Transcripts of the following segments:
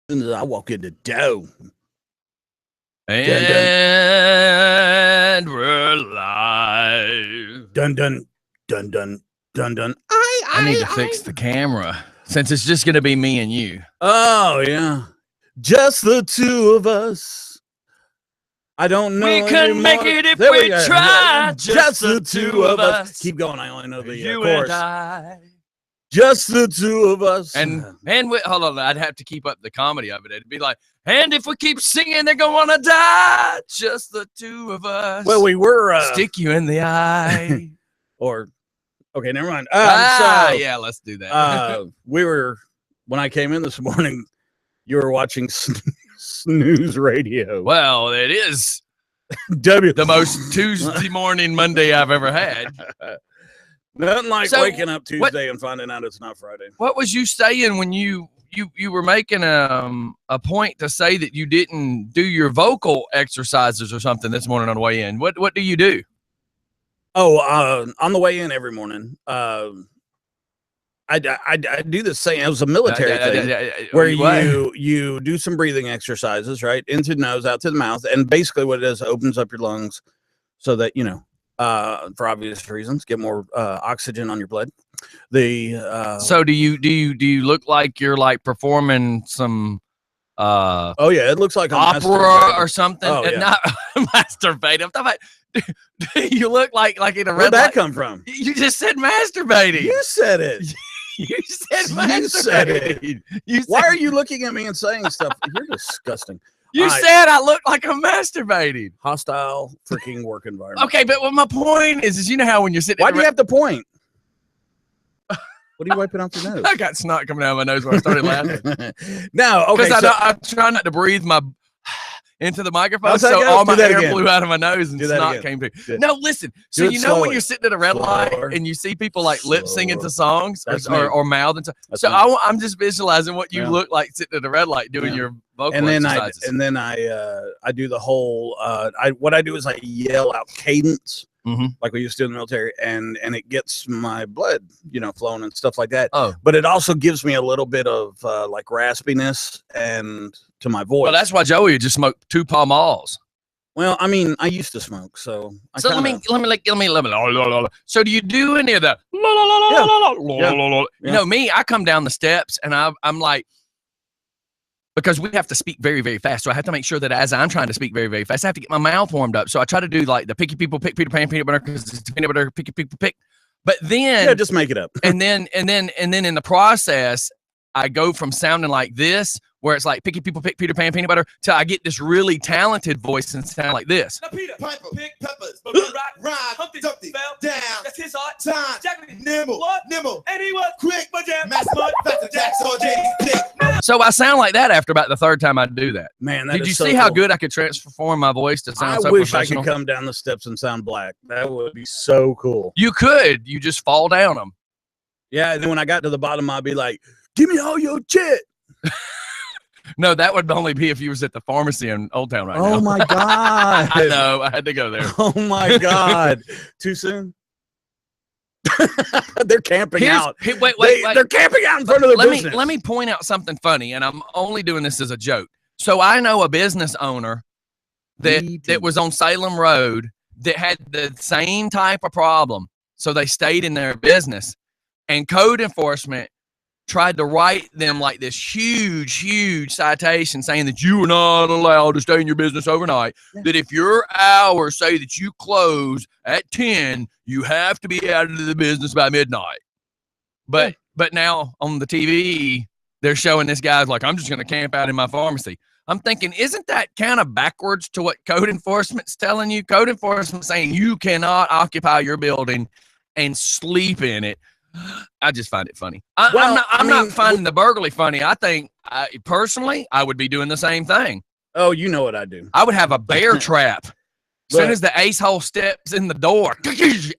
soon as I walk in the door. And we're live. Dun dun dun dun dun dun. I need to fix the camera since it's just going to be me and you. Oh yeah, just the two of us. I don't know. We couldn't make it if we tried. Just the two of us. Keep going. I only know the You chorus. and I. Just the two of us. And hold on, I'd have to keep up the comedy of it. It'd be like, and if we keep singing, they're gonna want to die. Just the two of us. Well, we were stick you in the eye. Or okay, never mind. Yeah, let's do that. We were when I came in this morning. You were watching Snooze Radio. Well, it is W the most Tuesday morning Monday I've ever had. Nothing like waking up Tuesday and finding out it's not Friday. What was you saying when you were making a point to say that you didn't do your vocal exercises or something this morning on the way in? What do you do? Oh, on the way in every morning, I do the same. It was a military thing where you do some breathing exercises, right? Into the nose, out to the mouth, and basically what it is opens up your lungs so that for obvious reasons, get more oxygen on your blood. So do you look like you're like performing some oh yeah, it looks like opera or something? Oh, yeah. Not masturbating. I'm talking about you look like in a red Where'd that light. come from? You just said masturbating. You said it. You said masturbating. You said it. Why are you looking at me and saying stuff? You're disgusting. You said I look like I'm masturbating. Hostile freaking work environment. Okay, but what my point is you know how when you're sitting. Why do you have to point? What are you wiping off your nose? I got snot coming out of my nose when I started laughing. No, okay. Because I try not to breathe my into the microphone, so all my air again. Blew out of my nose and snot came through. No, listen. So you know when you're sitting at a red light and you see people like lip singing to songs or mouthing. So I'm just visualizing what you look like sitting at a red light doing your vocal exercises. And then I do the whole. What I do is I yell out cadence. Mm-hmm. Like we used to in the military, and it gets my blood, flowing and stuff like that. Oh, but it also gives me a little bit of like raspiness and to my voice. Well, that's why Joey just smoked 2 Pall Malls. Well, I mean, I used to smoke, so. Let me. So do you do any of that? You know me, I come down the steps and I'm like. Because we have to speak very, very fast. So I have to make sure that as I'm trying to speak very, very fast, I have to get my mouth warmed up. So I try to do like the picky people pick Peter Pan peanut butter because it's peanut butter, picky people pick. But then just make it up. and then in the process, I go from sounding like this, where it's like picky people pick Peter Pan peanut butter, till I get this really talented voice and sound like this. Now Peter Piper pick peppers, but ride, Humpty Dumpty fell down. That's his heart. Time, Jack nimble, what? Nimble, and he was quick, but jam, mass mud, faster Jack, so JD's pick. So I sound like that after about the 3rd time I do that. Man, did you see how good I could transform my voice to sound so professional? I wish I could come down the steps and sound black. That would be so cool. You could. You just fall down them. Yeah, and then when I got to the bottom, I'd be like, "Give me all your shit." No, that would only be if you was at the pharmacy in Old Town right now. Oh my god! I know. I had to go there. Oh my god! Too soon. They're camping out. Wait. They're camping out in front of their business. Let me point out something funny, and I'm only doing this as a joke. So I know a business owner that was on Salem Road that had the same type of problem. So they stayed in their business, and code enforcement tried to write them like this huge citation saying that you are not allowed to stay in your business overnight. Yeah. That if your hours say that you close at 10, you have to be out of the business by midnight. But now on the TV, they're showing this guy's like, I'm just going to camp out in my pharmacy. I'm thinking, isn't that kind of backwards to what code enforcement's telling you? Code enforcement saying you cannot occupy your building and sleep in it. I just find it funny. I'm not finding the burglary funny. I think, personally, I would be doing the same thing. Oh, you know what I do. I would have a bear trap. As soon as the ace hole steps in the door,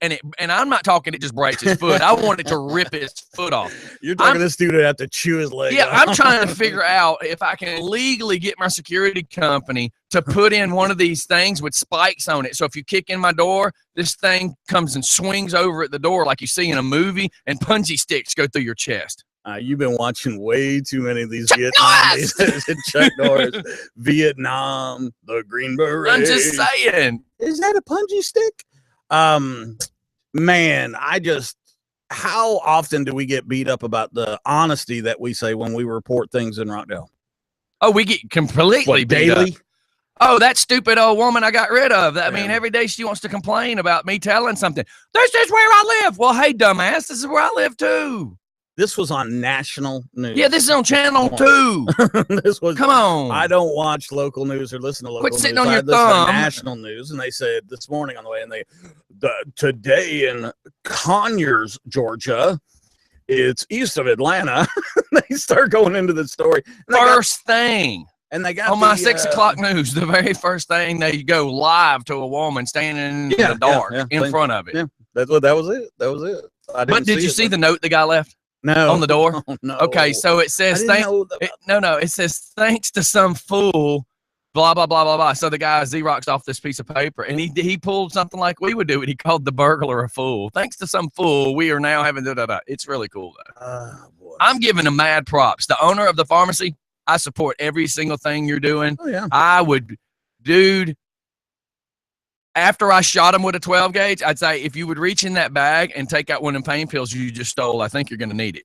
and I'm not talking it just breaks his foot. I want it to rip his foot off. You're talking this dude would have to chew his leg off. I'm trying to figure out if I can legally get my security company to put in one of these things with spikes on it. So if you kick in my door, this thing comes and swings over at the door like you see in a movie, and punji sticks go through your chest. You've been watching way too many of these Vietnam. Chuck Norris, Vietnam, the Green Beret. I'm just saying. Is that a punji stick? Man, how often do we get beat up about the honesty that we say when we report things in Rockdale? Oh, we get completely beat daily? up. Oh, that stupid old woman I got rid of. I mean, every day she wants to complain about me telling something. This is where I live. Well, hey, dumbass, this is where I live too. This was on national news. Yeah, this is on Channel 2. This was. Come on. I don't watch local news or listen to local news. Quit sitting on your thumb. thumb. National news, and they said this morning on the way, and today in Conyers, Georgia, it's east of Atlanta. They start going into the story. First thing. And they got on my 6 o'clock news, the very first thing they go live to a woman standing in the dark in front of it. Yeah, that was it. That was it. But did you see the note the guy left? No. On the door? Oh, no. Okay, so it says it says thanks to some fool, blah blah blah blah blah. So the guy Xeroxed off this piece of paper, and he pulled something like we would do, and he called the burglar a fool. Thanks to some fool, we are now having da. It's really cool though. Boy. I'm giving him mad props. The owner of the pharmacy, I support every single thing you're doing. Oh yeah. I would, dude. After I shot him with a 12 gauge, I'd say if you would reach in that bag and take out one of them pain pills you just stole, I think you're going to need it.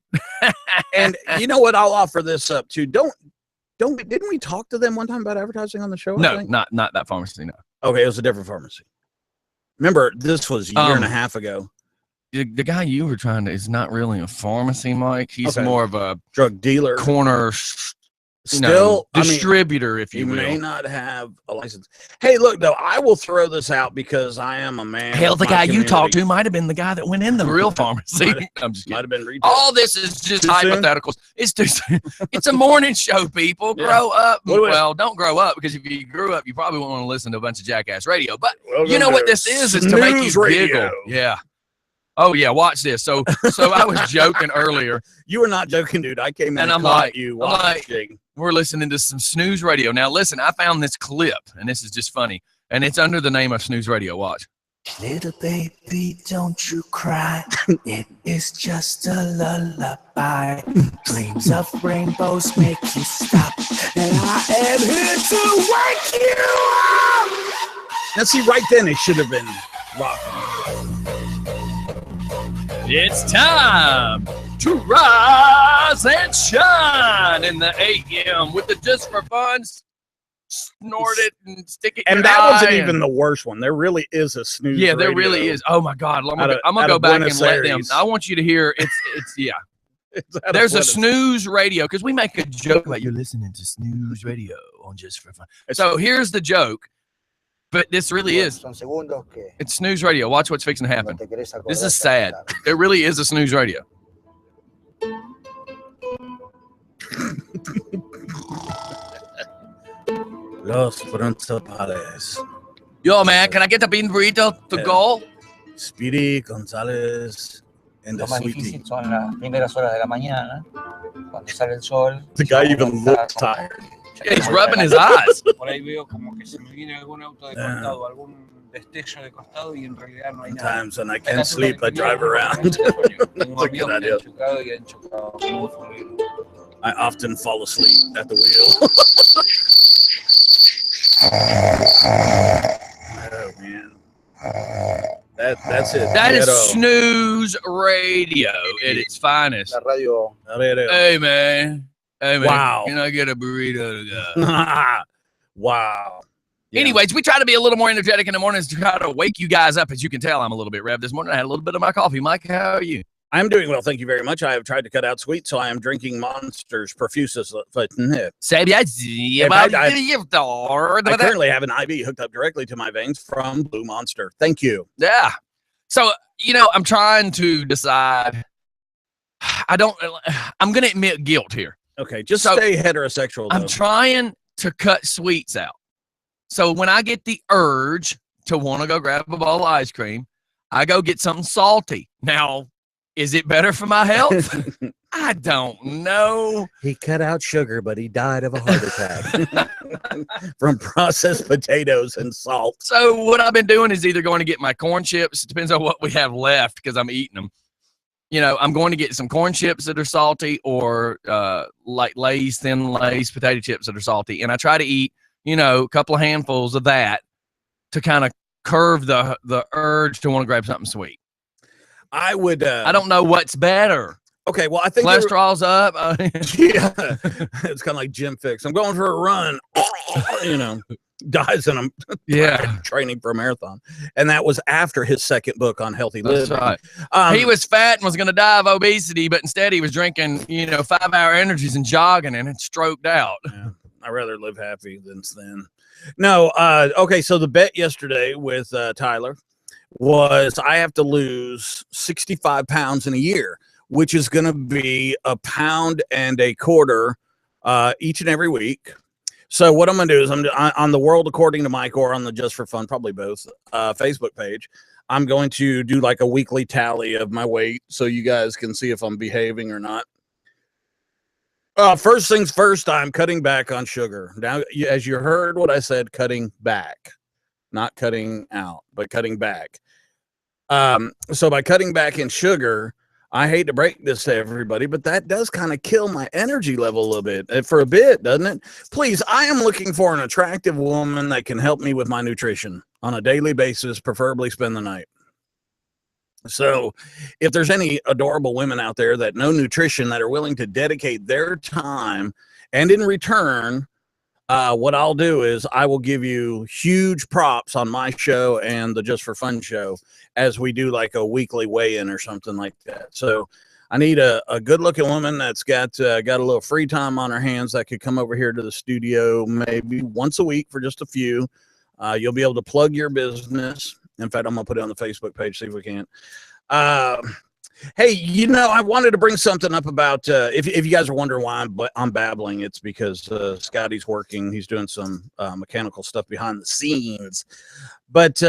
And you know what? I'll offer this up too. Didn't we talk to them one time about advertising on the show? No, not that pharmacy. No. Okay, it was a different pharmacy. Remember, this was a year and a half ago. The guy you were trying to is not really a pharmacy, Mike. He's more of a drug dealer, corner. Distributor, if you will. May not have a license. Hey, look, though, I will throw this out because I am a man. Hell, the guy you talked to might have been the guy that went in the real pharmacy. I'm just kidding. Might have been retail. All this is just hypotheticals. It's too soon. It's a morning show, people. Grow up. Well, don't grow up, because if you grew up, you probably won't want to listen to a bunch of Jackass radio. But you know what this is to make you giggle. Yeah. Oh yeah, watch this. So I was joking earlier. You were not joking, dude. I came in and I'm caught you watching. We're listening to some snooze radio. Now listen, I found this clip, and this is just funny, and it's under the name of Snooze Radio. Watch. Little baby, don't you cry. It is just a lullaby. Dreams of rainbows make you stop, and I am here to wake you up. Now see, right then it should have been rocking. It's time to rise and shine in the AM with the Just for Fun, snort it and stick it in and your that eye wasn't even the worst one. There really is a snooze radio. There really is. Oh my God. I'm gonna go back and let them. I want you to hear it's yeah. There's a snooze radio, because we make a joke about you're listening to snooze radio on Just for Fun. So here's the joke. But this really is. It's snooze radio. Watch what's fixing to happen. This is sad. It really is a snooze radio. Los Principales. Yo, man, can I get a bean burrito to go? Speedy Gonzalez and the Sweetie. Son las primeras horas de la mañana, cuando sale el sol. The guy even looks tired. Yeah, he's rubbing his eyes. Por ahí veo como que se me viene algún auto de costado, algún destello de costado, y en realidad no hay nada. Sometimes when I can't sleep, I drive around. That's a good idea. I often fall asleep at the wheel. Oh man, that's it. That is snooze radio at its finest. Hey man. Hey, man, wow. Can I get a burrito to go? Wow. Yeah. Anyways, we try to be a little more energetic in the mornings to try to wake you guys up. As you can tell, I'm a little bit revved this morning. I had a little bit of my coffee. Mike, how are you? I'm doing well, thank you very much. I have tried to cut out sweet, so I am drinking Monsters profusely. I currently have an IV hooked up directly to my veins from Blue Monster. Thank you. Yeah. So, I'm trying to decide. I'm going to admit guilt here. Okay, just stay heterosexual, though. I'm trying to cut sweets out. So when I get the urge to want to go grab a bowl of ice cream, I go get something salty. Now, is it better for my health? I don't know. He cut out sugar, but he died of a heart attack from processed potatoes and salt. So what I've been doing is either going to get my corn chips. It depends on what we have left, because I'm eating them. you know, I'm going to get some corn chips that are salty, or like Lay's thin Lay's potato chips that are salty. And I try to eat, you know, a couple of handfuls of that to kind of curve the urge to want to grab something sweet. I would. I don't know what's better. Okay, well, I think cholesterol's up. Yeah, it's kind of like gym fix. I'm going for a run. You know, dies and I'm training for a marathon. And that was after his second book on healthy living. That's right. He was fat and was going to die of obesity, but instead he was drinking, you know, 5-hour energies and jogging, and it stroked out. Yeah, I'd rather live happy than thin. No, okay, so the bet yesterday with Tyler was I have to lose 65 pounds in a year, which is going to be 1.25 pounds each and every week. So what I'm going to do is I'm on the World According to Mike, or on the Just for Fun, probably both, Facebook page. I'm going to do like a weekly tally of my weight so you guys can see if I'm behaving or not. First things first, I'm cutting back on sugar. Now, as you heard what I said, cutting back, not cutting out, but cutting back. So by cutting back in sugar, I hate to break this to everybody, but that does kind of kill my energy level a little bit for a bit, doesn't it? Please, I am looking for an attractive woman that can help me with my nutrition on a daily basis, preferably spend the night. So if there's any adorable women out there that know nutrition, that are willing to dedicate their time, and in return, what I'll do is I will give you huge props on my show and the Just for Fun show as we do like a weekly weigh-in or something like that. So I need a good-looking woman that's got a little free time on her hands that could come over here to the studio maybe once a week for just a few. You'll be able to plug your business. In fact, I'm going to put it on the Facebook page, see if we can. Hey, you know, I wanted to bring something up about, if you guys are wondering why I'm babbling, it's because Scottie's working. He's doing some mechanical stuff behind the scenes. But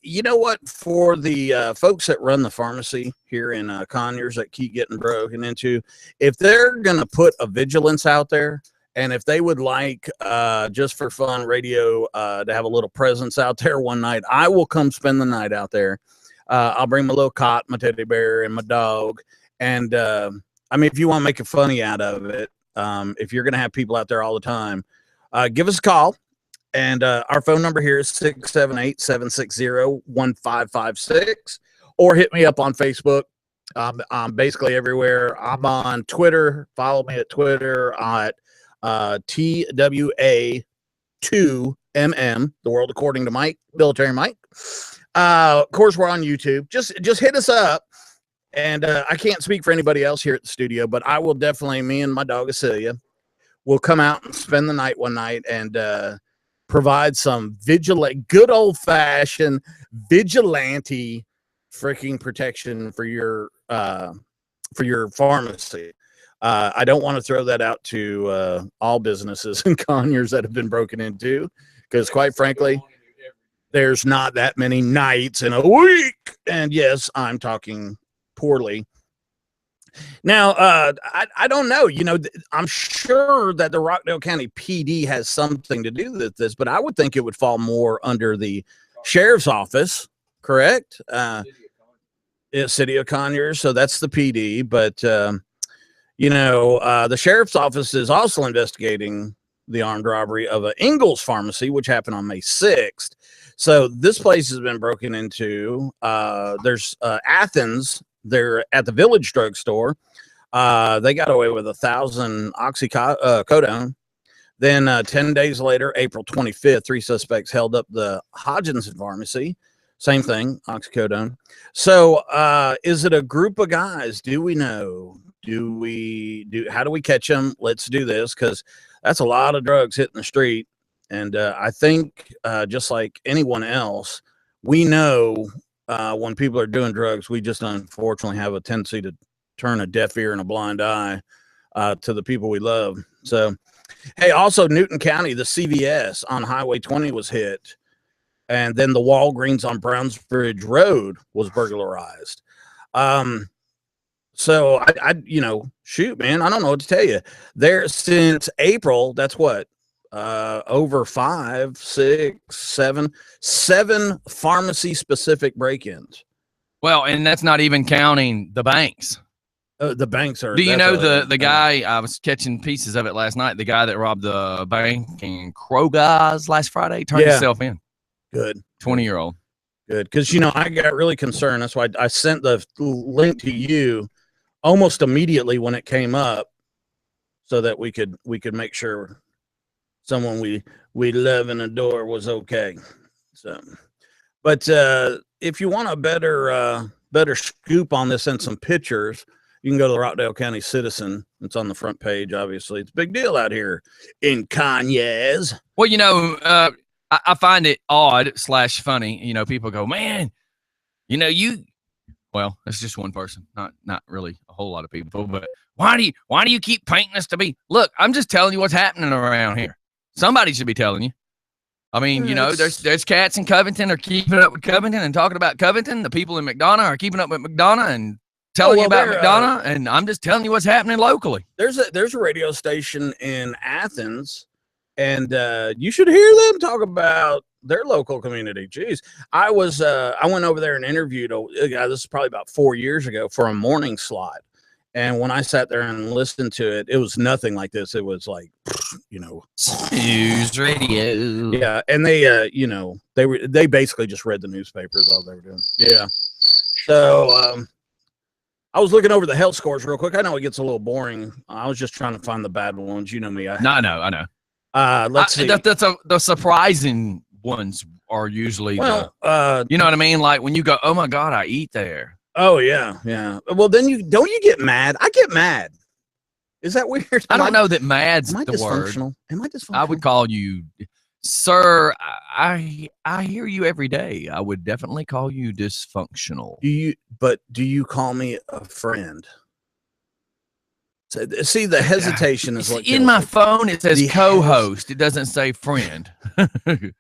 you know what? For the folks that run the pharmacy here in Conyers that keep getting broken into, if they're going to put a vigilance out there, and if they would like Just for Fun radio to have a little presence out there one night, I will come spend the night out there. I'll bring my little cot, my teddy bear, and my dog. And I mean, if you want to make a funny out of it, if you're going to have people out there all the time, give us a call. And our phone number here is 678-760-1556, or hit me up on Facebook. I'm basically everywhere. I'm on Twitter. Follow me at Twitter at TWA2MM, the World According to Mike, Military Mike. Of course, we're on YouTube. Just hit us up. And I can't speak for anybody else here at the studio, but I will definitely, me and my dog Acelia, will come out and spend the night one night and provide some good old-fashioned vigilante freaking protection for your pharmacy. I don't want to throw that out to all businesses in Conyers that have been broken into, because quite frankly, there's not that many nights in a week. And yes, I'm talking poorly. Now, I don't know. You know, I'm sure that the Rockdale County PD has something to do with this, but I would think it would fall more under the sheriff's office, correct? City of Conyers, so that's the PD. But, you know, the sheriff's office is also investigating the armed robbery of an Ingles pharmacy, which happened on May 6th. So this place has been broken into. There's Athens. They're at the Village drugstore. They got away with 1,000 oxycodone. Then 10 days later, April 25th, 3 suspects held up the Hodgkinson pharmacy. Same thing, oxycodone. So is it a group of guys? Do we know? How do we catch them? Let's do this, because that's a lot of drugs hitting the street. And I think just like anyone else, we know when people are doing drugs, we just unfortunately have a tendency to turn a deaf ear and a blind eye to the people we love. So, hey, also Newton County, the CVS on Highway 20 was hit. And then the Walgreens on Brownsbridge Road was burglarized. So I you know, shoot, man, I don't know what to tell you. There since April, that's what? Over 5, 6, 7 pharmacy specific break-ins. Well, and that's not even counting the banks. The banks are. Do you know the guy? I was catching pieces of it last night. The guy that robbed the bank in Krogas last Friday turned himself in. Good. 20-year-old. Good, because I got really concerned. That's why I sent the link to you almost immediately when it came up, so that we could make sure someone we love and adore was okay. So, but if you want a better scoop on this and some pictures, you can go to the Rockdale County Citizen. It's on the front page. Obviously, it's a big deal out here in Kanye's. Well, I find it odd / funny. People go, man, well, that's just one person, not really a whole lot of people. But why do you keep painting us to be? Look, I'm just telling you what's happening around here. Somebody should be telling you. I mean, there's cats in Covington are keeping up with Covington and talking about Covington. The people in McDonough are keeping up with McDonough and telling you about McDonough. And I'm just telling you what's happening locally. There's a radio station in Athens, and you should hear them talk about their local community. Jeez, I went over there and interviewed a guy. This is probably about 4 years ago for a morning slot. And when I sat there and listened to it, it was nothing like this. It was like, news radio. Yeah, and they basically just read the newspapers. All they were doing. Yeah. So I was looking over the health scores real quick. I know it gets a little boring. I was just trying to find the bad ones. You know me. I know. Let's see. The surprising ones are usually, you know what I mean? Like when you go, oh my God, I eat there. Oh yeah. Well, then don't you get mad? I get mad. Is that weird? I don't know that mad's the word. Am I dysfunctional? I would call you, sir. I hear you every day. I would definitely call you dysfunctional. Do you call me a friend? See, the hesitation is what in my phone. It says co-host. It doesn't say friend.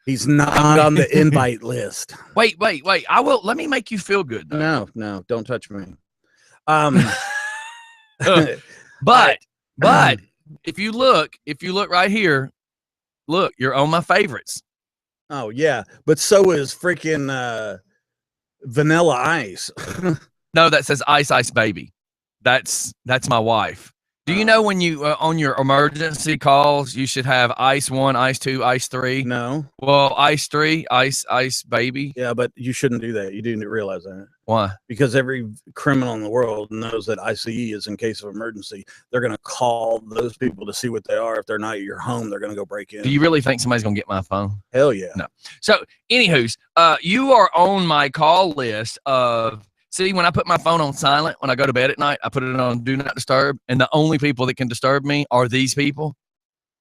He's not on the invite list. Wait. I will. Let me make you feel good. No, don't touch me. But if you look right here, look, you're on my favorites. Oh yeah, but so is freaking Vanilla Ice. No, that says Ice Baby. That's my wife. Do you know when you on your emergency calls you should have Ice 1, Ice 2, Ice 3? No. Well, Ice 3, Ice Baby. Yeah, but you shouldn't do that. You do realize that. Why? Because every criminal in the world knows that ICE is in case of emergency. They're going to call those people to see what they are. If they're not at your home, they're going to go break in. Do you really think somebody's going to get my phone? Hell yeah. No. So, anywho's, you are on my call list of. See, when I put my phone on silent, when I go to bed at night, I put it on Do Not Disturb, and the only people that can disturb me are these people.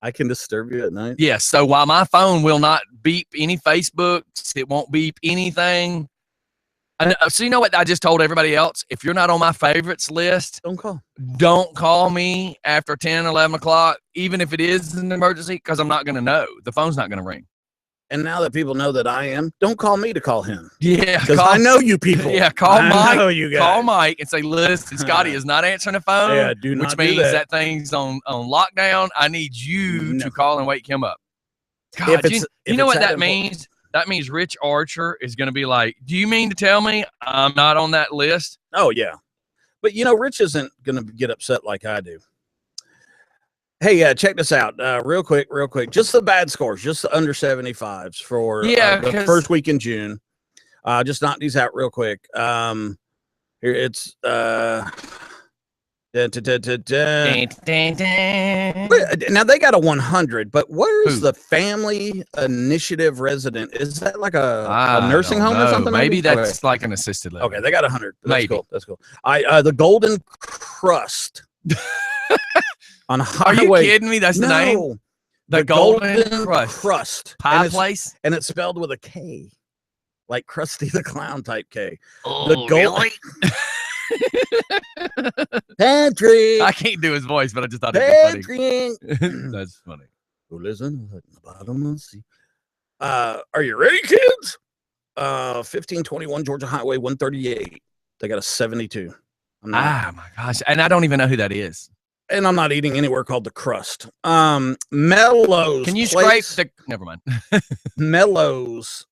I can disturb you at night? Yes. So while my phone will not beep any Facebooks, it won't beep anything. So you know what I just told everybody else? If you're not on my favorites list, don't call me after 10, 11 o'clock, even if it is an emergency, because I'm not going to know. The phone's not going to ring. And now that people know that I am, don't call me to call him. Yeah, because I know you people. Yeah, call Mike. You guys. Call Mike and say, "Listen, Scottie is not answering the phone." Yeah, do not. Which means that thing's on lockdown. I need you to call and wake him up. God, you know what that means? That means Rich Archer is going to be like, "Do you mean to tell me I'm not on that list?" Oh yeah, but Rich isn't going to get upset like I do. Hey, check this out real quick. Just the bad scores, just the under 75s for the first week in June. Just knock these out real quick. Here it's now they got a 100, but where's the Family Initiative resident? Is that like a nursing home or something? Maybe that's like an assisted living. Okay, they got 100. That's cool. That's cool. The Golden Crust. On Highway. Are you kidding me? That's the name? The Golden Crust. Pie place? And it's spelled with a K. Like Krusty the Clown type K. Oh, really? Patrick. I can't do his voice, but I just thought it'd be funny. That's funny. Who listen at the bottom of the sea. Are you ready, kids? 1521 Georgia Highway 138. They got a 72. My gosh. And I don't even know who that is. And I'm not eating anywhere called the Crust. Mellows. Can you scrape the? Never mind. Mellows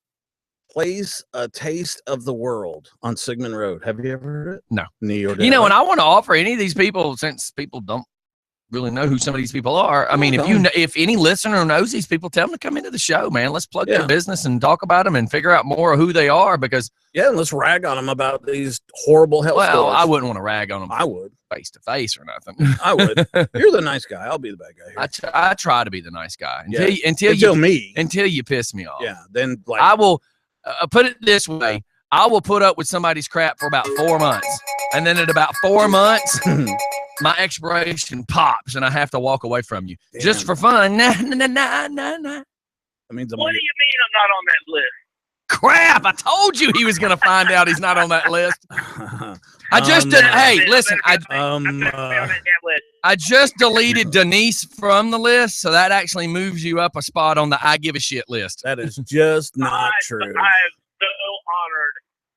place a taste of the world on Sigmund Road. Have you ever heard it? No. You know, and I want to offer any of these people, since people don't really know who some of these people are. I mean, if any listener knows these people, tell them to come into the show, man. Let's plug their business and talk about them and figure out more of who they are, because and let's rag on them about these horrible health stories. I wouldn't want to rag on them. I would, face to face or nothing. I would. You're the nice guy. I'll be the bad guy here. I try to be the nice guy until you piss me off. Yeah, then like I will put it this way. I will put up with somebody's crap for about 4 months, and then at about 4 months, my expiration pops, and I have to walk away from you just for fun. Nah. What do you mean I'm not on that list? Crap! I told you he was going to find out he's not on that list. I just hey, listen. I just deleted Denise from the list, so that actually moves you up a spot on the I give a shit list. That is just not true.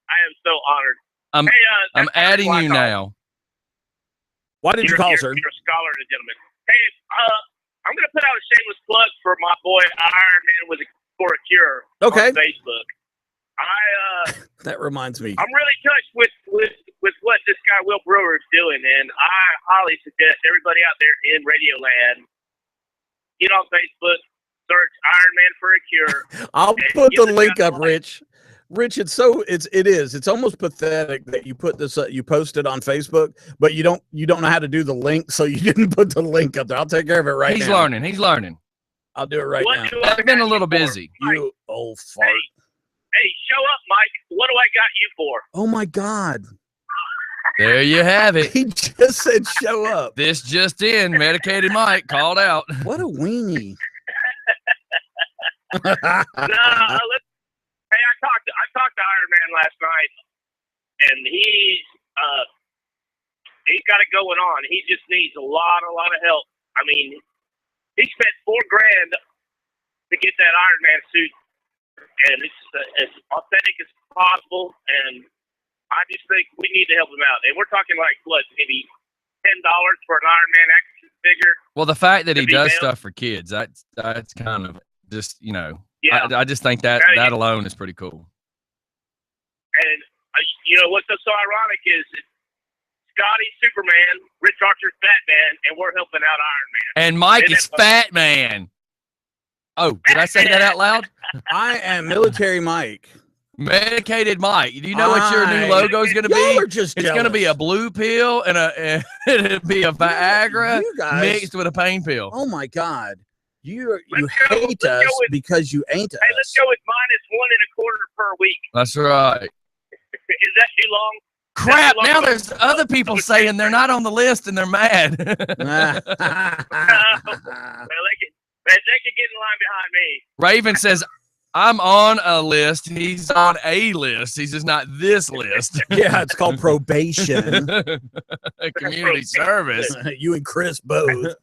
I am so honored. I'm adding you now. Why did you call, sir? You're a scholar and a gentleman. Hey, I'm going to put out a shameless plug for my boy Iron Man for a Cure on Facebook. That reminds me. I'm really touched with what this guy Will Brewer is doing, and I highly suggest everybody out there in Radio Land get on Facebook, search Iron Man for a Cure. I'll put the link up, Rich. Rich, it's almost pathetic that you put this you posted on Facebook, but you don't know how to do the link, so you didn't put the link up there. I'll take care of it right now. He's learning. I'll do it right now. I've been a little busy. You old fart. Hey, show up, Mike. What do I got you for? Oh my God. There you have it. He just said show up. This just in, medicated Mike called out. What a weenie. Hey, I talked to Iron Man last night, and he's got it going on. He just needs a lot of help. I mean, he spent $4,000 to get that Iron Man suit, and it's as authentic as possible. And I just think we need to help him out. And we're talking like maybe $10 for an Iron Man action figure. Well, the fact that he does stuff for kids, that's kind of just I just think that alone is pretty cool. And what's so ironic is Scotty Superman, Rich Archer's Batman, and we're helping out Iron Man. And Mike is Fat Man. Oh, did I say that out loud? I am Military Mike. Medicated Mike. Do you know what your new logo is going to be? It's going to be a blue pill and it'll be a Viagra mixed with a pain pill. Oh my God. You hate us because you ain't us. Hey, let's go with -1.25 per week. That's right. Is that too long? Crap, now there's other people saying they're not on the list and they're mad. Well, they can get in line behind me. Raven says, I'm on a list. He's on a list. He's just not this list. Yeah, it's called probation. Community service. You and Chris both.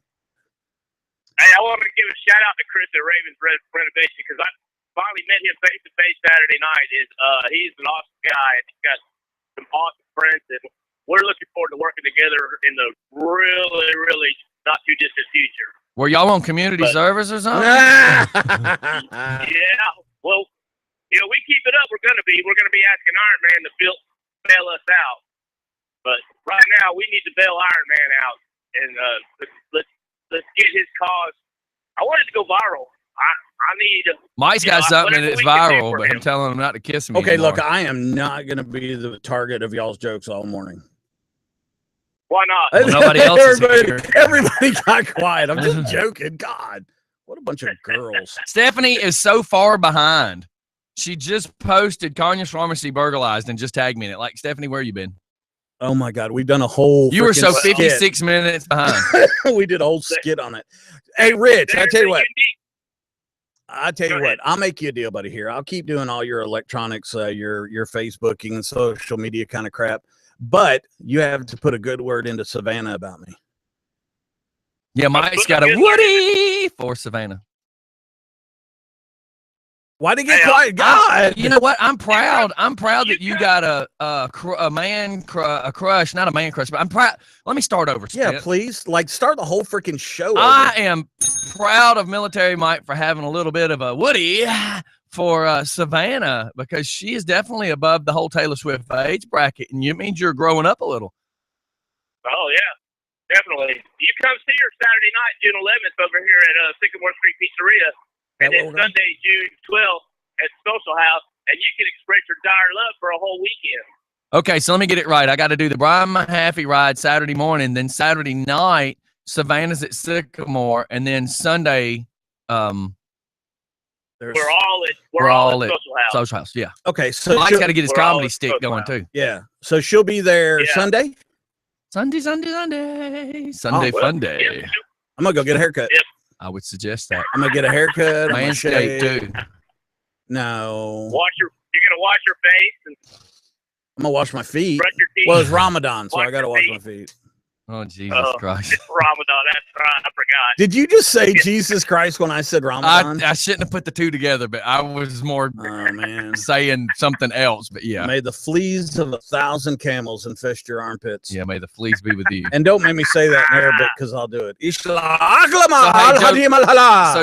Hey, I want to give a shout out to Chris at Ravens Renovation because I finally met him face to face Saturday night. He's an awesome guy. He's got some awesome friends, and we're looking forward to working together in the really, really not too distant future. Were y'all on community service or something? Yeah. Well, we keep it up. We're gonna be asking Iron Man to bail us out, but right now we need to bail Iron Man out, and let's get his cause. I want it to go viral. I need. Mike's got something and it's viral, but I'm telling him not to kiss me. Okay, anymore. look, I am not going to be the target of y'all's jokes all morning. Why not? Well, nobody else is here. Everybody got quiet. I'm just joking. God, what a bunch of girls. Stephanie is so far behind. She just posted Conyers Pharmacy burglarized and just tagged me in it. Like, Stephanie, where you been? Oh my God, we've done a whole. You were so skit. 56 minutes behind. We did a whole skit on it. Hey, Rich, I tell you what. I'll make you a deal, buddy. Here, I'll keep doing all your electronics, your Facebooking and social media kind of crap. But you have to put a good word into Savannah about me. Yeah, Mike's got a Woody for Savannah. Why'd he get quiet? God, you know what? I'm proud. I'm proud that you got a man crush, not a man crush, but I'm proud. Let me start over. Yeah, Spence. please. Like, start the whole freaking show. I am proud of Military Mike for having a little bit of a Woody for Savannah, because she is definitely above the whole Taylor Swift age bracket, and it means you're growing up a little. Oh, yeah, definitely. You come see her Saturday night, June 11th, over here at Sycamore Street Pizzeria, and then Sunday, June 12th, at Social House, and you can express your dire love for a whole weekend. Okay, so let me get it right. I got to do the Brian Mahaffey ride Saturday morning, then Saturday night, Savannah's at Sycamore, and then Sunday, we're all at Social House. Yeah. Okay, so Mike's got to get his comedy stick going too. Yeah, so she'll be there Sunday. Sunday, fun day. Yep. I'm gonna go get a haircut. Yep. I would suggest that. I'm gonna get a haircut. Manscaped too. No. You're gonna wash your face and I'm gonna wash my feet. brush your teeth. Well, it's Ramadan, so Wash I gotta your wash feet. my feet. Oh, Jesus Christ. It's Ramadan. That's right. I forgot. Did you just say Jesus Christ when I said Ramadan? I shouldn't have put the two together, but I was more Oh man. saying something else. But yeah. May the fleas of 1,000 camels infest your armpits. Yeah, may the fleas be with you. And don't make me say that in Arabic, because I'll do it. So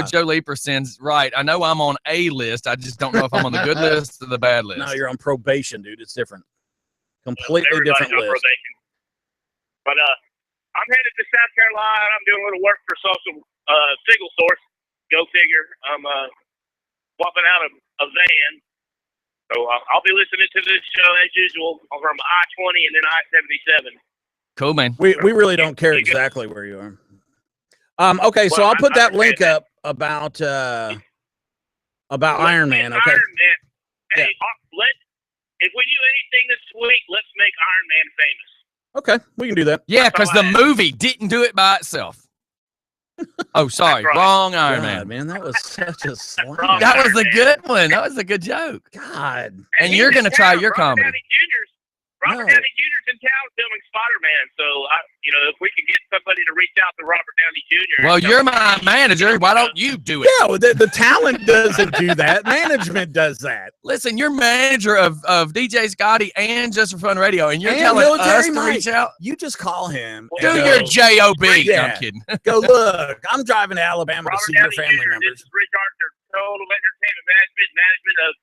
Joe Leeper sends, right, I know I'm on a list. I just don't know if I'm on the good list or the bad list. No, you're on probation, dude. It's different. Completely Everybody's different on list. probation. But I'm headed to South Carolina. I'm doing a little work for Social Single Source. Go figure. I'm swapping out a van. So I'll be listening to this show as usual from I-20 and then I-77. Cool, man. We really don't care exactly where you are. Okay, so I'll put that link up about Iron Man. Okay. Iron Man. Hey, if we do anything this week, let's make Iron Man famous. Okay, we can do that. Yeah, because the movie didn't do it by itself. Oh, sorry. Right. Wrong Iron God, Man. that was such a slam. Wrong. That was a good one. That was a good joke. God. And you're going to try your comedy. Robert Downey Jr.'s in town filming Spider-Man, so if we could get somebody to reach out to Robert Downey Jr. Well, you're my manager. Why don't you do it? Yeah, well, the talent doesn't do that. Management does that. Listen, you're manager of DJ Scottie and Just for Fun Radio, and you're And telling Military us to Mike. reach out. You just call him. Do and your go, job. Yeah. I'm kidding. Go, look, I'm driving to Alabama Robert to see your Downey family Jr., members. This is Rich Arthur, Total Entertainment Management of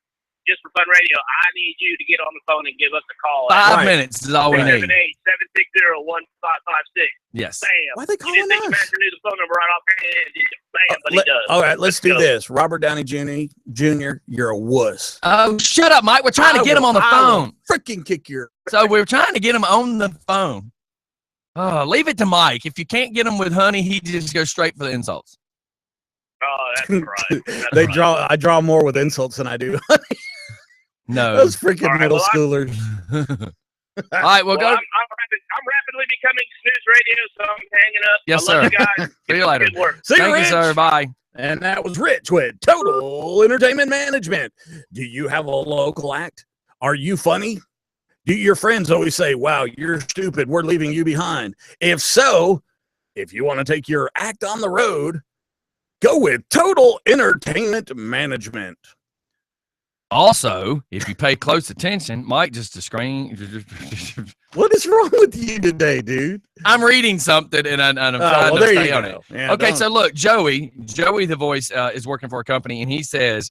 Just for Fun Radio. I need you to get on the phone and give us a call. 5 Right. minutes is all we need. 778-760-1556. Yes. Bam. Why are they You calling didn't think us? Master knew the phone number right offhand. Bam, but he does. All right, let's do go. this. Robert Downey Jr., you're a wuss. Oh, shut up, Mike. We're trying to get him on the phone. Freaking kick your. So we're trying to get him on the phone. Oh, leave it to Mike. If you can't get him with honey, he just goes straight for the insults. Oh, that's right. That's right. I draw more with insults than I do. No. Those freaking All right, middle well, schoolers. All right, we'll go. I'm rapidly becoming snooze radio, so I'm hanging up. Yes, I love sir. you guys. See you later. Good work. See you, Thank you, Rich. sir. Bye. And that was Rich with Total Entertainment Management. Do you have a local act? Are you funny? Do your friends always say, wow, you're stupid, we're leaving you behind? If so, if you want to take your act on the road, go with Total Entertainment Management. Also, if you pay close attention, Mike just to screen. What is wrong with you today, dude? I'm reading something and I'm trying well, to there stay you on go. it. Yeah, Okay, don't- so look, Joey the voice is working for a company, and he says,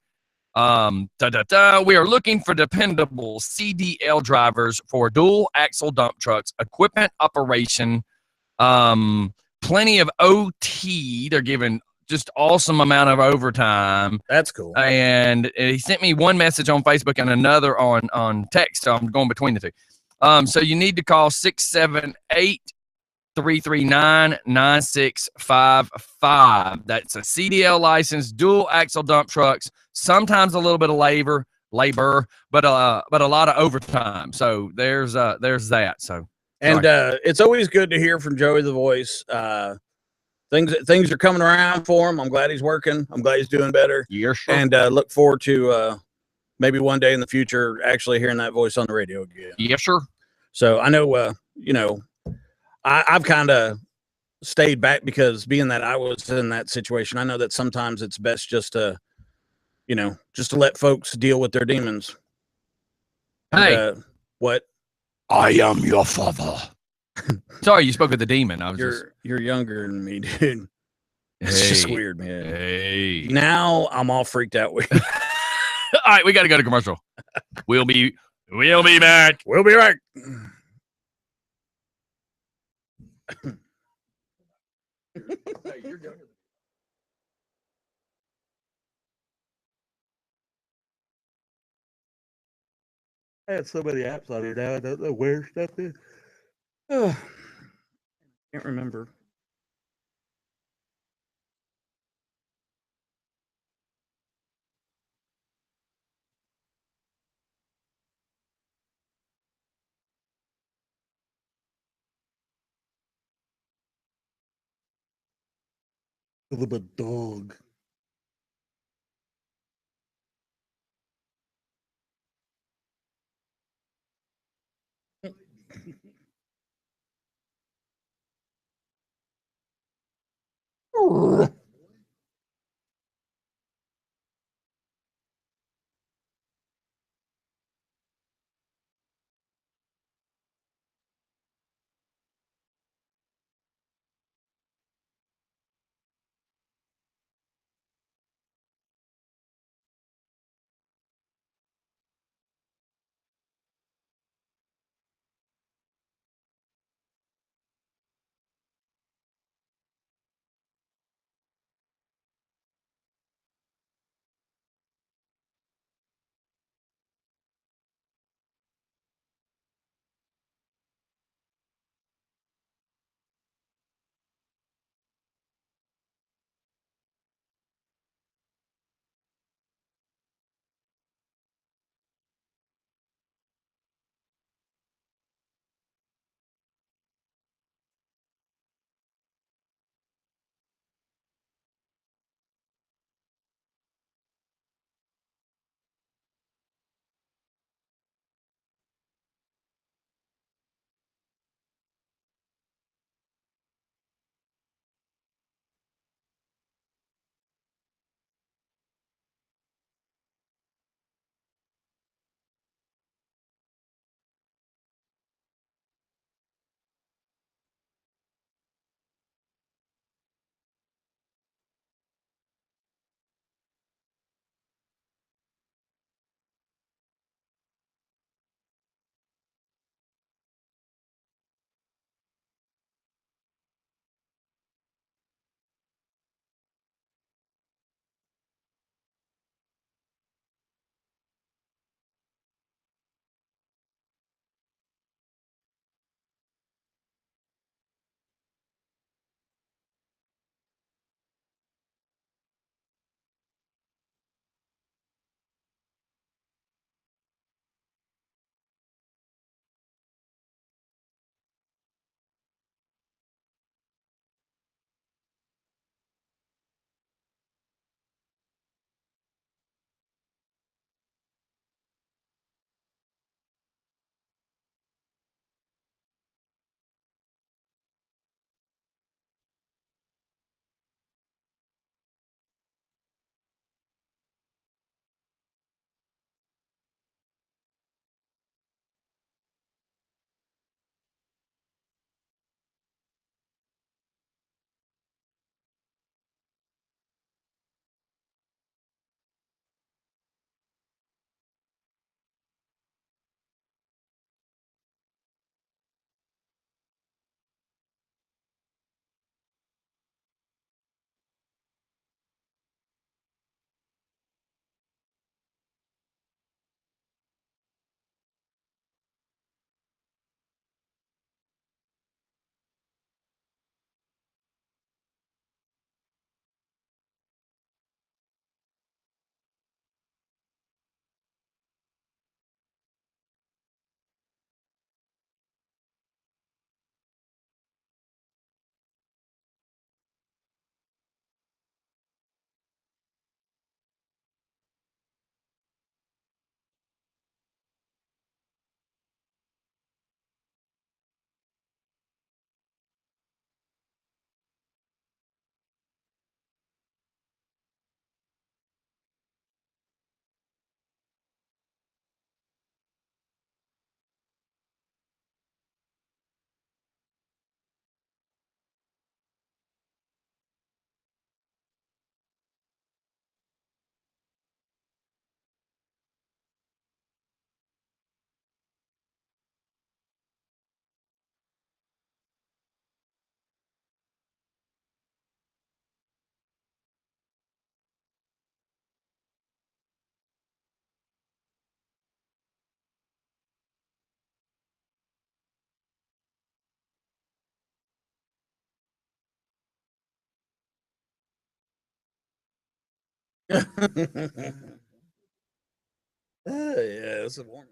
we are looking for dependable CDL drivers for dual axle dump trucks, equipment operation, plenty of OT. They're giving just awesome amount of overtime. That's cool. And he sent me one message on Facebook and another on text. So I'm going between the two. So you need to call 678-339-9655. That's a CDL license, dual axle dump trucks, sometimes a little bit of labor, but a lot of overtime. So there's that. So And it's always good to hear from Joey the voice. Things are coming around for him. I'm glad he's working. I'm glad he's doing better. you're sure. And look forward to maybe one day in the future actually hearing that voice on the radio again. Yes, sir. So I know, I've kind of stayed back because being that I was in that situation, I know that sometimes it's best just to you know, just to let folks deal with their demons. Hey, what? I am your father. Sorry, you spoke of the demon. I was you're younger than me, dude. It's just weird, man. Hey. Now I'm all freaked out with you. All right, we got to go to commercial. We'll be back. We'll be right. I had so many apps on here now. I don't know where stuff is. Oh, can't remember. A little dog. Yeah, it's a warning.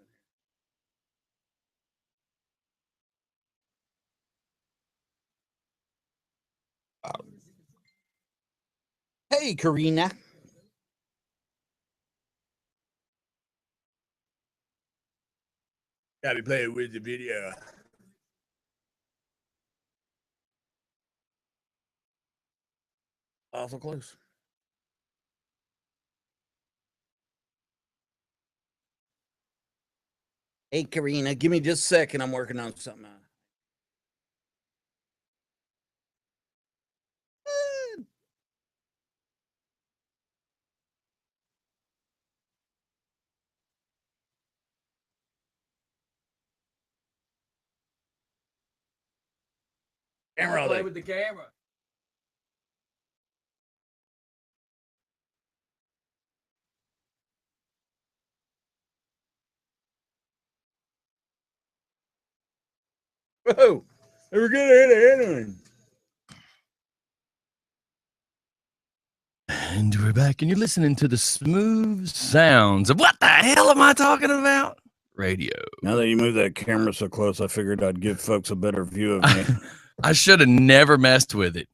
Hey, Karina. Gotta be playing with the video. Awful close. Hey, Karina, give me just a second. I'm working on something. Camera all day. Play with the camera. Whoa, we're gonna hit a hit one. And we're back, and you're listening to the smooth sounds of what the hell am I talking about? Radio. Now that you move that camera so close, I figured I'd give folks a better view of me. I should have never messed with it.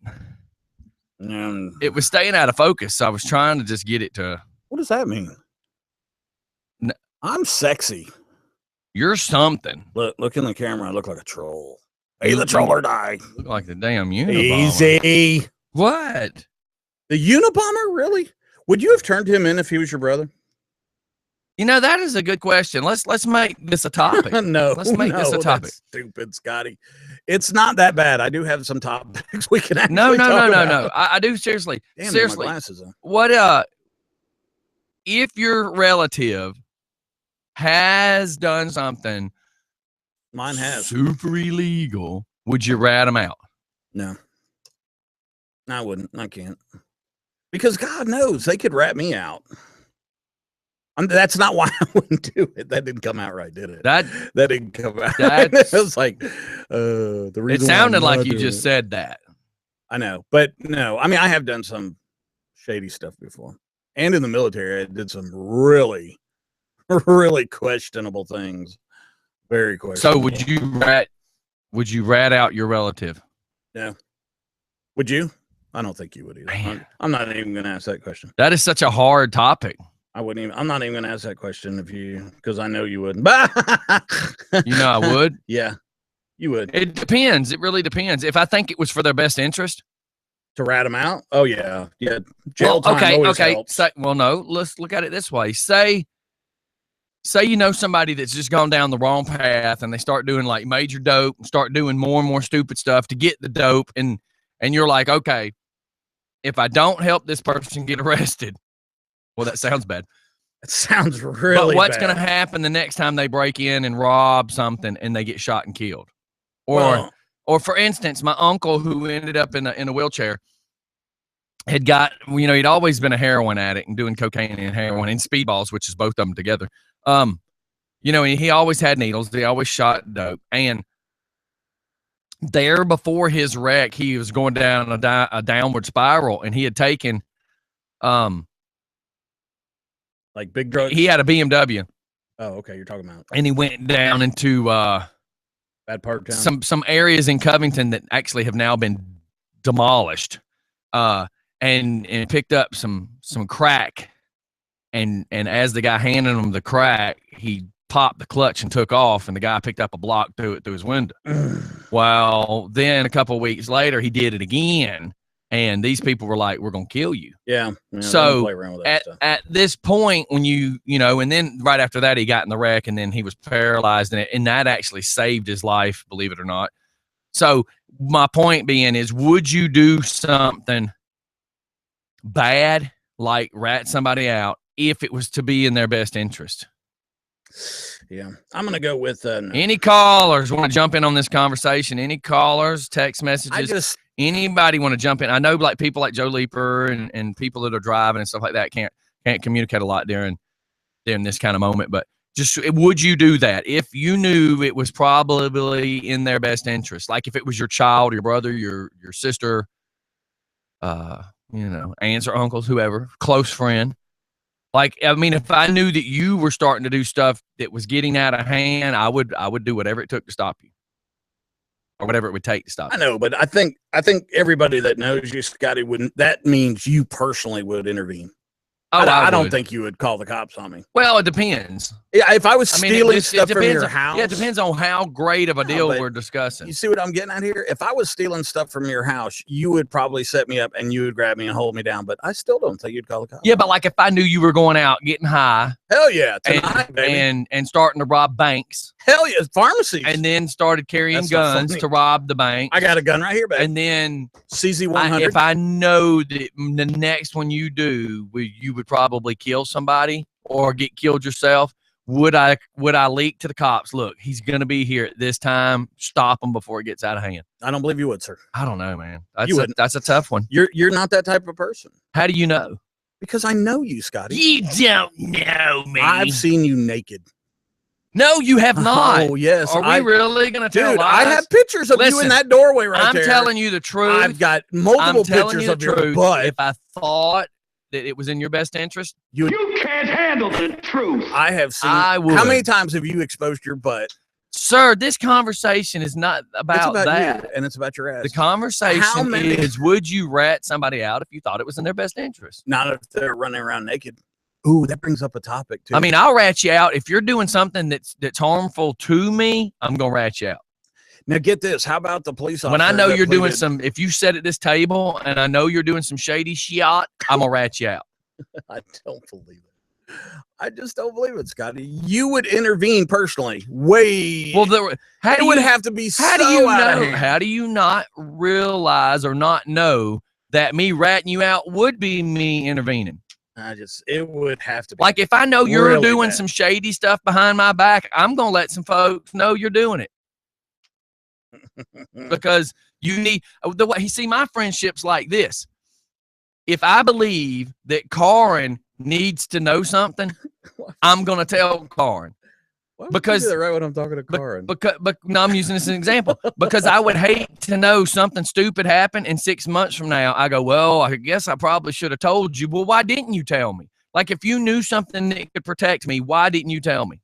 And It was staying out of focus, so I was trying to just get it to. what does that mean? No. I'm sexy. You're something. Look in the camera. I look like a troll. Hey, the troll or die. Look like the damn Unabomber. Easy. What? The Unabomber, really? Would you have turned him in if he was your brother? You know, that is a good question. Let's make this a topic. No. Let's make this a topic. That's stupid, Scotty. It's not that bad. I do have some topics we can actually No. talk about. I do seriously. Damn, Seriously. my glasses on. What if your relative has done something Mine has. super illegal, would you rat them out? No. I wouldn't. I can't. Because God knows they could rat me out. That's not why I wouldn't do it. That didn't come out right, did it? That didn't come out right. It was like the reason. It sounded like you just said that. I know, but no. I mean, I have done some shady stuff before, and in the military, I did some really, really questionable things. Very questionable. So would you rat out your relative? No. Would you? I don't think you would either. I'm not even going to ask that question. That is such a hard topic. I wouldn't even. I'm not even going to ask that question because I know you wouldn't. You know, I would. Yeah, you would. It depends. It really depends. If I think it was for their best interest, to rat them out. Oh yeah. Jail time always helps. No. Let's look at it this way. Say you know somebody that's just gone down the wrong path, and they start doing like major dope, and start doing more and more stupid stuff to get the dope, and you're like, okay, if I don't help this person get arrested. Well, that sounds bad. It sounds really But what's bad. going to happen the next time they break in and rob something and they get shot and killed? Or for instance, my uncle who ended up in a wheelchair had got, he'd always been a heroin addict and doing cocaine and heroin and speedballs, which is both of them together. He always had needles. They always shot dope. And there before his wreck, he was going down a downward spiral, and he had taken, like big drugs. He had a BMW. Oh, okay. You're talking about. And he went down into bad part of town. Some areas in Covington that actually have now been demolished. And picked up some crack, and as the guy handed him the crack, he popped the clutch and took off, and the guy picked up a block through his window. Well, then a couple of weeks later, he did it again, and these people were like, "We're gonna kill you." Yeah. So at this point, when and then right after that, he got in the wreck, and then he was paralyzed, and that actually saved his life, believe it or not. So my point being is, would you do something bad like rat somebody out if it was to be in their best interest? Yeah, I'm gonna go with no. Any callers want to jump in on this conversation? Any callers, text messages? Anybody want to jump in? I know like people like Joe Leeper and people that are driving and stuff like that can't communicate a lot during this kind of moment, but just would you do that if you knew it was probably in their best interest? Like if it was your child, your brother, your sister, aunts or uncles, whoever, close friend. Like, I mean, if I knew that you were starting to do stuff that was getting out of hand, I would do whatever it took to stop you, or whatever it would take to stop you. I know, but I think everybody that knows you, Scotty, wouldn't. That means you personally would intervene. Oh, I don't think you would call the cops on me. Well, it depends. Yeah, if I was stealing stuff from your house. Yeah, it depends on how great of a deal we're discussing. You see what I'm getting at here? If I was stealing stuff from your house, you would probably set me up and you would grab me and hold me down. But I still don't think you'd call the cops. Yeah, but like if I knew you were going out getting high. Hell yeah, tonight, baby. And starting to rob banks. Hell yeah, pharmacies. And then started carrying guns to rob the bank. I got a gun right here, baby. And then CZ100. If I know that the next one you do, you would probably kill somebody or get killed yourself, would I leak to the cops? Look, he's going to be here at this time. Stop him before it gets out of hand. I don't believe you would, sir. I don't know, man. That's a tough one. You're not that type of person. How do you know? Because I know you, Scotty. You don't know me. I've seen you naked. No, you have not. Oh, yes. Are we really going to tell lies? I have pictures of you in that doorway right there. I'm telling you the truth. I've got multiple pictures of your butt. If I thought that it was in your best interest, you can't handle the truth. I have seen. I would. How many times have you exposed your butt? Sir, this conversation is not about that. You, and it's about your ass. The conversation is, would you rat somebody out if you thought it was in their best interest? Not if they're running around naked. Ooh, that brings up a topic, too. I mean, I'll rat you out. If you're doing something that's harmful to me, I'm going to rat you out. Now, get this. How about the police officer? When I know you're doing if you sit at this table and I know you're doing some shady shit, I'm going to rat you out. I don't believe it. I just don't believe it, Scotty. You would intervene personally. Well, it would have to be how do you know? How do you not realize or not know that me ratting you out would be me intervening? It would have to be. Like if I know you're really doing some shady stuff behind my back, I'm going to let some folks know you're doing it. Because you need the way see my friendships like this. If I believe that Karin needs to know something, I'm going to tell Karin. Because you do that right when I'm talking to Karin. But no, I'm using this as an example because I would hate to know something stupid happened and 6 months from now I go, well, I guess I probably should have told you. Well, why didn't you tell me? Like if you knew something that could protect me, why didn't you tell me?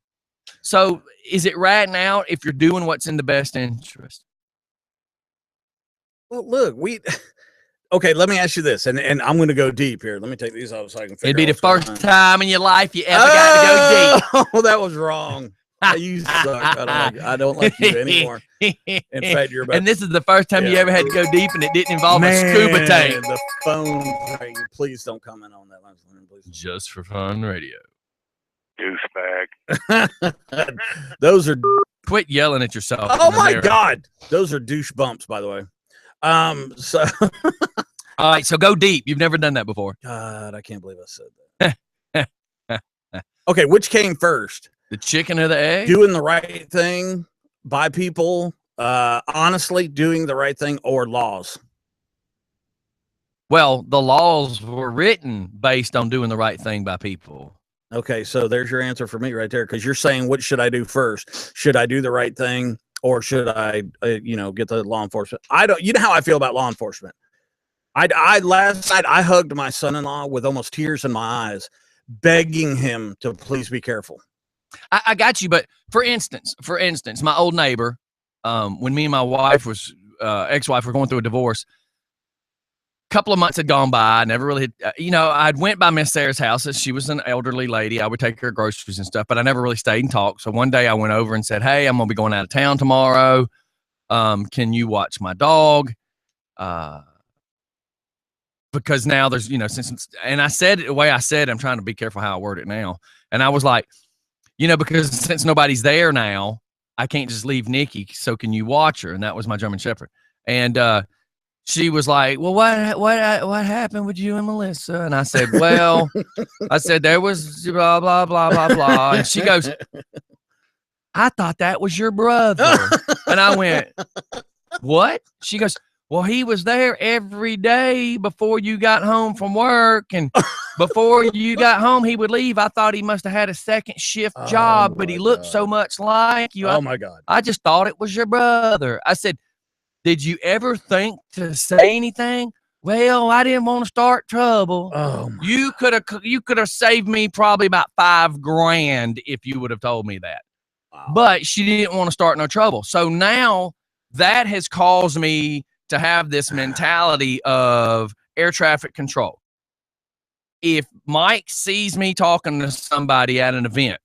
So is it ratting out if you're doing what's in the best interest? Well, look, okay, let me ask you this, and I'm going to go deep here. Let me take these off so I can figure It'd be the first time in your life you ever got to go deep. Oh, that was wrong. You suck. I don't like you anymore. In fact, you're about. And this is the first time you ever had to go deep, and it didn't involve a scuba tank. The phone ring. Please don't comment on that. Please. Just for fun radio. Douchebag. Those are. Quit yelling at yourself. Oh my God, those are douche bumps, by the way. So. All right, so go deep. You've never done that before. God, I can't believe I said that. Okay, which came first? The chicken or the egg? Doing the right thing by people, honestly doing the right thing, or laws? Well, the laws were written based on doing the right thing by people. Okay, so there's your answer for me right there, because you're saying, what should I do first? Should I do the right thing, or should I, get the law enforcement? You know how I feel about law enforcement. Last night I hugged my son-in-law with almost tears in my eyes, begging him to please be careful. I got you, but for instance, my old neighbor, when me and my wife ex-wife were going through a divorce, a couple of months had gone by. I never really, I'd went by Miss Sarah's house. She was an elderly lady. I would take her groceries and stuff, but I never really stayed and talked. So one day I went over and said, hey, I'm going to be going out of town tomorrow. Can you watch my dog? Because now there's, and I said it the way I said, I'm trying to be careful how I word it now. And I was like, because since nobody's there now, I can't just leave Nikki. So can you watch her? And that was my German Shepherd. And she was like, well, what happened with you and Melissa? And I said, well, there was blah, blah, blah, blah, blah. And she goes, I thought that was your brother. And I went, what? She goes, well, he was there every day before you got home from work. And before you got home, he would leave. I thought he must have had a second shift job, but he looked so much like you. Oh, my God. I just thought it was your brother. I said, did you ever think to say anything? well, I didn't want to start trouble. Oh, you could have saved me probably about $5,000 if you would have told me that. wow. But she didn't want to start no trouble. So now that has caused me to have this mentality of air traffic control. If Mike sees me talking to somebody at an event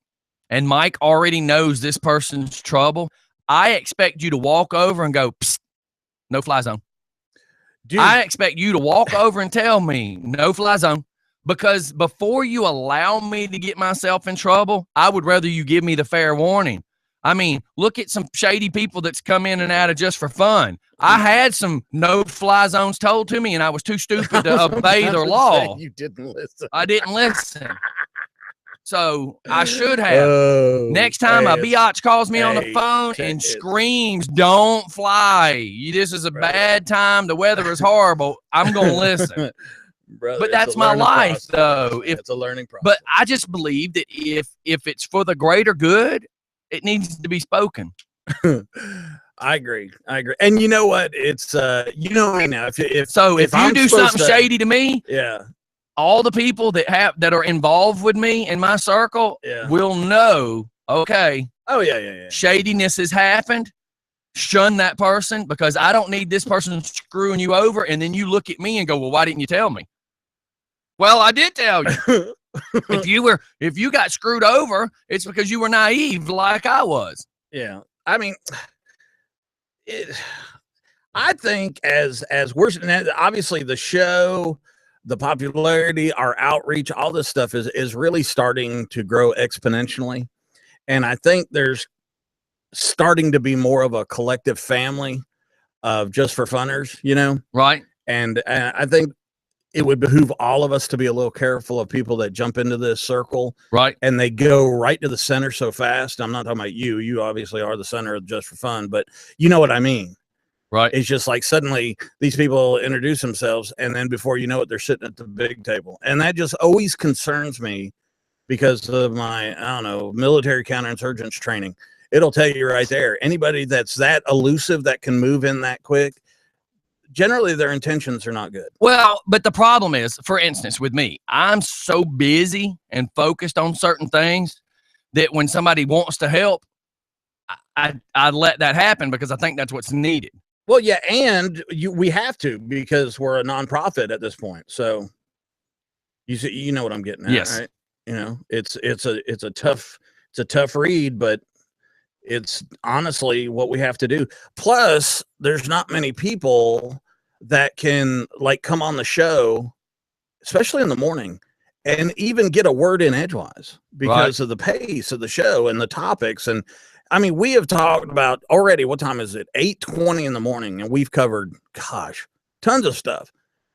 and Mike already knows this person's trouble, I expect you to walk over and go, psst, no fly zone. Dude. I expect you to walk over and tell me no fly zone, because before you allow me to get myself in trouble, I would rather you give me the fair warning. I mean, look at some shady people that's come in and out of just for fun. I had some no fly zones told to me and I was too stupid to obey their law. You didn't listen. I didn't listen. So I should have. Next time a biatch calls me on the phone and screams, don't fly. This is a bad time. The weather is horrible. I'm going to listen. Brother, but that's my life, though. It's a learning process. But I just believe that if it's for the greater good, it needs to be spoken. I agree. And you know what? It's, you know me now. If you do something shady to me, yeah. All the people that are involved with me in my circle will know, okay. Oh, yeah. Shadiness has happened. Shun that person, because I don't need this person screwing you over. And then you look at me and go, well, why didn't you tell me? Well, I did tell you. If you got screwed over, it's because you were naive like I was. Yeah. I mean, I think as we're obviously the show, the popularity, our outreach, all this stuff is really starting to grow exponentially. And I think there's starting to be more of a collective family of just for funners, you know? Right. And I think it would behoove all of us to be a little careful of people that jump into this circle. Right. And they go right to the center so fast. I'm not talking about you. You obviously are the center of just for fun, but you know what I mean? Right. It's just like suddenly these people introduce themselves, and then before you know it, they're sitting at the big table. And that just always concerns me because of my, I don't know, military counterinsurgents training. It'll tell you right there. Anybody that's that elusive, that can move in that quick, generally their intentions are not good. Well, but the problem is, for instance, with me, I'm so busy and focused on certain things that when somebody wants to help, I let that happen because I think that's what's needed. Well, yeah, and we have to, because we're a nonprofit at this point. So you know what I'm getting at, yes. Right? You know, it's a tough read, but it's honestly what we have to do. Plus, there's not many people that can like come on the show, especially in the morning, and even get a word in edgewise because of the pace of the show and the topics. And I mean, we have talked about already, what time is it? 8:20 in the morning. And we've covered, gosh, tons of stuff.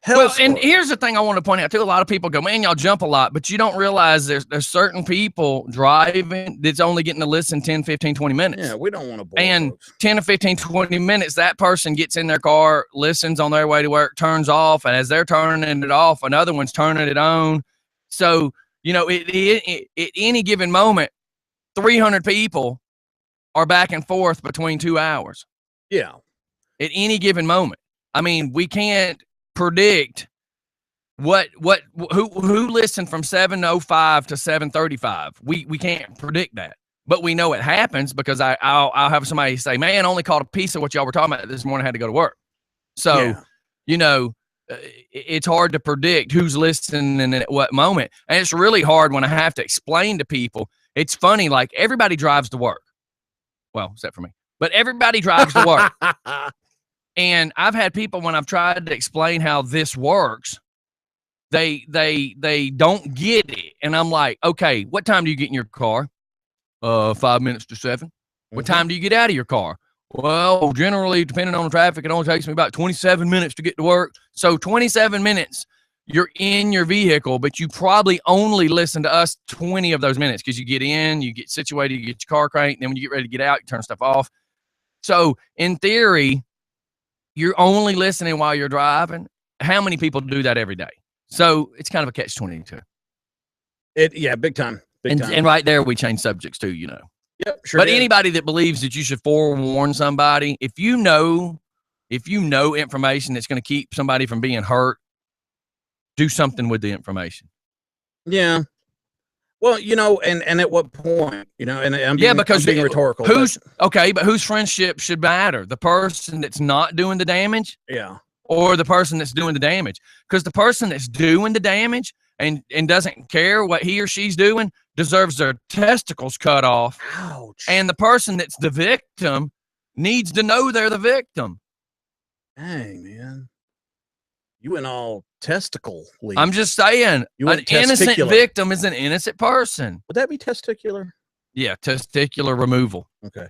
Well, and here's the thing I want to point out too. A lot of people go, man, y'all jump a lot, but you don't realize there's certain people driving that's only getting to listen 10, 15, 20 minutes. Yeah, we don't want to bore And folks. 10 to 15, 20 minutes, that person gets in their car, listens on their way to work, turns off. And as they're turning it off, another one's turning it on. So, you know, at any given moment, 300 people are back and forth between 2 hours. Yeah. At any given moment. I mean, we can't predict who listened from 7:05 to 7:35. We can't predict that, but we know it happens because I'll have somebody say, man, I only caught a piece of what y'all were talking about this morning. I had to go to work. So, you know, it's hard to predict who's listening and at what moment. And it's really hard when I have to explain to people. It's funny. Like, everybody drives to work. Well, except for me, but everybody drives to work. And I've had people, when I've tried to explain how this works, they don't get it. And I'm like, okay, what time do you get in your car? 5 minutes to 7. What time do you get out of your car? Well, generally, depending on the traffic, it only takes me about 27 minutes to get to work. So 27 minutes, you're in your vehicle, but you probably only listen to us 20 of those minutes because you get in, you get situated, you get your car cranked, and then when you get ready to get out, you turn stuff off. So in theory, you're only listening while you're driving. How many people do that every day? So it's kind of a catch-22. Yeah, big time. And right there, we change subjects too, you know. Yep, sure. But anybody that believes that you should forewarn somebody, if you know If you know information that's going to keep somebody from being hurt, do something with the information. Yeah. Well, you know, and at what point, you know, and I'm being, because I'm being rhetorical. But whose friendship should matter? The person that's not doing the damage? Yeah. Or the person that's doing the damage? Because the person that's doing the damage and doesn't care what he or she's doing deserves their testicles cut off. Ouch. And the person that's the victim needs to know they're the victim. Dang, man. You went all testicle. I'm just saying, an innocent victim is an innocent person. Would that be testicular? Yeah, testicular removal. Okay.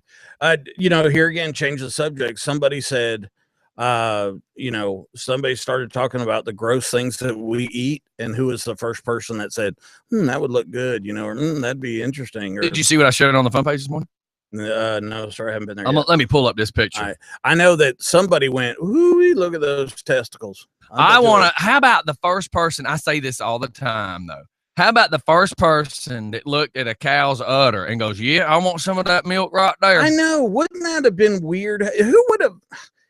You know, here again, change the subject. Somebody said, you know, somebody started talking about the gross things that we eat, and who was the first person that said, that would look good, you know, or that'd be interesting. Or, did you see what I showed on the front page this morning? No, sorry, I haven't been there yet. Let me pull up this picture. I know that somebody went, ooh, look at those testicles. How about the first person? I say this all the time, though. How about the first person that looked at a cow's udder and goes, yeah, I want some of that milk right there? I know. Wouldn't that have been weird? Who would have?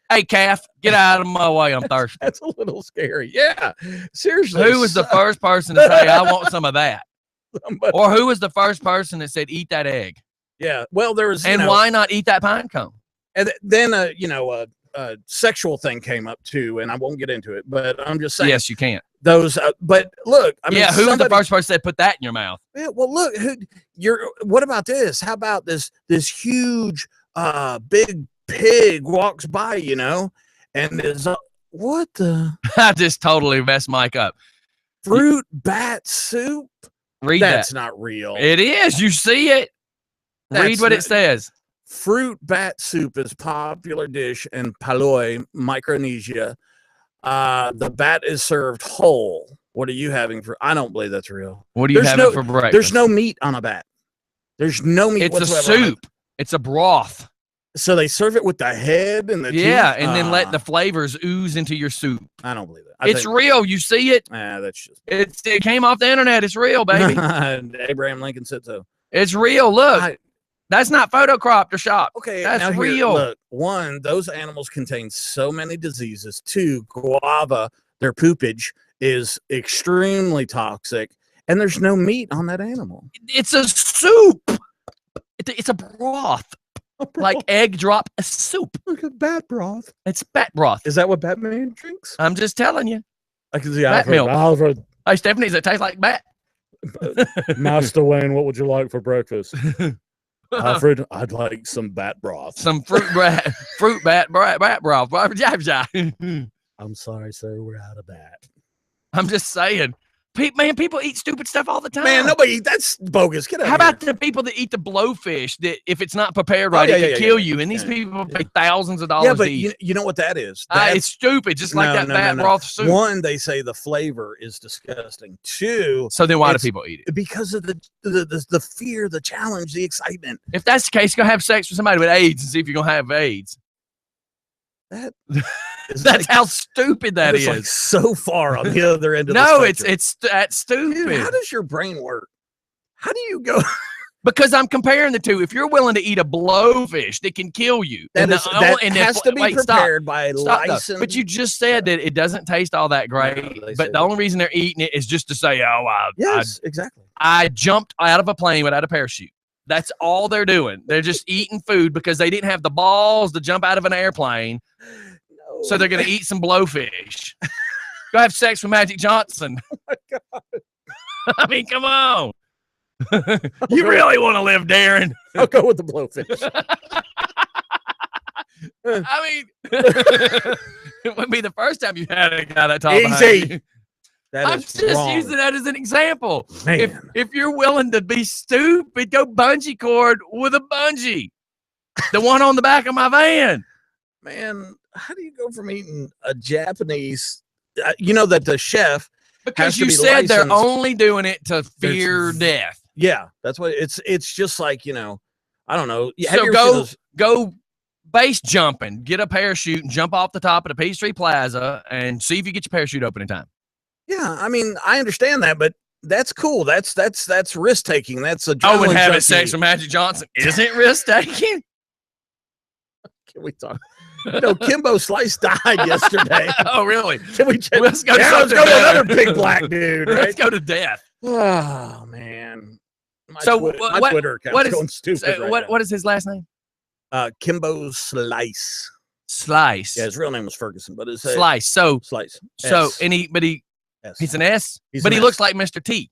Hey, calf, get out of my way. I'm thirsty. That's a little scary. Yeah, seriously. Who was the first person to say, I want some of that? Or who was the first person that said, eat that egg? Yeah, well, there was. And why not eat that pine cone? And then, you know, a sexual thing came up too, and I won't get into it, but I'm just saying. Yes, you can't. Those, but look, I mean, who was the first person that put that in your mouth? Yeah, well, look, what about this? How about this huge, big pig walks by, you know, and is what the? I just totally messed Mike up. Fruit bat soup. Read That's that. not real. It is. You see it. Read what it says. Fruit bat soup is a popular dish in Paloi, Micronesia. The bat is served whole. What are you having for? I don't believe that's real. What are you having for breakfast? There's no meat on a bat. There's no meat. It's a soup. It's a broth. So they serve it with the head and the teeth? And then let the flavors ooze into your soup. I don't believe it. It's real. You see it? That's just. It came off the internet. It's real, baby. Abraham Lincoln said so. It's real. Look. That's not photocropped or shopped. Okay, that's real. Look, one, those animals contain so many diseases. Two, guava, their poopage is extremely toxic, and there's no meat on that animal. It's a soup. It's a broth. Like egg drop a soup. Look at bat broth. It's bat broth. Is that what Batman drinks? I'm just telling you. I can see bat milk. Hey, Stephanie, does it taste like bat? Master Wayne, what would you like for breakfast? Alfred, I'd like some bat broth. Some fruit bat broth. I'm sorry, sir. We're out of bat. I'm just saying. People eat stupid stuff all the time. Man, nobody. That's bogus. Get out. How about the people that eat the blowfish that if it's not prepared right, it can kill you? And these people pay thousands of dollars to eat. You know what that is? It's stupid. Just like that bat broth soup. One, they say the flavor is disgusting. Two. So then why do people eat it? Because of the fear, the challenge, the excitement. If that's the case, go have sex with somebody with AIDS and see if you're gonna have AIDS. That's how stupid that is. Like so far on the other end of the spectrum. it's that's stupid. Dude, how does your brain work? How do you go? Because I'm comparing the two. If you're willing to eat a blowfish that can kill you, that has to be prepared by licensed. But you just said that it doesn't taste all that great. No, but the only reason they're eating it is just to say, exactly. I jumped out of a plane without a parachute. That's all they're doing. They're just eating food because they didn't have the balls to jump out of an airplane. No. So they're going to eat some blowfish. Go have sex with Magic Johnson. Oh, my God. I mean, come on. You really want to live, Darren? I'll go with the blowfish. I mean, it wouldn't be the first time you had a guy that tall behind you. I'm just using that as an example. Man. If you're willing to be stupid, go bungee cord with a bungee. The one on the back of my van. Man, how do you go from eating a Japanese, you know that the chef because you said they're only doing it to fear death. Yeah, that's what it's just like, you know, I don't know. So go base jumping, get a parachute and jump off the top of the Peachtree Plaza and see if you get your parachute open in time. Yeah, I mean, I understand that, but that's cool. That's risk taking. That's a and having sex with Magic Johnson isn't risk taking. Can we talk? Kimbo Slice died yesterday. Oh, really? Can we check? Let's go let's go to better. another big black dude. Right? Let's go to death. Oh man. My What, Twitter account's going stupid. So what is his last name? Kimbo Slice. Slice. Yeah, his real name was Ferguson, but it's Slice. Slice. S. He's an S, but he looks like Mr. T.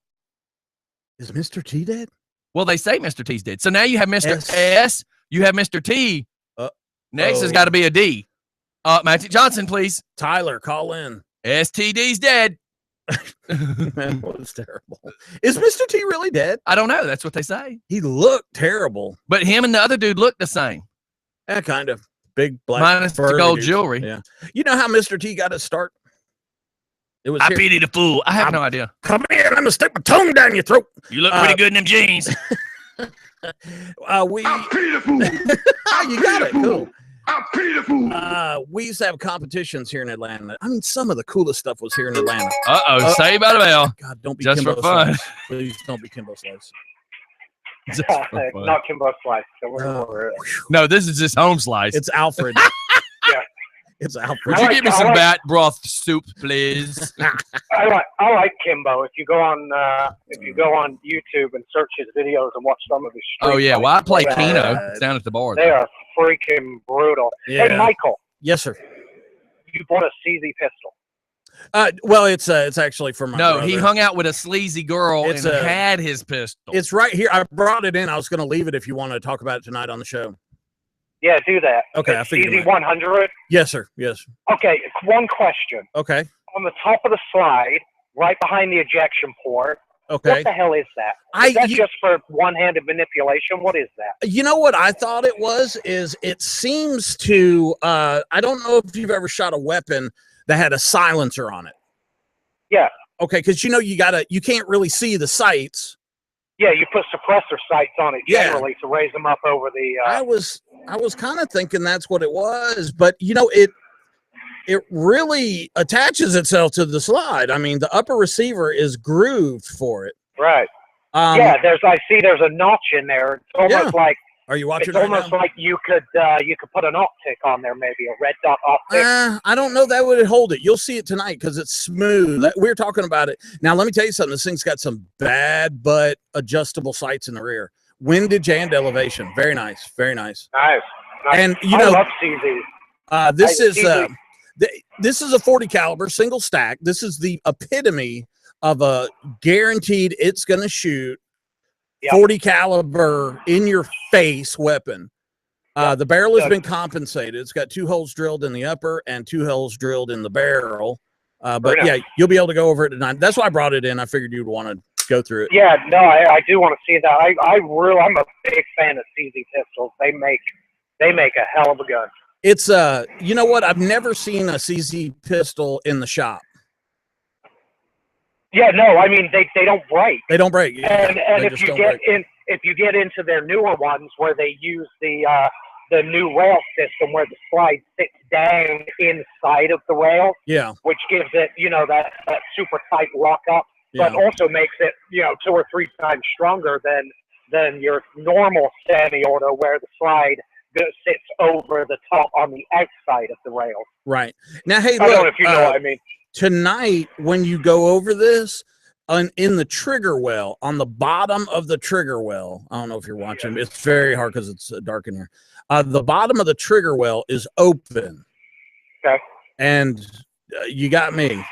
Is Mr. T dead? Well, they say Mr. T's dead. So now you have Mr. S. You have Mr. T. Next has got to be a D. Magic Johnson, please. Tyler, call in. STD's dead. Man, that was terrible. Is Mr. T really dead? I don't know. That's what they say. He looked terrible. But him and the other dude looked the same. Yeah, kind of. Big black. Minus the gold jewelry. Yeah. You know how Mr. T got his start? It was I pity the fool. I have no idea. Come here, I'm gonna stick my tongue down your throat. You look pretty good in them jeans. I pity the fool. You got it. Cool. I pity the fool. We used to have competitions here in Atlanta. I mean, some of the coolest stuff was here in Atlanta. Saved by the bell. God, don't be just Kimbo for fun. Slice. Please don't be Kimbo Slice. Not Kimbo Slice. No, this is just home slice. It's Alfred. Yeah. It's Alfred. Would you give me some bat broth soup, please? I like Kimbo. If you go on YouTube and search his videos and watch some of his streams. Oh yeah, well I play Keno. It's down at the bar. They are freaking brutal. Yeah. Hey Michael. Yes, sir. You bought a CZ pistol. Well, it's actually for my brother. He hung out with a sleazy girl and had his pistol. It's right here. I brought it in. I was going to leave it if you want to talk about it tonight on the show. Yeah, do that. Okay, I figured. CZ 100. Yes, sir. Yes. Okay, one question. Okay. On the top of the slide, right behind the ejection port. Okay. What the hell is that? Is that just for one-handed manipulation? What is that? You know what I thought it was? Is it seems to I don't know if you've ever shot a weapon that had a silencer on it. Yeah. Okay, because you can't really see the sights. Yeah, you put suppressor sights on it generally to raise them up over the. I was kind of thinking that's what it was, but it really attaches itself to the slide. I mean, the upper receiver is grooved for it. Right. Yeah, I see there's a notch in there. It's almost like. Are you watching? It's almost like you could put an optic on there, maybe a red dot optic. I don't know that would hold it. You'll see it tonight because it's smooth. We're talking about it now. Let me tell you something. This thing's got some bad but adjustable sights in the rear. Windage and elevation. Very nice. Very nice. Nice. And I love CZ. This is a 40 caliber single stack. This is the epitome of a guaranteed it's going to shoot 40 caliber in your face weapon. The barrel has been compensated. It's got 2 holes drilled in the upper and 2 holes drilled in the barrel. But yeah, you'll be able to go over it tonight. That's why I brought it in. I figured you'd want to go through it. Yeah, no, I do want to see that. I'm a big fan of CZ pistols. They make a hell of a gun. It's you know what? I've never seen a CZ pistol in the shop. Yeah, no, I mean they don't break. They don't break. Yeah, and if you get into their newer ones where they use the new rail system where the slide sits down inside of the rail, which gives it that super tight lockup, but also makes it 2 or 3 times stronger than your normal semi-auto where the slide sits over the top on the outside of the rail. Right now, hey, I don't know if you know what I mean. Tonight, when you go over this, in the trigger well, on the bottom of the trigger well, I don't know if you're watching. It's very hard because it's dark in here. The bottom of the trigger well is open. Okay. And you got me.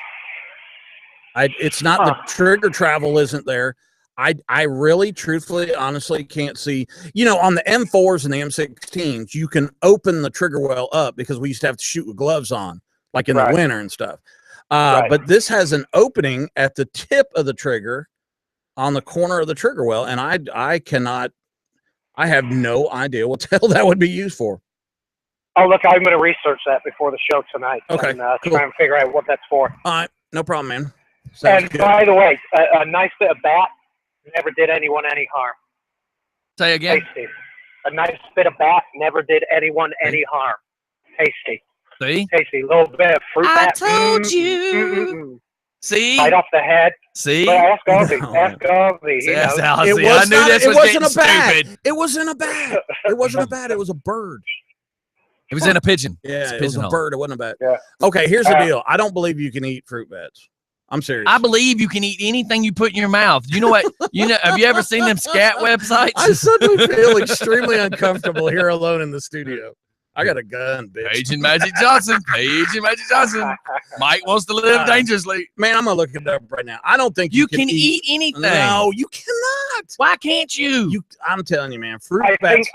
It's not the trigger travel isn't there. I really, truthfully, honestly can't see. On the M4s and the M16s, you can open the trigger well up because we used to have to shoot with gloves on, like in the winter and stuff. But this has an opening at the tip of the trigger on the corner of the trigger well, and I have no idea what the hell that would be used for. Oh, look, I'm going to research that before the show tonight. Okay, and cool. try and figure out what that's for. All right, no problem, man. Sounds and good. By the way, a nice bit of bat never did anyone any harm. Say again. Tasty. A nice bit of bat never did anyone any harm. Tasty. See? Tasty. A little bit of fruit bat. I told you. See? Right off the head. See? But ask Ozzy. Ask Ozzy. I knew this was getting stupid. It wasn't a bat. It wasn't a bat. It was a bird. It was in a pigeon. Yeah, it was a bird. It wasn't a bat. Yeah. Okay, here's the deal. I don't believe you can eat fruit bats. I'm serious. I believe you can eat anything you put in your mouth. You know what? Have you ever seen them scat websites? I suddenly feel extremely uncomfortable here alone in the studio. I got a gun, bitch. Page and Magic Johnson. Page and Magic Johnson. Mike wants to live dangerously. Man, I'm gonna look it up right now. I don't think you can eat anything. No, you cannot. Why can't you? I'm telling you, man. Fruit I bats.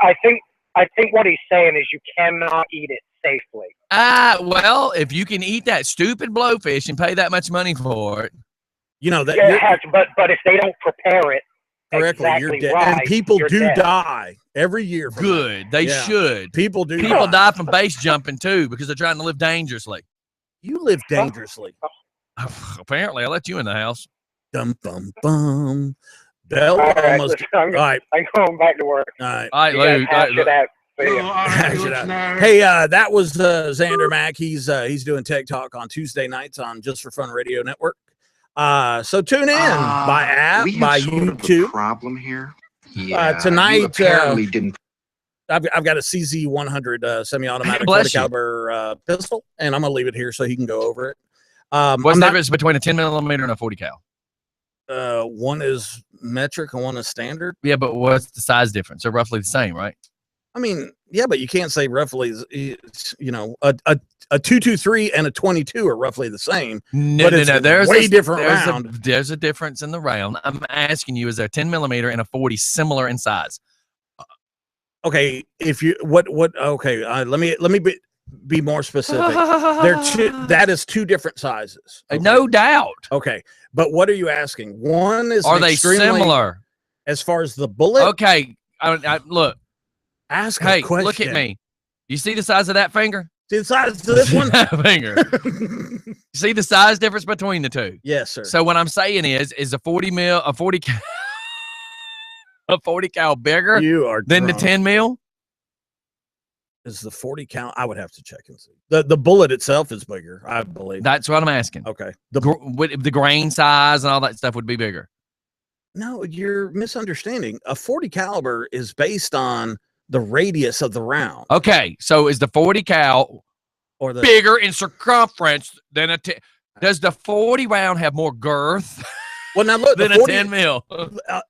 think what he's saying is you cannot eat it safely. Well, if you can eat that stupid blowfish and pay that much money for it, you know that. Yeah, but if they don't prepare it correctly, you're dead. And people do die every year. Good, they should. People do. People die from base jumping too because they're trying to live dangerously. You live dangerously. Apparently, I let you in the house. Dum bum bum. Bell all right, almost. All right, I'm going back to work. All right, Luke. Hey, that was Xander Mack. He's doing Tech Talk on Tuesday nights on Just for Fun Radio Network. So tune in by app, by YouTube. Problem here. Tonight, apparently didn't. I've got a CZ100 semi-automatic 40 caliber pistol, and I'm gonna leave it here so he can go over it. What's the difference between a 10 millimeter and a 40 cal? One is metric and one is standard. Yeah, but what's the size difference? They're roughly the same, right? I mean, yeah, but you can't say roughly. A 223 and a 22 are roughly the same. No. There's way different round. There's a difference in the round. I'm asking you: is there a 10 millimeter and a 40 similar in size? Okay, if you what? Okay, let me be more specific. That is two different sizes. Okay? No doubt. Okay, but what are you asking? One is are they similar as far as the bullet? Okay, look. Ask hey, a question. Look at me. You see the size of that finger? See the size of this one? Finger. See the size difference between the two? Yes, sir. So what I'm saying is a 40 cal bigger than the 10 mil? Is the 40 cal? I would have to check and see. The bullet itself is bigger, I believe. That's what I'm asking. Okay. The grain size and all that stuff would be bigger. No, you're misunderstanding. A 40 caliber is based on the radius of the round. Okay, so is the 40 cal or the bigger in circumference than a 10? Does the 40 round have more girth? Well, now look, than 40, a 10 mil.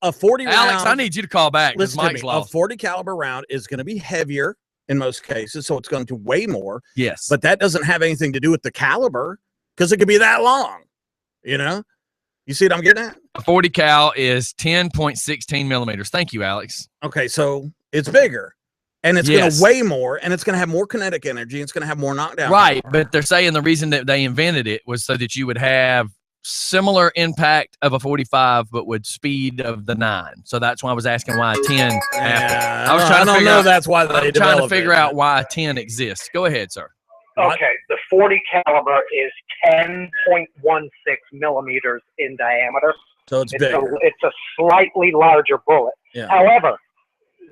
A 40 round. Alex, I need you to call back. Listen Mike's to me. lost. A 40 caliber round is going to be heavier in most cases, so it's going to weigh more. Yes, but that doesn't have anything to do with the caliber because it could be that long. You know. You see what I'm getting at? A 40 cal is 10.16 millimeters. Thank you, Alex. Okay, so it's bigger, and it's going to weigh more, and it's going to have more kinetic energy. It's going to have more knockdown. Right, power. But they're saying the reason that they invented it was so that you would have similar impact of a 45, but with speed of the 9. So that's why I was asking why a 10. Yeah, I was trying to figure out. That's why they trying to figure out why a 10 exists. Go ahead, sir. Okay, the 40 caliber is 10.16 millimeters in diameter. So it's bigger. It's a slightly larger bullet. Yeah. However,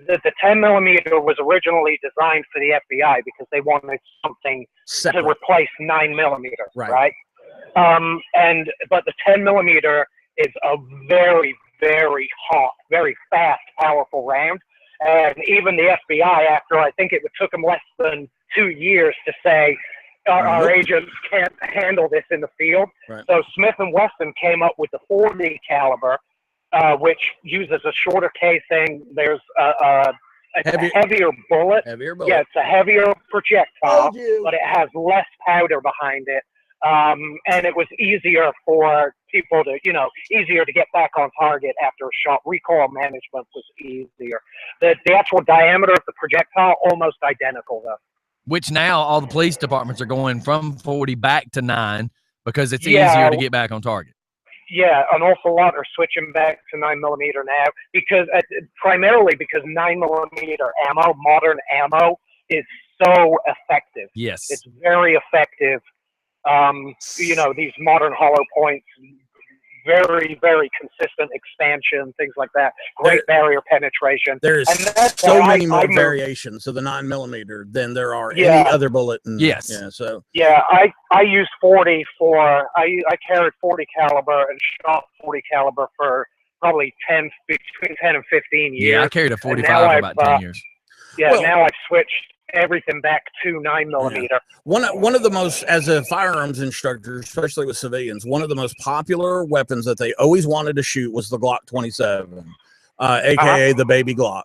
the 10 millimeter was originally designed for the FBI because they wanted something separate to replace 9 millimeter, right? But the 10 millimeter is a very, very hot, very fast, powerful round. And even the FBI, after I think it took them less than 2 years to say, our agents can't handle this in the field. Right. So Smith & Wesson came up with the 40 caliber, which uses a shorter casing. There's a heavier bullet. Yeah, it's a heavier projectile, but it has less powder behind it. And it was easier for people to, easier to get back on target after a shot. Recoil management was easier. The actual diameter of the projectile, almost identical, though. Which now all the police departments are going from 40 back to 9 because it's easier to get back on target. Yeah, an awful lot are switching back to 9 millimeter now because primarily because 9 millimeter ammo, modern ammo, is so effective. Yes, it's very effective. These modern hollow points, very, very consistent expansion, things like that. Great barrier penetration. There's so many more variations of the 9 millimeter than there are any other bullet. I used 40 for. I carried 40 caliber and shot 40 caliber for probably between 10 and 15 years. Yeah, I carried a 45 for about 10 years. Yeah, now I've switched everything back to 9mm. Yeah. One of the most, as a firearms instructor, especially with civilians, one of the most popular weapons that they always wanted to shoot was the Glock 27, aka the baby Glock.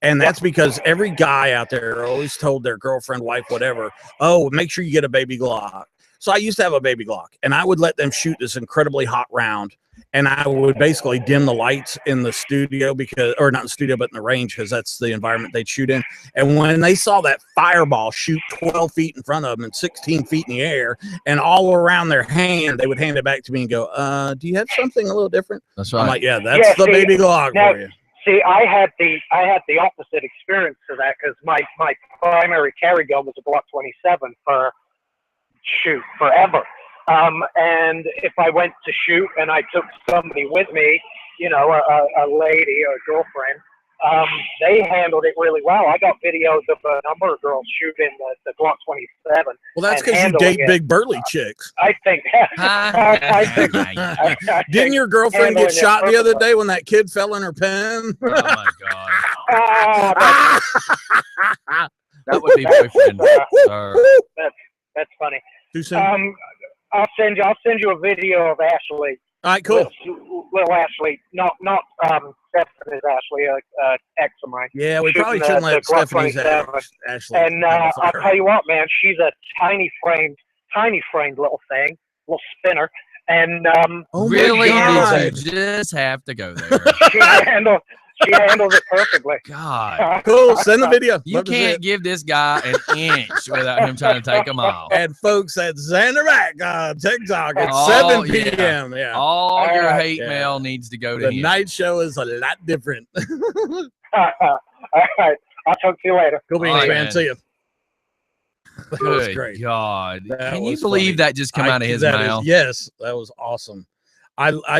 And that's because every guy out there always told their girlfriend, wife, whatever, oh, make sure you get a baby Glock. So I used to have a baby Glock, and I would let them shoot this incredibly hot round, and I would basically dim the lights in the studio or not in the studio, but in the range, because that's the environment they'd shoot in. And when they saw that fireball shoot 12 feet in front of them and 16 feet in the air and all around their hand, they would hand it back to me and go, do you have something a little different? That's right. I'm like, yeah, that's the baby Glock for you. See, I had the opposite experience to that, because my primary carry gun was a Glock 27 for forever. And if I went to shoot and I took somebody with me, you know, a lady or a girlfriend, they handled it really well. I got videos of a number of girls shooting the Glock 27. Well, that's because you date big burly chicks. I think. Didn't your girlfriend get shot the other day when that kid fell in her pen? Oh my God. That would be boyfriend. That's funny. Too soon? I'll send you a video of Ashley. All right, cool. Little Ashley, not Stephanie's Ashley, ex of mine. Yeah, we probably shouldn't let Stephanie's Ashley. And I'll tell you what, man, she's a tiny framed little thing, little spinner. And really, did you just have to go there? She handles it perfectly. God. Cool. Send the video. You can't give this guy an inch without him trying to take a mile. And folks, at Xander Mack TikTok at 7 p.m. Yeah. All your hate mail needs to go to him. The night show is a lot different. All right. I'll talk to you later. Cool beans, man. See you. That was great. God. Can you believe that just come out of his mouth? Yes. That was awesome.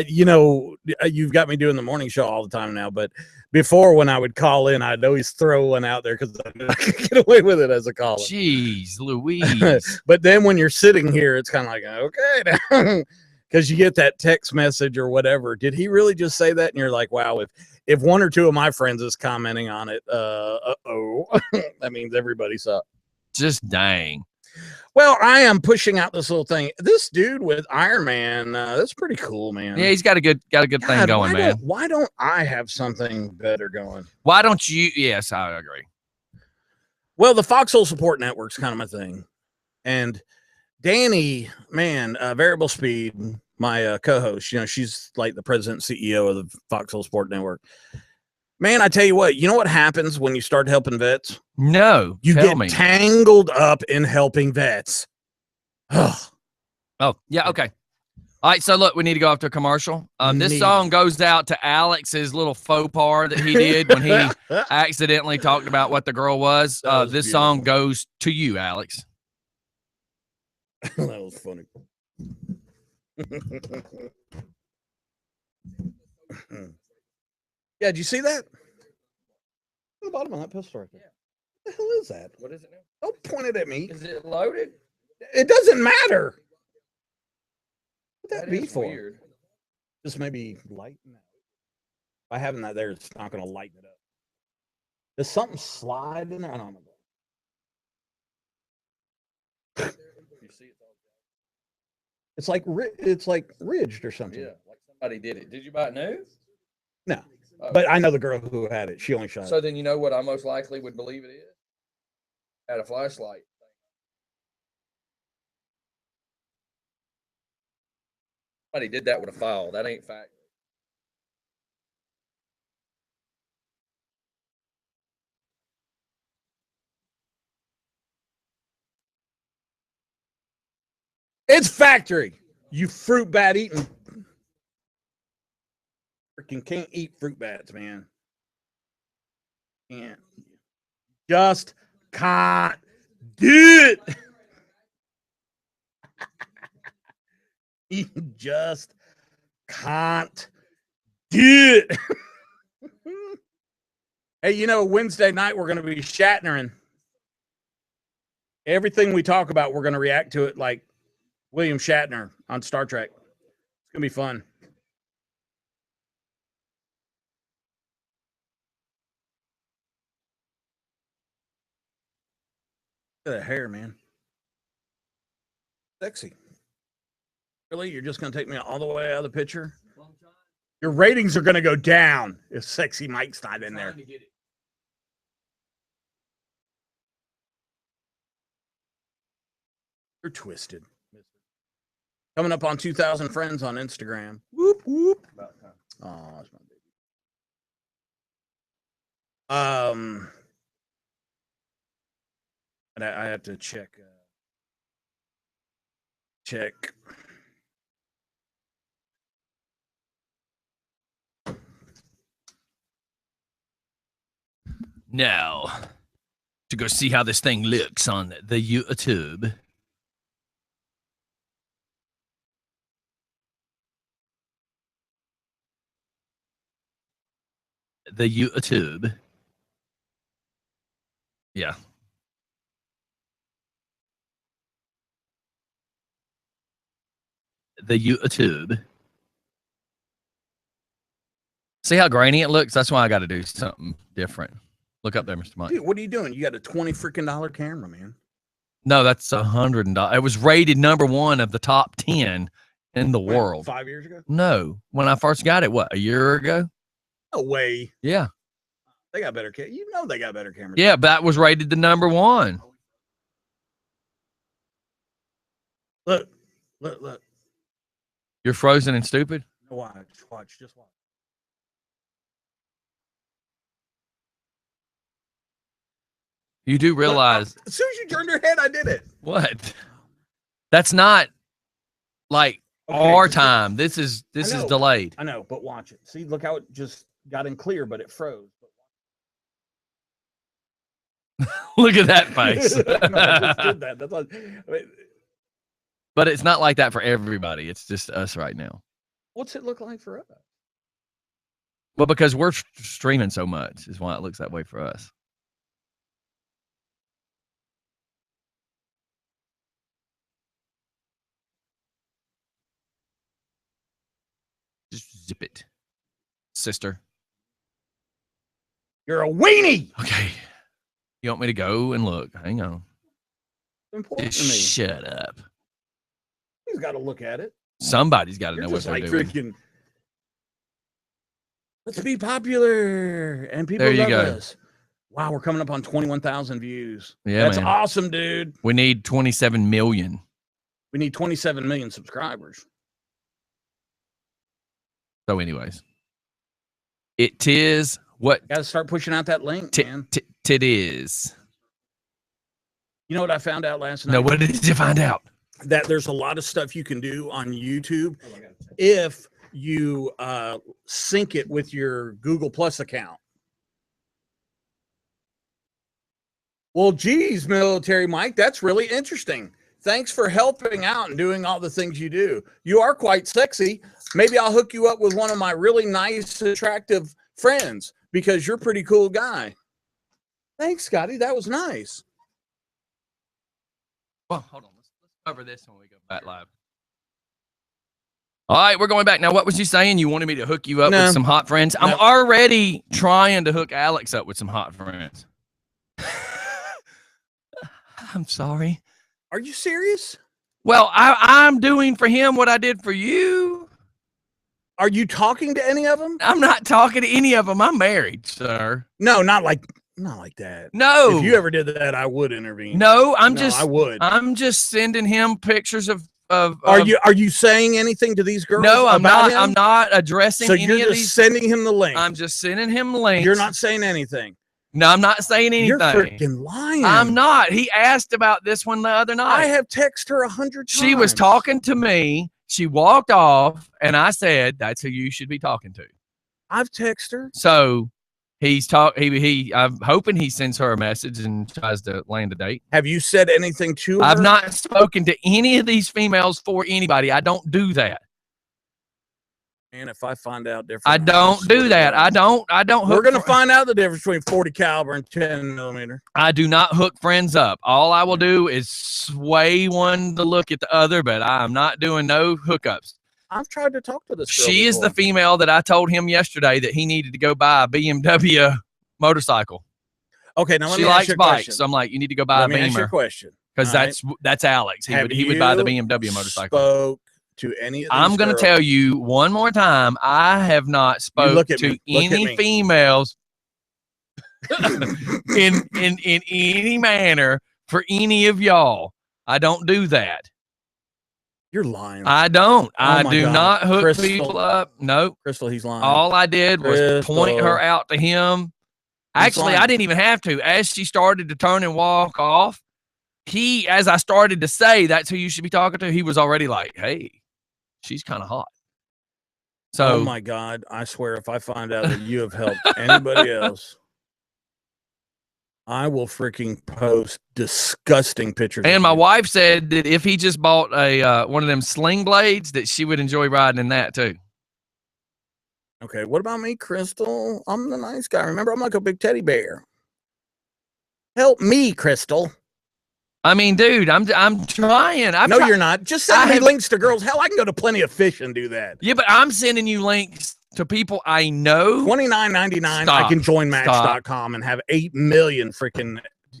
You know, you've got me doing the morning show all the time now, but before, when I would call in, I'd always throw one out there because I could get away with it as a caller. Jeez Louise. But then when you're sitting here, it's kind of like, okay, because you get that text message or whatever. Did he really just say that? And you're like, wow, if one or two of my friends is commenting on it, that means everybody saw it. Just dang. Well, I am pushing out this little thing. This dude with Iron Man, that's pretty cool, man. Yeah, he's got a good thing going, man. Why don't I have something better going? Why don't you? Yes, I agree. Well, the Foxhole Support Network's kind of my thing. And Danny, man, Variable Speed, my co-host, you know, she's like the president and CEO of the Foxhole Support Network. Man, I tell you what happens when you start helping vets? No, you get tangled up in helping vets. Oh, yeah, okay. All right, so look, we need to go after a commercial. This song goes out to Alex's little faux pas that he did when he accidentally talked about what the girl was. This beautiful. Song goes to you, Alex. That was funny. Yeah, did you see that? The bottom of that pistol right there. What the hell is that? What is it now? Don't point it at me. Is it loaded? It doesn't matter. What'd that be for? Weird. Just maybe lighten that. By having that there, it's not going to lighten it up. Does something slide in there? I don't know. You see it? It's like ridged or something. Yeah, like somebody did it. Did you buy it new? No. But I know the girl who had it. She only shot it. So then you know what I most likely would believe it is? Had a flashlight. Somebody did that with a file. That ain't fact. It's factory. You fruit bat eating. Freaking can't eat fruit bats, man. Can't. Just can't do it. You just can't do it. Hey, you know, Wednesday night we're going to be Shatnering. Everything we talk about, we're going to react to it like William Shatner on Star Trek. It's going to be fun. Look at that hair, man. Sexy. Really? You're just going to take me all the way out of the picture? Your ratings are going to go down if Sexy Mike's not in there. You're twisted. Coming up on 2,000 friends on Instagram. Whoop, whoop. Oh, that's my baby. But I have to check. Check. Now, to go see how this thing looks on the YouTube. The YouTube. Yeah. The YouTube. See how grainy it looks? That's why I got to do something different. Look up there, Mr. Mike. Dude, what are you doing? You got a $20 freaking camera, man. No, that's $100. It was rated #1 of the top 10 in the world. 5 years ago? No, when I first got it, what, a year ago? No way. Yeah. They got better cameras. You know they got better cameras. Yeah, but that was rated the #1. Look, look, look. You're frozen and stupid? Watch, just watch. You do realize. As soon as you turned your head, I did it. What? That's not like our time. This is delayed. I know, but watch it. See, look how it just got in clear, but it froze. Look at that face. No, I just did that. That's all. But it's not like that for everybody. It's just us right now. What's it look like for us? Well, because we're streaming so much is why it looks that way for us. Just zip it, sister. You're a weenie. Okay. You want me to go and look? Hang on. Important Just to me. Shut up. He's got to look at it. Somebody's got to know what just they're like doing. Freaking, let's be popular and people There you love go. us. Wow, we're coming up on 21,000 views. Yeah, that's man. awesome, dude. We need 27 million. We need 27 million subscribers. So, anyways, it is what Got to start pushing out that link, man. It is. You know what I found out last night? No, what did you find out? That there's a lot of stuff you can do on YouTube if you sync it with your Google Plus account. Well, geez, Military Mike, that's really interesting. Thanks for helping out and doing all the things you do. You are quite sexy. Maybe I'll hook you up with one of my really nice, attractive friends because you're a pretty cool guy. Thanks, Scotty. That was nice. Well, hold on. Let's cover this when we go back live. All right, we're going back. Now, what was you saying? You wanted me to hook you up with some hot friends? I'm already trying to hook Alex up with some hot friends. I'm sorry. Are you serious? Well, I'm doing for him what I did for you. Are you talking to any of them? I'm not talking to any of them. I'm married, sir. No, not like that. No. If you ever did that, I would intervene. No, I would. I'm just sending him pictures of Are you saying anything to these girls? No, I'm not. Him? I'm not addressing any of these. So you're just sending him the link. I'm just sending him links. You're not saying anything. No, I'm not saying anything. You're freaking lying. I'm not. He asked about this one the other night. I have texted her 100 times. She was talking to me. She walked off, and I said, "That's who you should be talking to." I've texted her. So I'm hoping he sends her a message and tries to land a date. Have you said anything to her? I've not spoken to any of these females for anybody. I don't do that. And if I find out different, I don't do that. I don't. We're gonna find out the difference between 40 caliber and 10 millimeter. I do not hook friends up. All I will do is sway one to look at the other, but I'm not doing no hookups. I've tried to talk to this girl She is before. the female that I told him yesterday that he needed to go buy a BMW motorcycle. Okay, now let she me ask likes you a bikes. question. So I'm like, you need to go buy Let a me ask you a Beamer question. because that's Alex. He would buy the BMW motorcycle. Spoke to any of these I'm going to tell you one more time. I have not spoke to any females in any manner for any of y'all. I don't do that. You're lying. I don't. I do God. not hook Crystal, people up. Nope. Crystal, he's lying. All I did was point her out to him. Actually, I didn't even have to. As she started to turn and walk off, as I started to say, that's who you should be talking to, he was already like, hey, she's kind of hot. So, oh my God, I swear if I find out that you have helped anybody else, I will freaking post disgusting pictures. And my wife said that if he just bought one of them sling blades, that she would enjoy riding in that too. Okay, what about me, Crystal? I'm the nice guy. Remember, I'm like a big teddy bear. Help me, Crystal. I mean, dude, I'm trying. You're not. Just send me links to girls. Hell, I can go to Plenty of Fish and do that. Yeah, but I'm sending you links to people I know. $29.99. I can join Match.com and have 8 million freaking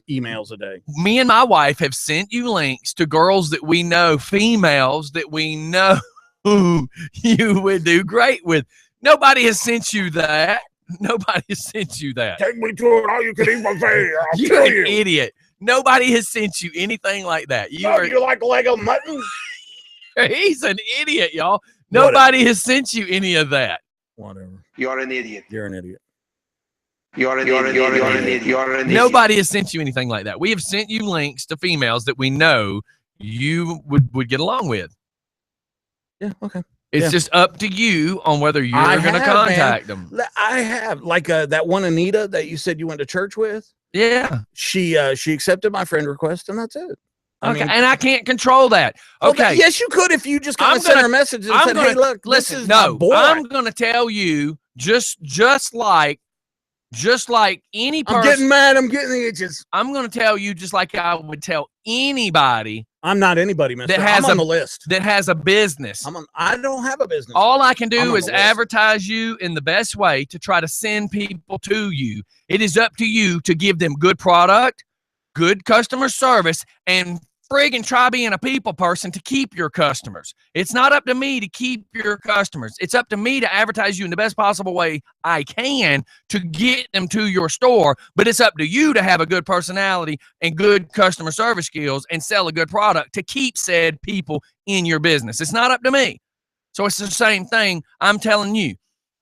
emails a day. Me and my wife have sent you links to girls that we know, females that we know you would do great with. Nobody has sent you that. Nobody has sent you that. Take me to an all-you-can-eat buffet. You're an idiot. Nobody has sent you anything like that. You like Lego mutton? He's an idiot, y'all. Nobody has sent you any of that. Whatever. You're an idiot. You're an idiot. You're an idiot. Nobody has sent you anything like that. We have sent you links to females that we know you would get along with. Yeah, okay. It's just up to you on whether you're going to contact them. I have, like that one Anita that you said you went to church with. Yeah. She accepted my friend request, and that's it. I mean, and I can't control that. Okay. Yes, you could if you just kind of sent her a message and said, hey, look, listen, this is my boy. I'm going to tell you just like any person. I'm getting mad. I'm getting the itches. I'm going to tell you just like I would tell anybody. I'm not anybody, mister. I'm on the list. That has a business. I don't have a business. All I can do is advertise you in the best way to try to send people to you. It is up to you to give them good product, good customer service, and friggin' try being a people person to keep your customers. It's not up to me to keep your customers. It's up to me to advertise you in the best possible way I can to get them to your store. But it's up to you to have a good personality and good customer service skills and sell a good product to keep said people in your business. It's not up to me. So it's the same thing I'm telling you.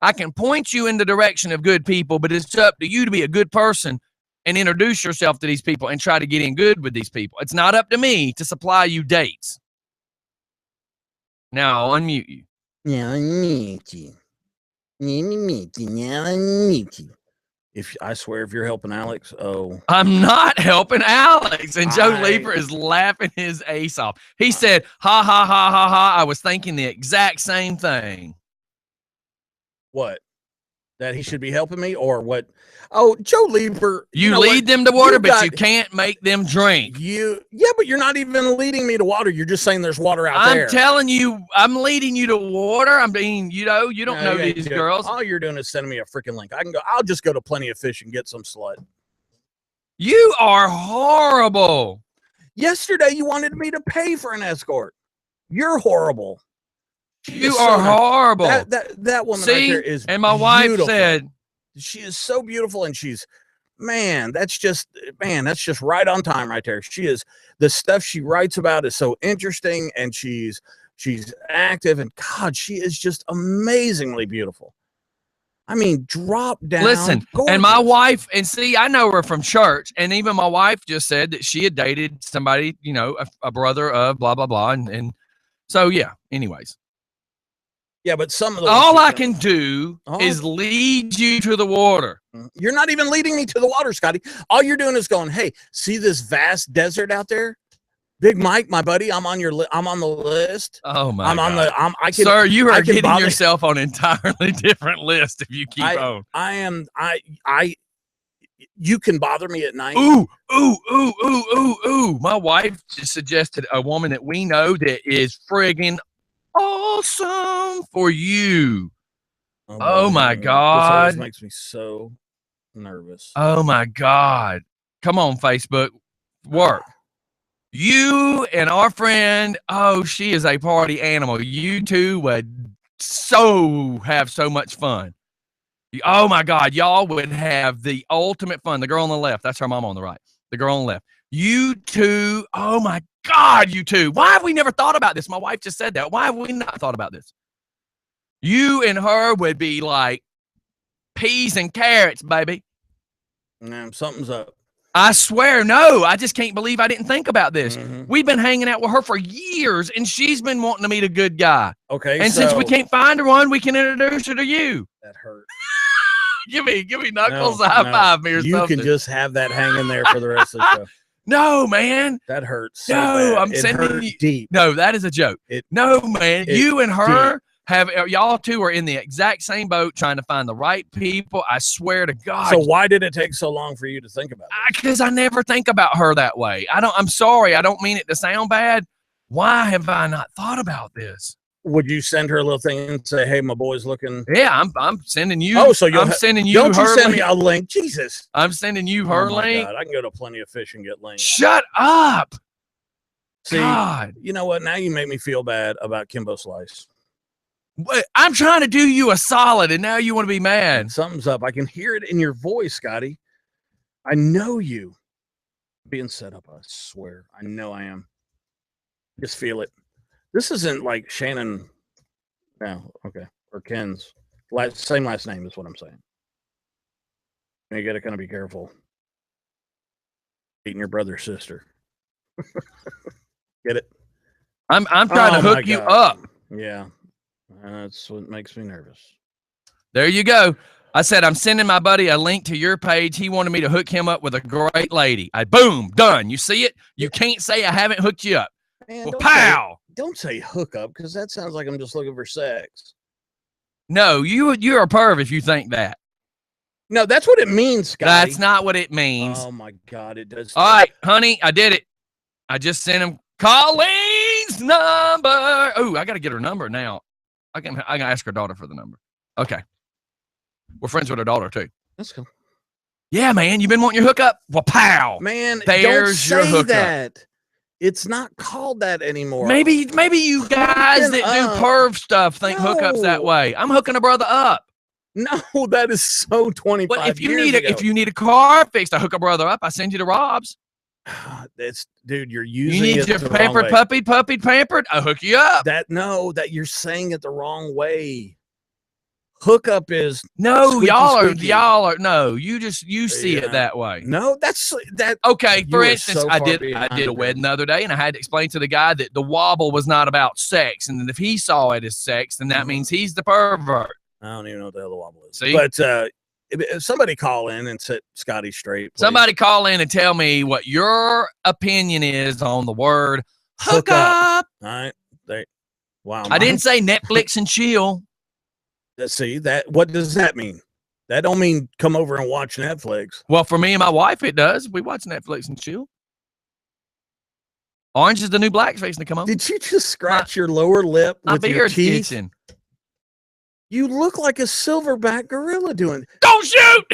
I can point you in the direction of good people, but it's up to you to be a good person and introduce yourself to these people and try to get in good with these people. It's not up to me to supply you dates. Now I'll unmute you. Yeah, unmute you. Now unmute you. I swear, if you're helping Alex, I'm not helping Alex. And Joe Leeper is laughing his ace off. He said, ha, ha, ha, ha, ha. I was thinking the exact same thing. What? That he should be helping me or what? Oh, Joe Leeper. You lead them to water, but you can't make them drink. Yeah, but you're not even leading me to water. You're just saying there's water out there. I'm telling you, I'm leading you to water. I mean, you don't know these girls. All you're doing is sending me a freaking link. I'll just go to Plenty of Fish and get some slut. You are horrible. Yesterday, you wanted me to pay for an escort. You're horrible. You are horrible. That woman right there is and my wife said she is so beautiful, and that's just right on time right there. She is, the stuff she writes about is so interesting, and she's active, and God, she is just amazingly beautiful. I mean, drop down. Listen, gorgeous. And my wife, and see, I know her from church, and even my wife just said that she had dated somebody, a brother of blah blah blah, and so yeah. Anyways. Yeah, but some of the all I can do is lead you to the water. You're not even leading me to the water, Scotty. All you're doing is going, "Hey, see this vast desert out there? Big Mike, my buddy, I'm on the list. Oh my God. Sir, you are getting yourself on an entirely different list if you keep on. You can bother me at night. Ooh. My wife just suggested a woman that we know that is friggin' awesome for you. Oh my God. This makes me so nervous. Oh my God. Come on, Facebook. Work. You and our friend, oh, she is a party animal. You two would have so much fun. Oh my God, y'all would have the ultimate fun. The girl on the left, that's her mom on the right. The girl on the left. You two, oh my God, you two. Why have we never thought about this? My wife just said that. Why have we not thought about this? You and her would be like peas and carrots, baby. Something's up. I swear, no. I just can't believe I didn't think about this. We've been hanging out with her for years, and she's been wanting to meet a good guy. Okay, and since we can't find her one, we can introduce her to you. That hurt. give me Knuckles a high five me or something. You can just have that hanging there for the rest of the show. No, man. That hurts. So no, bad. I'm sending you deep. No, that is a joke. No, man. You and her y'all two are in the exact same boat trying to find the right people. I swear to God. So why did it take so long for you to think about it? Because I never think about her that way. I'm sorry. I don't mean it to sound bad. Why have I not thought about this? Would you send her a little thing and say, "Hey, my boy's looking"? Yeah, I'm sending you. Oh, so I'm sending you. Don't her you send link. me a link? Jesus. I'm sending you her link. God, I can go to Plenty of Fish and get links. Shut up. See, God. You know what? Now you make me feel bad about Kimbo Slice. I'm trying to do you a solid, and now you want to be mad. Something's up. I can hear it in your voice, Scotty. I know you being set up. I swear. I know I am. Just feel it. This isn't like Shannon. No, okay. Or Ken's. Same last name is what I'm saying. You got to kind of be careful. Beating your brother's sister. Get it? I'm trying to hook you up. Yeah. That's what makes me nervous. There you go. I said, I'm sending my buddy a link to your page. He wanted me to hook him up with a great lady. Boom, done. You see it? You can't say I haven't hooked you up. Man, well, pow. Don't say hook up, because that sounds like I'm just looking for sex. No, you're a perv if you think that. No, that's what it means, Scotty. That's not what it means. Oh my God, it does. All right, honey, I did it. I just sent him Colleen's number. Oh, I got to get her number now. I can ask her daughter for the number. Okay. We're friends with her daughter too. Let's go. Yeah, man. You been wanting your hookup? Well, pow. Man, there's don't your say hookup. That. It's not called that anymore. Maybe you guys that do perv stuff think hookups that way. I'm hooking a brother up. No, that is so 25 But if you years ago. if you need a car fixed, I hook a brother up. I send you to Rob's. Dude, you're using you need it your the pampered wrong way. puppy pampered. I hook you up. That you're saying it the wrong way. Hookup is no, squeaky, y'all are no. You see it that way. No, that's that. Okay, for instance, so I did a wedding the other day, and I had to explain to the guy that the wobble was not about sex, and that if he saw it as sex, then that means he's the pervert. I don't even know what the hell the wobble is. See? But if somebody call in and set Scotty straight. Please. Somebody call in and tell me what your opinion is on the word hook up. All right. Wow. I didn't say Netflix and chill. See that? What does that mean? That don't mean come over and watch Netflix. Well, for me and my wife, it does. We watch Netflix and chill. Orange is the New Black's fixing to come on. Did you just scratch your lower lip with your teeth? Itching. You look like a silverback gorilla doing. Don't shoot!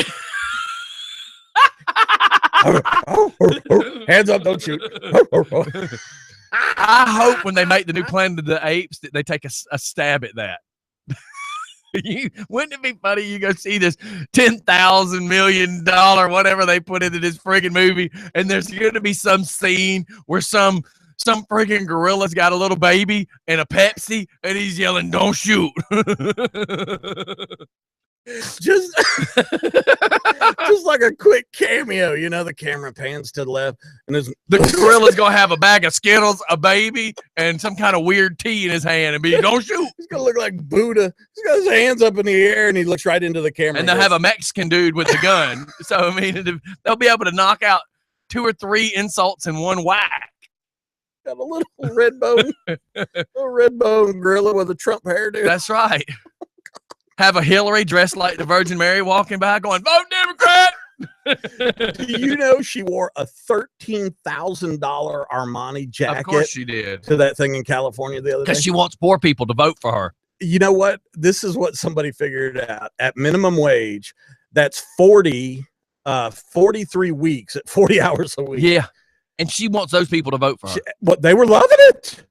Hands up! Don't shoot! I hope when they make the new Planet of the Apes that they take a stab at that. Wouldn't it be funny? You go see this $10,000 million whatever they put into this friggin' movie, and there's going to be some scene where some friggin' gorilla's got a little baby and a Pepsi, and he's yelling, "Don't shoot!" just like a quick cameo, the camera pans to the left, and the gorilla's gonna have a bag of Skittles, a baby, and some kind of weird tea in his hand, and be, "Don't shoot." He's gonna look like Buddha. He's got his hands up in the air, and he looks right into the camera. And they'll have a Mexican dude with the gun. So I mean, they'll be able to knock out 2 or 3 insults in one whack. Got a little red bone gorilla with a Trump hairdo. That's right. Have a Hillary dressed like the Virgin Mary walking by going, "Vote Democrat." Do you know she wore a $13,000 Armani jacket? Of course she did. To that thing in California the other day. Because she wants poor people to vote for her. You know what? This is what somebody figured out. At minimum wage, that's 40 43 weeks at 40 hours a week. Yeah. And she wants those people to vote for her. But they were loving it.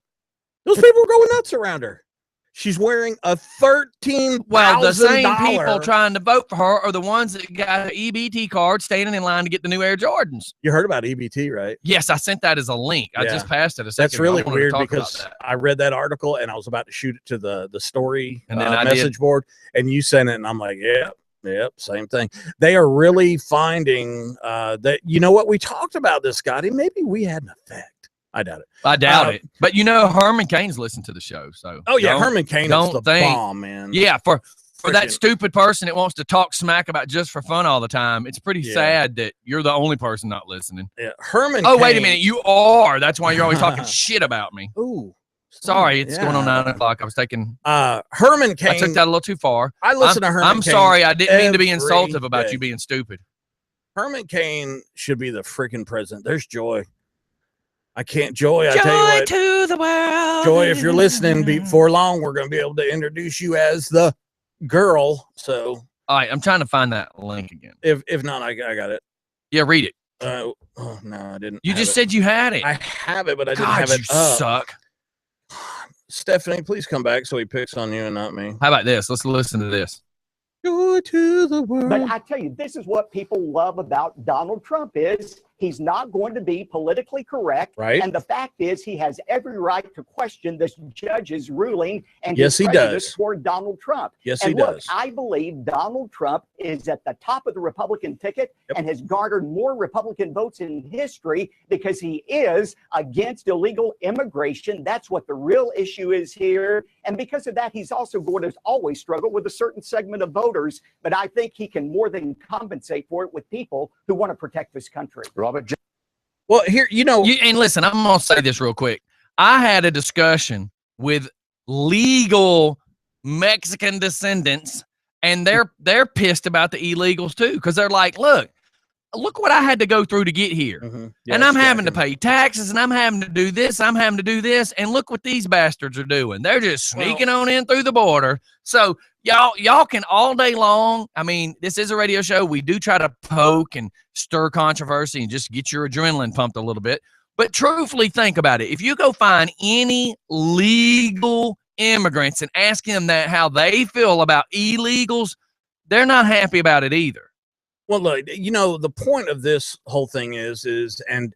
Those people were going nuts around her. She's wearing a $13,000. Well, the same people trying to vote for her are the ones that got an EBT card standing in line to get the new Air Jordans. You heard about EBT, right? Yes, I sent that as a link. I just passed it a second That's really ago. weird because I read that article and I was about to shoot it to the story and then message board, and you sent it, and I'm like, yep, same thing. They are really finding that, you know what, we talked about this, Scotty. Maybe we had an effect. I doubt it. I doubt it. But you know, Herman Cain's listened to the show, so Herman Cain is the bomb, man. Yeah, for that stupid person that wants to talk smack about just for fun all the time, it's pretty sad that you're the only person not listening. Yeah, Herman. Oh, wait a minute, you are. That's why you're always talking shit about me. Ooh, sorry, it's going on 9 o'clock. I was taking Herman Cain. I took that a little too far. I listened to Herman. I'm sorry, I didn't mean to be insultive about you being stupid. Herman Cain should be the freaking president. There's Joy. I can't, Joy. I tell you what, to the world. Joy, if you're listening, before long, we're going to be able to introduce you as the girl. So, all right, I'm trying to find that link again. If not, I got it. Yeah, read it. Oh no, I didn't. You just said you had it. I have it, but I didn't have it. You suck. Stephanie, please come back so he picks on you and not me. How about this? Let's listen to this. Joy to the world. But I tell you, this is what people love about Donald Trump is he's not going to be politically correct. Right. And the fact is he has every right to question this judge's ruling and yes, his he prejudice does. toward Donald Trump. Yes, and he does. I believe Donald Trump is at the top of the Republican ticket and has garnered more Republican votes in history because he is against illegal immigration. That's what the real issue is here. And because of that, he's also going to always struggle with a certain segment of voters. But I think he can more than compensate for it with people who want to protect this country. Well, here, and listen, I'm going to say this real quick. I had a discussion with legal Mexican descendants, and they're pissed about the illegals too, because they're like, look what I had to go through to get here. Yeah, and I'm having to pay taxes, and I'm having to do this, and look what these bastards are doing. They're just sneaking on in through the border. So y'all can all day long. I mean, this is a radio show. We do try to poke and stir controversy and just get your adrenaline pumped a little bit. But truthfully, think about it. If you go find any legal immigrants and ask them how they feel about illegals, they're not happy about it either. Well, look, the point of this whole thing is, and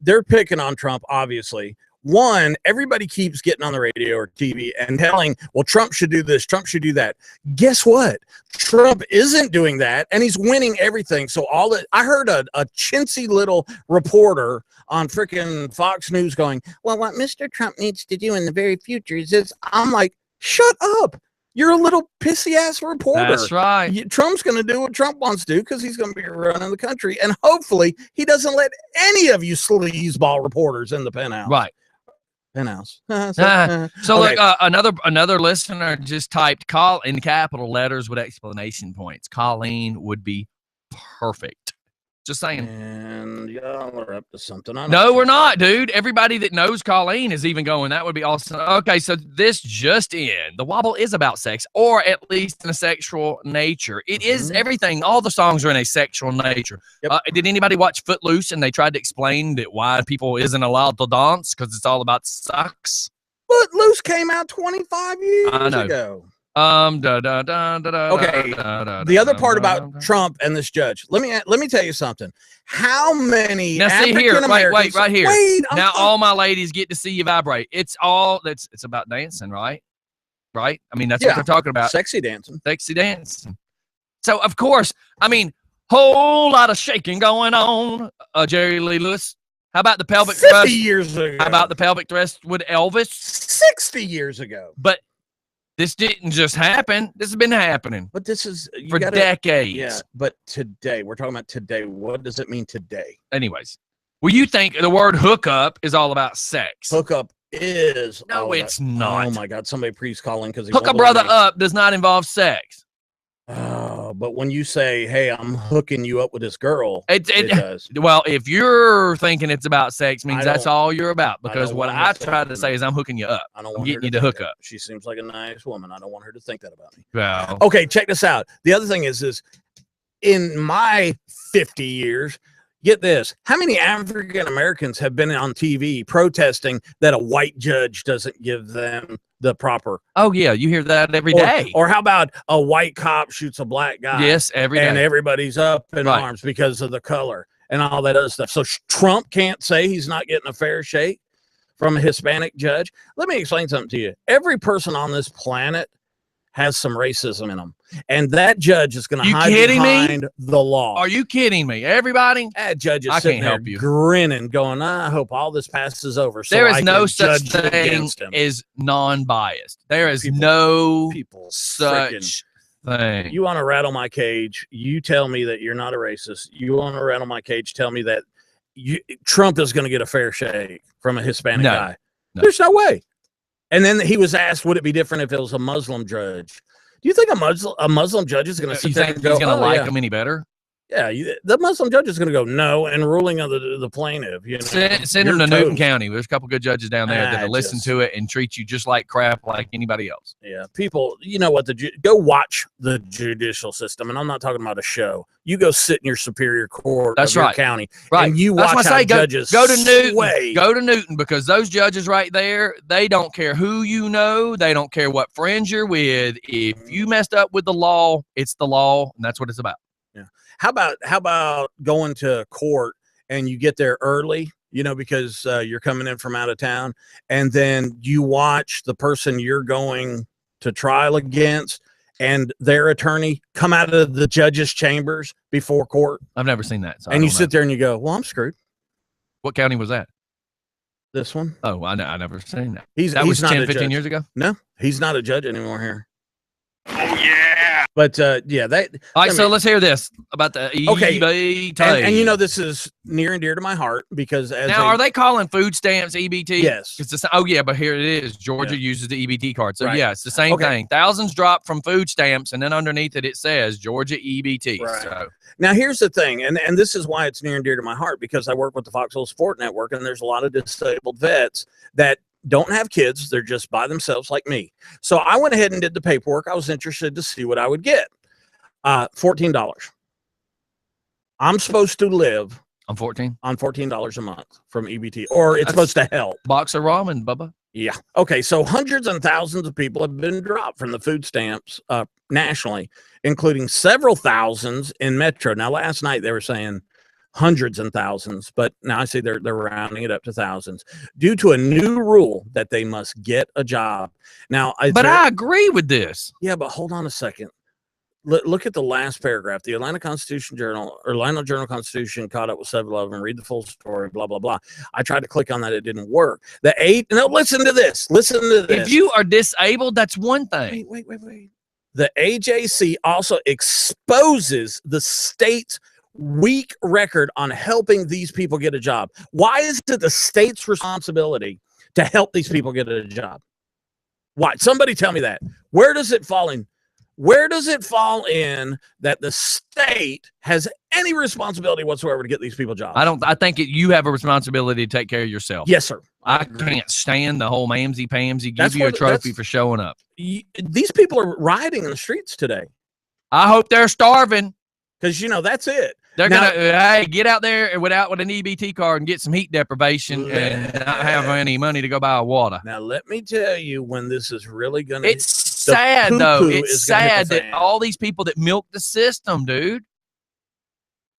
they're picking on Trump, obviously. One, everybody keeps getting on the radio or TV and telling, well, Trump should do this, Trump should do that. Guess what? Trump isn't doing that, and he's winning everything. So I heard a chintzy little reporter on freaking Fox News going, well, what Mr. Trump needs to do in the very future is this. I'm like, shut up. You're a little pissy ass reporter. That's right. Trump's going to do what Trump wants to do because he's going to be running the country. And hopefully he doesn't let any of you sleazeball reporters in the penthouse. Right. Penthouse. So okay. Look, another listener just typed call in capital letters with explanation points. Colleen would be perfect. Just saying. And y'all are up to something. No, we're not, dude. Everybody that knows Colleen is even going, that would be awesome. Okay, so this just in. The Wobble is about sex, or at least in a sexual nature. It is everything. All the songs are in a sexual nature. Yep. Did anybody watch Footloose and they tried to explain that why people isn't allowed to dance because it's all about sex? Footloose came out 25 years ago. Okay. The other part about Trump and this judge. Let me tell you something. How many African Americans? Wait, right here. Now all my ladies get to see you vibrate. It's about dancing, right? Right? I mean, that's what they're talking about. Sexy dancing. So of course, I mean, whole lot of shaking going on. Jerry Lee Lewis. How about the pelvic thrust? 50 years ago. How about the pelvic thrust with Elvis? 60 years ago. But this didn't just happen. This has been happening. But this is for decades. Yeah, but today, we're talking about today. What does it mean today? Anyways, well, you think the word hookup is all about sex. Hookup is. No, it's not. Oh, my God. Somebody please calling because hook a brother up does not involve sex. Oh, but when you say, hey, I'm hooking you up with this girl, it does. Well, if you're thinking it's about sex, means that's all you're about. Because what I try to say is I'm hooking you up. I don't want getting you to hook up. She seems like a nice woman. I don't want her to think that about me. Well, okay, check this out. The other thing is in my 50 years, get this, how many African Americans have been on TV protesting that a white judge doesn't give them the proper? Oh yeah, you hear that every day. Or how about a white cop shoots a black guy? Yes, every day. And everybody's up in arms because of the color and all that other stuff. So Trump can't say he's not getting a fair shake from a Hispanic judge. Let me explain something to you. Every person on this planet has some racism in them, and that judge is going to hide behind the law. Are you kidding me? Everybody, that judge is sitting there grinning, going, "I hope all this passes over." So there is no such thing as non-biased. There is no such thing. You want to rattle my cage? You tell me that you're not a racist. You want to rattle my cage? Tell me that Trump is going to get a fair shake from a Hispanic guy. No. There's no way. And then he was asked, would it be different if it was a Muslim judge? Do you think a Muslim judge is going to sit there and go, he's going to like him any better? Yeah, the Muslim judge is going to go no, and ruling of the plaintiff. You know, send him to Newton County. There's a couple good judges down there that'll listen to it and treat you just like crap, like anybody else. Yeah, people, you know what? Go watch the judicial system, and I'm not talking about a show. You go sit in your superior court of your county, and you watch how judges go to Newton. Go to Newton, because those judges right there, they don't care who you know. They don't care what friends you're with. If you messed up with the law, it's the law, and that's what it's about. Yeah. How about going to court and you get there early, you know, because you're coming in from out of town, and then you watch the person you're going to trial against and their attorney come out of the judge's chambers before court? I've never seen that. So and you sit there and you go, well, I'm screwed. What county was that? This one. Oh, I never seen that. That was 10, 15 years ago? No, he's not a judge anymore here. Oh, yeah. But yeah, all right. So let's hear this about the EBT. And you know, this is near and dear to my heart, because are they calling food stamps EBT? Yes. Oh yeah, but here it is. Georgia uses the EBT card. So yeah, it's the same thing. Thousands drop from food stamps, and then underneath it says Georgia EBT. Right. So now here's the thing, and this is why it's near and dear to my heart, because I work with the Foxhole Sport Network, and there's a lot of disabled vets that don't have kids. They're just by themselves like me. So I went ahead and did the paperwork. I was interested to see what I would get. $14. I'm supposed to live on $14 a month from EBT, or it's supposed to help. Box of ramen, Bubba. Yeah. Okay. So hundreds and thousands of people have been dropped from the food stamps nationally, including several thousands in Metro. Now, last night they were saying hundreds and thousands, but now I see they're rounding it up to thousands due to a new rule that they must get a job. Now, I agree with this. Yeah, but hold on a second. Look at the last paragraph. The Atlanta Journal-Constitution caught up with 7-Eleven. Read the full story. Blah blah blah. I tried to click on that; it didn't work. Listen to this. Listen to this. If you are disabled, that's one thing. Wait. The AJC also exposes the state's weak record on helping these people get a job. Why is it the state's responsibility to help these people get a job? Why? Somebody tell me that. Where does it fall in? Where does it fall in that the state has any responsibility whatsoever to get these people jobs? I think you have a responsibility to take care of yourself. Yes, sir. I can't stand the whole mamsy-pamsy, give you a trophy for showing up. These people are rioting in the streets today. I hope they're starving. Because, you know, that's it. They're going to, get out there with an EBT card and get some heat deprivation and not have any money to go buy water. Now, let me tell you when this is really going to... It's sad, though. It's sad that all these people that milk the system, dude.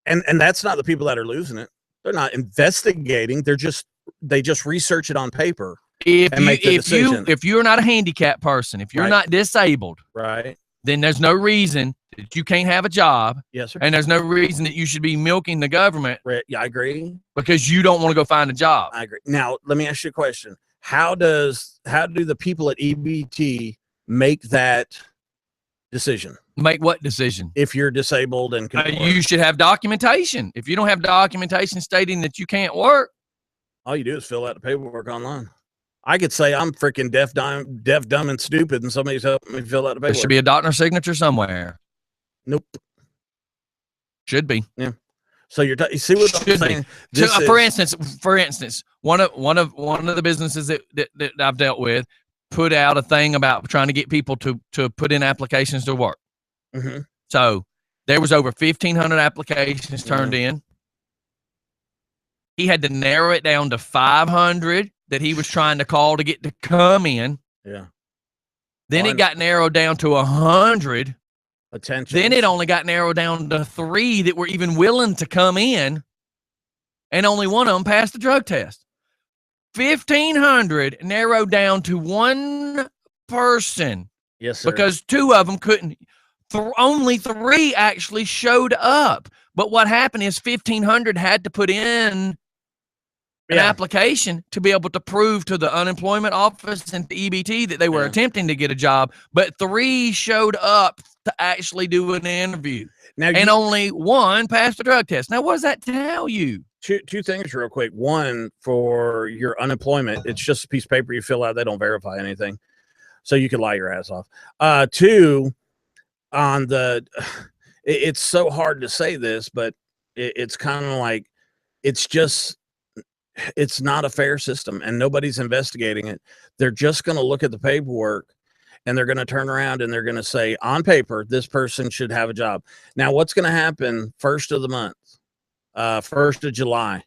And that's not the people that are losing it. They're not investigating. They just research it on paper. If you're not a handicapped person, if you're not disabled, right, then there's no reason that you can't have a job. Yes, sir. And there's no reason that you should be milking the government. Right. Yeah, I agree. Because you don't want to go find a job. I agree. Now, let me ask you a question. How do the people at EBT make that decision? Make what decision? If you're disabled and you should have documentation. If you don't have documentation stating that you can't work, all you do is fill out the paperwork online. I could say I'm freaking deaf, dumb, and stupid, and somebody's helping me fill out the paperwork. There should be a doctor's signature somewhere. Nope. Should be. Yeah. So you see what I'm saying? For instance, one of the businesses that I've dealt with put out a thing about trying to get people to put in applications to work. Mm-hmm. So There was over 1,500 applications turned in. He had to narrow it down to 500 that he was trying to call to get to come in. Yeah. Then it got narrowed down to 100. Attention. Then it only got narrowed down to 3 that were even willing to come in, and only one of them passed the drug test. 1,500 narrowed down to one person. Yes, sir. Because 2 of them couldn't. Only 3 actually showed up. But what happened is 1,500 had to put in an application to be able to prove to the unemployment office and the EBT that they were attempting to get a job. But 3 showed up to actually do an interview. Now, and only 1 passed the drug test. Now, what does that tell you? Two things real quick. One, for your unemployment, it's just a piece of paper you fill out. They don't verify anything. So you can lie your ass off. 2, on the, it's so hard to say this, but it's kind of like, it's not a fair system and nobody's investigating it. They're just going to look at the paperwork and they're going to turn around and they're going to say, on paper, this person should have a job. Now, what's going to happen 1st of the month, 1st of July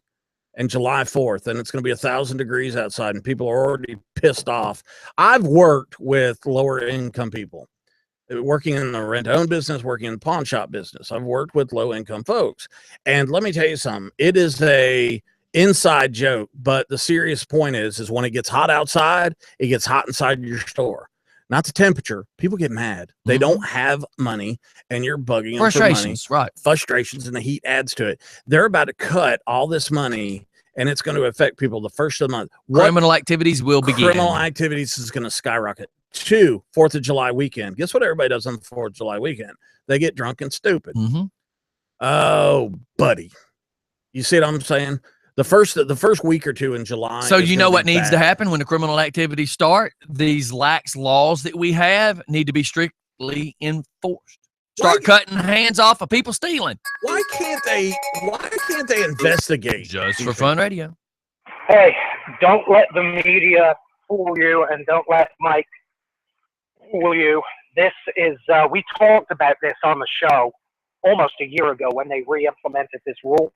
and July 4th, and it's going to be 1,000 degrees outside and people are already pissed off. I've worked with lower income people, working in the rent-own business, working in the pawn shop business. I've worked with low-income folks. And let me tell you something. It is a inside joke, but the serious point is when it gets hot outside, it gets hot inside your store. Not the temperature. People get mad. They don't have money, and you're bugging them for money. Frustrations, right. Frustrations, and the heat adds to it. They're about to cut all this money, and it's going to affect people the 1st of the month. Criminal activities will begin. Criminal activities is going to skyrocket. 2, 4th of July weekend. Guess what everybody does on the 4th of July weekend? They get drunk and stupid. Oh, buddy. You see what I'm saying? The first week or 2 in July. So you know what needs to happen when the criminal activities start? These lax laws that we have need to be strictly enforced. Start cutting hands off of people stealing. Why can't they investigate? Just for fun radio. Hey, don't let the media fool you, and don't let Mike fool you. This is we talked about this on the show almost a year ago when they re-implemented this rule.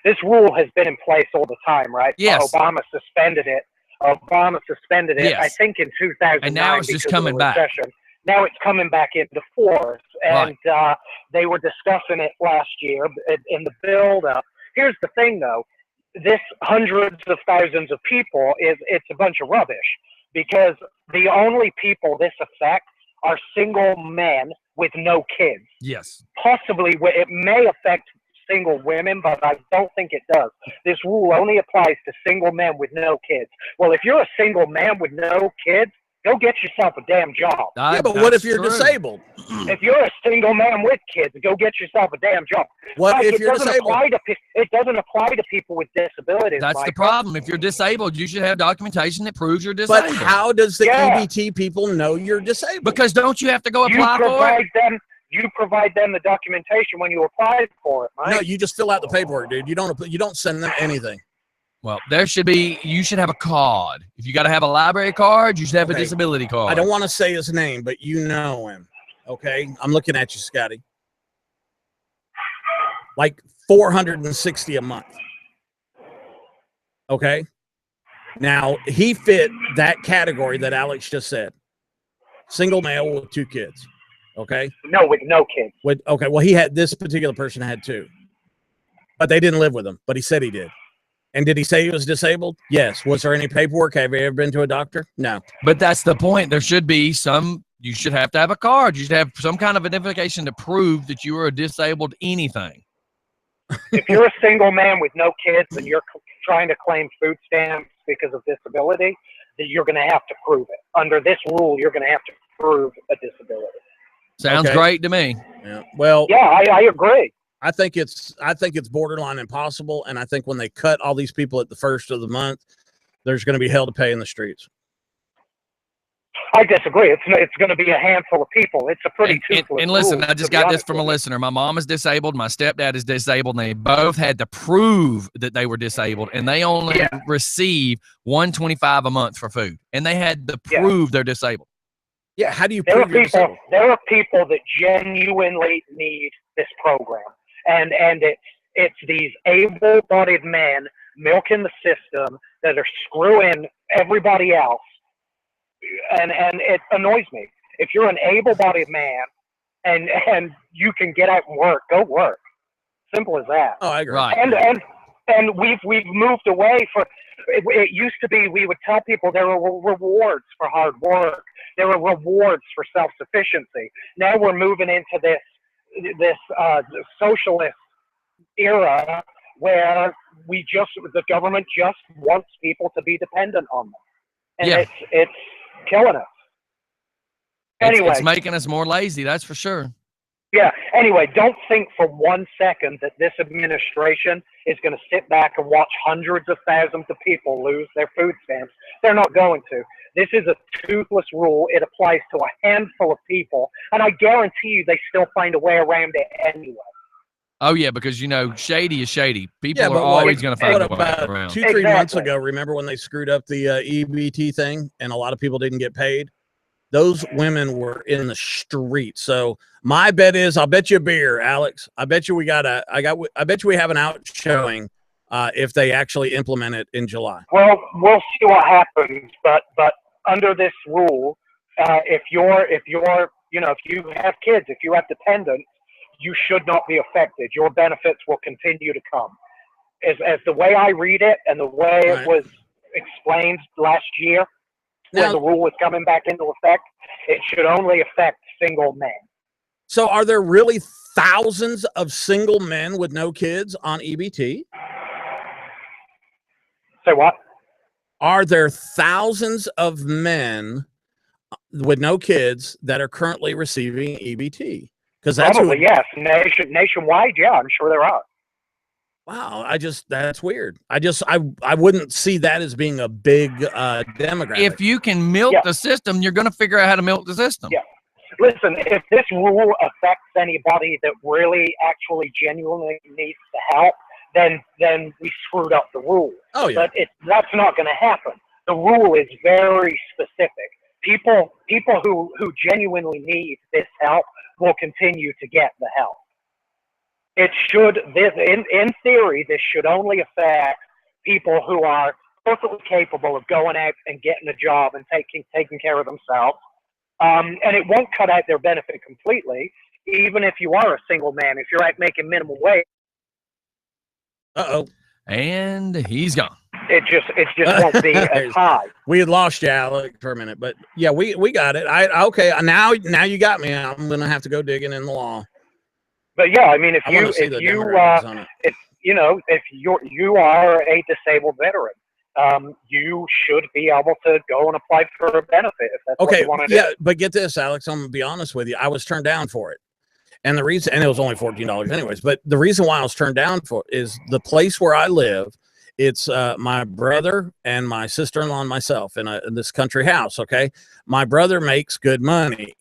This rule has been in place all the time, right? Yes. Obama suspended it. Yes. I think, in 2009. And now it's just coming back. Now it's coming back into force. And they were discussing it last year in the build-up. Here's the thing, though. This hundreds of thousands of people, it's a bunch of rubbish. Because the only people this affects are single men with no kids. Yes. Possibly, it may affect single women, but I don't think it does. This rule only applies to single men with no kids. Well, if you're a single man with no kids, go get yourself a damn job. Yeah, but what if you're disabled? If you're a single man with kids, go get yourself a damn job. What if you're disabled? It doesn't apply to people with disabilities. That's the problem. If you're disabled, you should have documentation that proves you're disabled. But how does the EBT people know you're disabled? Because don't you have to go apply for it? You provide them the documentation when you apply for it, Mike. No, you just fill out the paperwork, dude. You don't send them anything. Well, you should have a card. If you got to have a library card, you should have a disability card. I don't want to say his name, but you know him. Okay? I'm looking at you, Scotty. Like $460 a month. Okay? Now, he fit that category that Alex just said. Single male with 2 kids. Okay. No, with no kids. Okay. Well, this particular person had 2, but they didn't live with him. But he said he did. And did he say he was disabled? Yes. Was there any paperwork? Have you ever been to a doctor? No. But that's the point. There should be you should have to have a card. You should have some kind of identification to prove that you are a disabled anything. If you're a single man with no kids and you're trying to claim food stamps because of disability, then you're going to have to prove it. Under this rule, you're going to have to prove a disability. Sounds great to me. Yeah. Well. Yeah, I agree. I think it's borderline impossible, and I think when they cut all these people at the 1st of the month, there's going to be hell to pay in the streets. I disagree. It's going to be a handful of people. It's a pretty toothless and listen, rule, I just got this from a listener. My mom is disabled. My stepdad is disabled. And they both had to prove that they were disabled, and they only receive $125 a month for food, and they had to prove they're disabled. Yeah, how do you prove you're disabled? There are people that genuinely need this program, and it's these able-bodied men milking the system that are screwing everybody else, and it annoys me. If you're an able-bodied man and you can get out and work, go work. Simple as that. Oh, I agree. Right. And we've moved away from. It used to be we would tell people there were rewards for hard work. There were rewards for self-sufficiency. Now we're moving into this socialist era where the government just wants people to be dependent on them, and it's killing us. Anyway, it's making us more lazy. That's for sure. Yeah. Anyway, don't think for 1 second that this administration is going to sit back and watch hundreds of thousands of people lose their food stamps. They're not going to. This is a toothless rule. It applies to a handful of people, and I guarantee you they still find a way around it anyway. Oh, yeah, because, shady is shady. People are always going to find a way around. 2-3 months ago, remember when they screwed up the EBT thing and a lot of people didn't get paid? Those women were in the street. So my bet is, I'll bet you a beer, Alex. I bet you we have an outshowing if they actually implement it in July. Well, we'll see what happens. But under this rule, if you have kids, if you have dependents, you should not be affected. Your benefits will continue to come. As the way I read it and the way it was explained last year, when the rule was coming back into effect, it should only affect single men. So are there really thousands of single men with no kids on EBT? Say what? Are there thousands of men with no kids that are currently receiving EBT? Because that's probably yes, nationwide. Yeah, I'm sure there are. Wow, that's weird. I wouldn't see that as being a big demographic. If you can milk the system, you're going to figure out how to milk the system. Yeah. Listen, if this rule affects anybody that really, actually, genuinely needs the help, then we screwed up the rule. Oh yeah. But that's not going to happen. The rule is very specific. People who genuinely need this help will continue to get the help. It should, in theory, this should only affect people who are perfectly capable of going out and getting a job and taking care of themselves. And it won't cut out their benefit completely, even if you are a single man, if you're out making minimum wage. Uh-oh. And he's gone. It just won't be as high. We had lost you, Alex, for a minute, but yeah, we got it. Okay, now you got me. I'm gonna have to go digging in the law. But yeah, I mean, if you are a disabled veteran, you should be able to go and apply for a benefit if that's what you want to do. Yeah, but get this, Alex, I'm gonna be honest with you. I was turned down for it. And the reason, and it was only $14 anyways, but the reason why I was turned down for it is the place where I live. It's my brother and my sister-in-law and myself in this country house. Okay. My brother makes good money.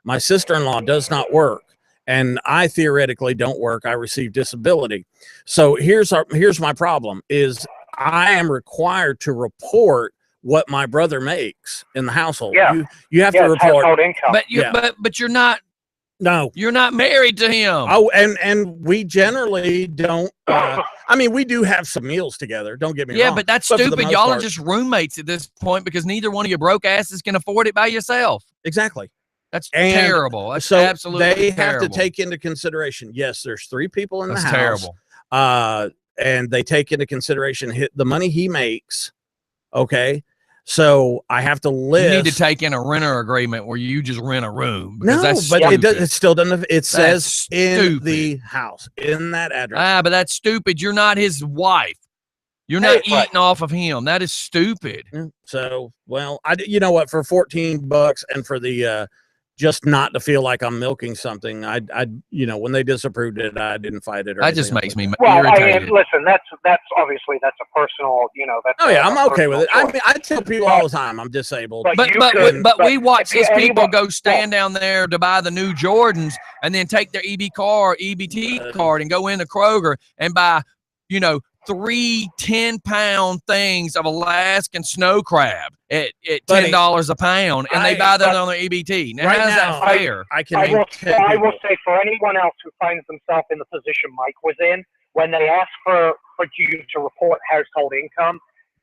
My sister-in-law does not work. And I theoretically don't work. I receive disability. So here's my problem is I am required to report what my brother makes in the household. Yeah. You have to report income. But you're not. No, you're not married to him. Oh, and we generally don't. I mean, we do have some meals together. Don't get me wrong. Yeah, but that's stupid. Y'all are just roommates at this point because neither one of you broke asses can afford it by yourself. Exactly. That's terrible. That's so absolutely they terrible. have to take into consideration. Yes, there's 3 people in the house. Terrible. And they take into consideration the money he makes. Okay. So I have to list. You need to take in a renter agreement where you just rent a room. No, but it still doesn't. It says stupid. In the house, in that address. But that's stupid. You're not his wife. You're not eating off of him. That is stupid. So, well, you know what? For $14 and for the just not to feel like I'm milking something, I when they disapproved it, I didn't fight it. That just makes me irritated. I mean, listen, that's obviously that's a personal, that's. Oh yeah, I'm okay with it. I mean, I tell people all the time I'm disabled. But we watch these people go stand down there to buy the new Jordans and then take their EBT card and go into Kroger and buy, 3 10-pound things of Alaskan snow crab at $10 a pound, and they buy that on their EBT. Now, how's that fair? I will say for anyone else who finds themselves in the position Mike was in, when they ask for you to report household income,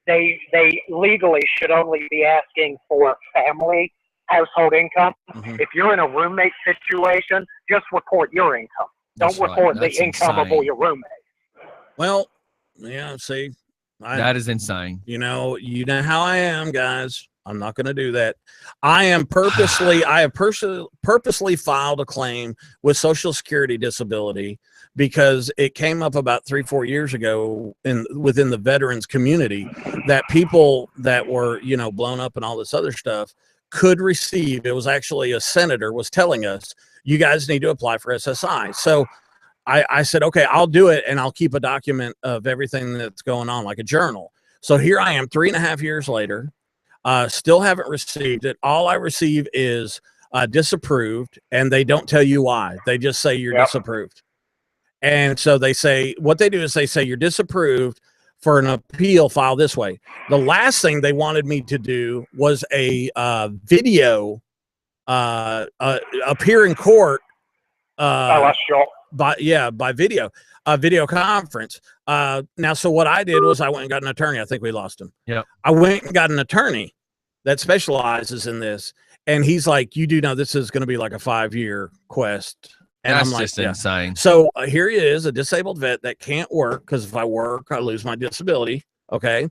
they legally should only be asking for family household income. If you're in a roommate situation, just report your income. Don't report the income of all your roommates. Well, yeah, see, that is insane. You know how I am, guys. I'm not going to do that. I have purposely filed a claim with Social Security disability because it came up about 3-4 years ago within the veterans community that people that were, blown up and all this other stuff could receive. It was actually a senator was telling us, you guys need to apply for SSI. So I said, okay, I'll do it. And I'll keep a document of everything that's going on, like a journal. So here I am 3.5 years later, still haven't received it. All I receive is disapproved, and they don't tell you why. They just say you're disapproved. And so they say, what they do is they say you're disapproved for an appeal file this way. The last thing they wanted me to do was a video appear in court. By video, video conference. Now, so what I did was I went and got an attorney. I think we lost him. Yeah. I went and got an attorney that specializes in this. And he's like, you do know this is going to be like a 5-year quest. And that's I'm like, just insane. So here he is, a disabled vet that can't work because if I work, I lose my disability. Okay.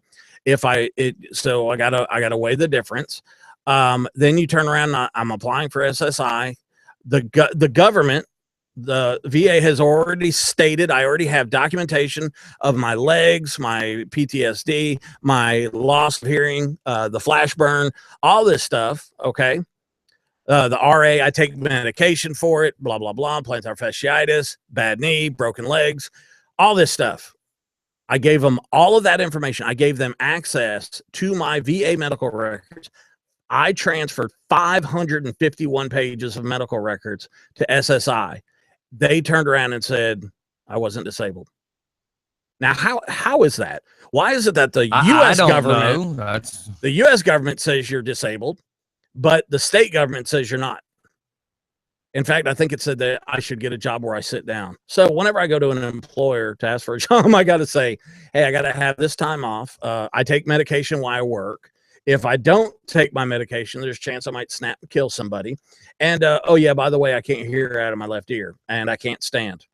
So I gotta weigh the difference. Then you turn around, I'm applying for SSI. The government, the VA has already stated, I already have documentation of my legs, my PTSD, my loss of hearing, the flash burn, all this stuff. Okay. The RA, I take medication for it, blah, blah, blah, plantar fasciitis, bad knee, broken legs, all this stuff. I gave them all of that information. I gave them access to my VA medical records. I transferred 551 pages of medical records to SSI. They turned around and said I wasn't disabled. Now, how is that? Why is it that the U.S. government, the U.S. government says you're disabled, but the state government says you're not? In fact, I think it said that I should get a job where I sit down. So whenever I go to an employer to ask for a job, I got to say, hey, I got to have this time off. I take medication while I work. If I don't take my medication, there's a chance I might snap and kill somebody. And, oh, yeah, by the way, I can't hear out of my left ear, and I can't stand.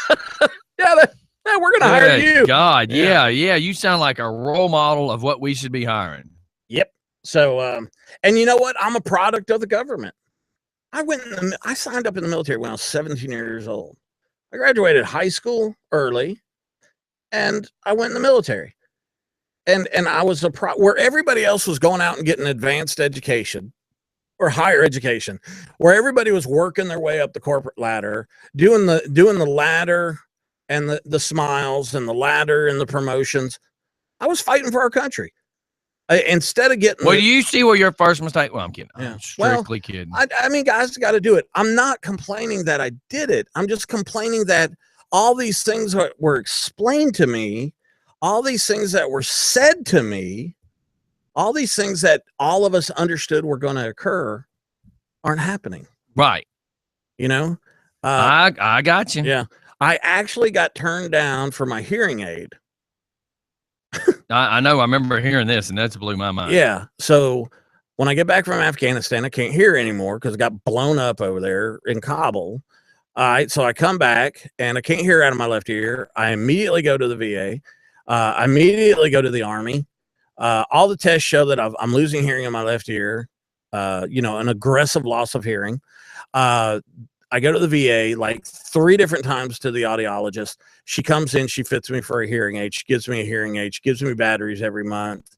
Yeah, we're going to hire you. God, yeah. You sound like a role model of what we should be hiring. Yep. So, and you know what? I'm a product of the government. I signed up in the military when I was 17 years old. I graduated high school early, and I went in the military. And I was where everybody else was going out and getting advanced education or higher education, where everybody was working their way up the corporate ladder, doing the ladder and the smiles and the ladder and the promotions. I was fighting for our country. Instead of getting, well, do you see where your first mistake? Well, I'm kidding. Yeah. I'm strictly kidding. I mean, guys got to do it. I'm not complaining that I did it. I'm just complaining that all these things were explained to me. All these things that were said to me, all these things that all of us understood were going to occur aren't happening. Right. You know? I got you. Yeah. I actually got turned down for my hearing aid. I know. I remember hearing this, and that's blew my mind. Yeah. So when I get back from Afghanistan, I can't hear anymore because it got blown up over there in Kabul. All right. So I come back, and I can't hear out of my left ear. I immediately go to the VA. I immediately go to the Army. All the tests show that I'm losing hearing in my left ear, an aggressive loss of hearing. I go to the VA like 3 different times to the audiologist. She comes in, she fits me for a hearing aid. She gives me a hearing aid. She gives me batteries every month.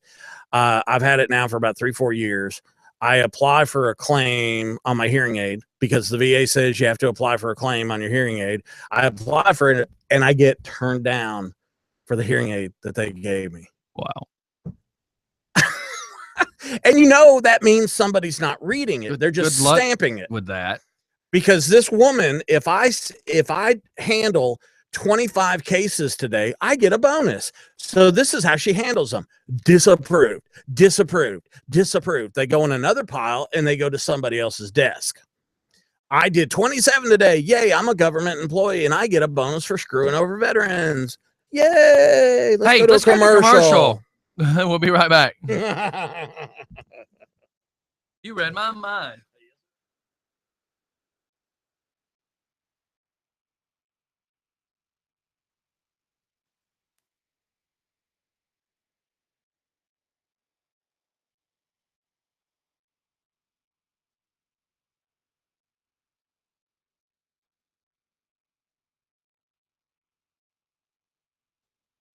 I've had it now for about 3-4 years. I apply for a claim on my hearing aid because the VA says you have to apply for a claim on your hearing aid. I apply for it and I get turned down for the hearing aid that they gave me. Wow. And that means somebody's not reading it. They're just stamping it with that. Because this woman, if I handle 25 cases today, I get a bonus. So this is how she handles them. Disapproved, disapproved, disapproved. They go in another pile and they go to somebody else's desk. I did 27 today. Yay, I'm a government employee and I get a bonus for screwing over veterans. Yay. Let's go to a commercial. We'll be right back. You read my mind.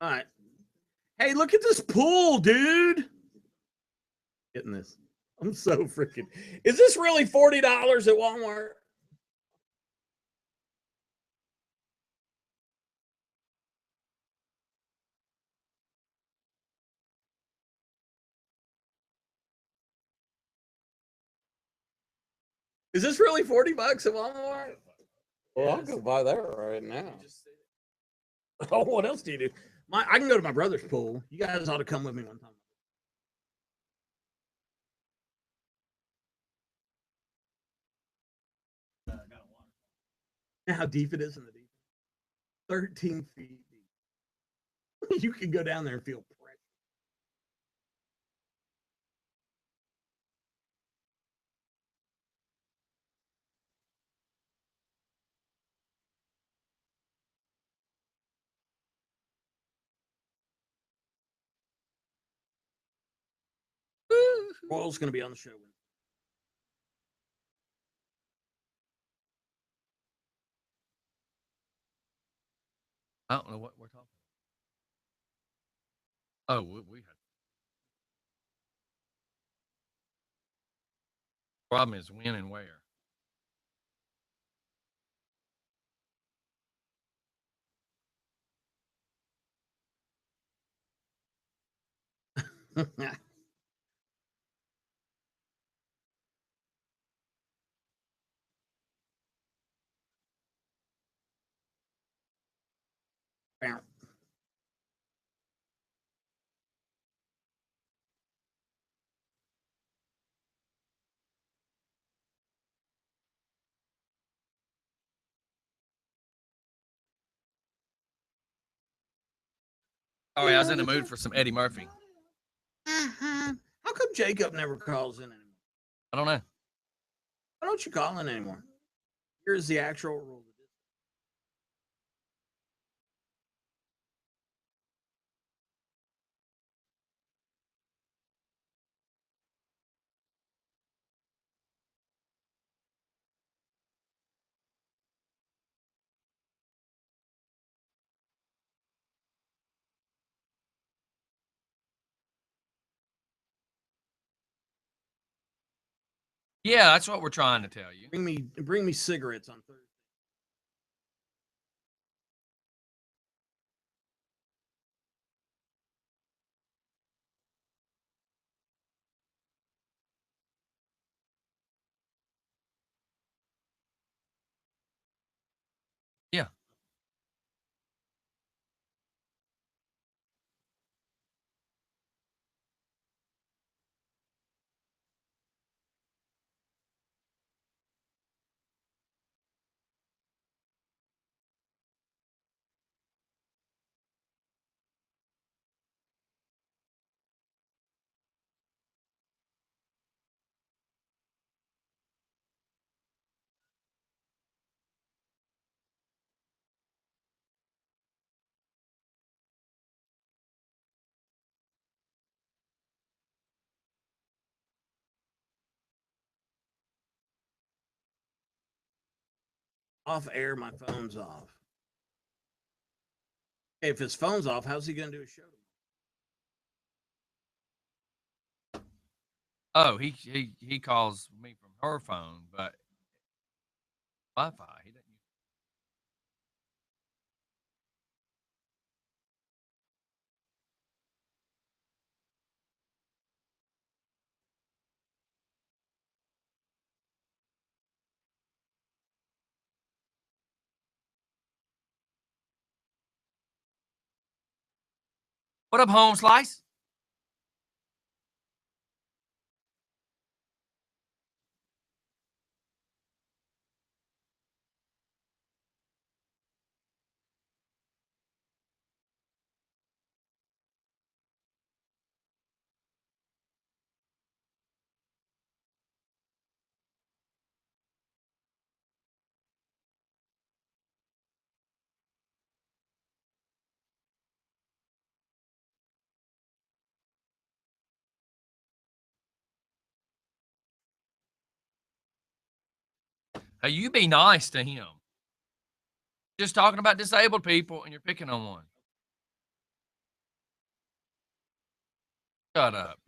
All right. Hey, look at this pool, dude. Getting this. I'm so freaking. Is this really $40 at Walmart? Is this really $40 at Walmart? Well, I'll go buy that right now. Oh, what else do you do? I can go to my brother's pool. You guys ought to come with me one time. How deep it is in the deep? 13 feet deep. You can go down there and feel pressure. Royal's going to be on the show. I don't know what we're talking about. Oh, we had. Problem is when and where. All right, I was in the mood for some Eddie Murphy. How come Jacob never calls in anymore? I don't know. Why don't you call in anymore? Here's the actual rule. Yeah, that's what we're trying to tell you. Bring me cigarettes on Thursday. Yeah. Off air, my phone's off. Hey, if his phone's off, how's he going to do a show? Oh, he calls me from her phone, but Wi-Fi. He doesn't use. What up, Home Slice? Hey, you be nice to him. Just talking about disabled people and you're picking on one. Shut up.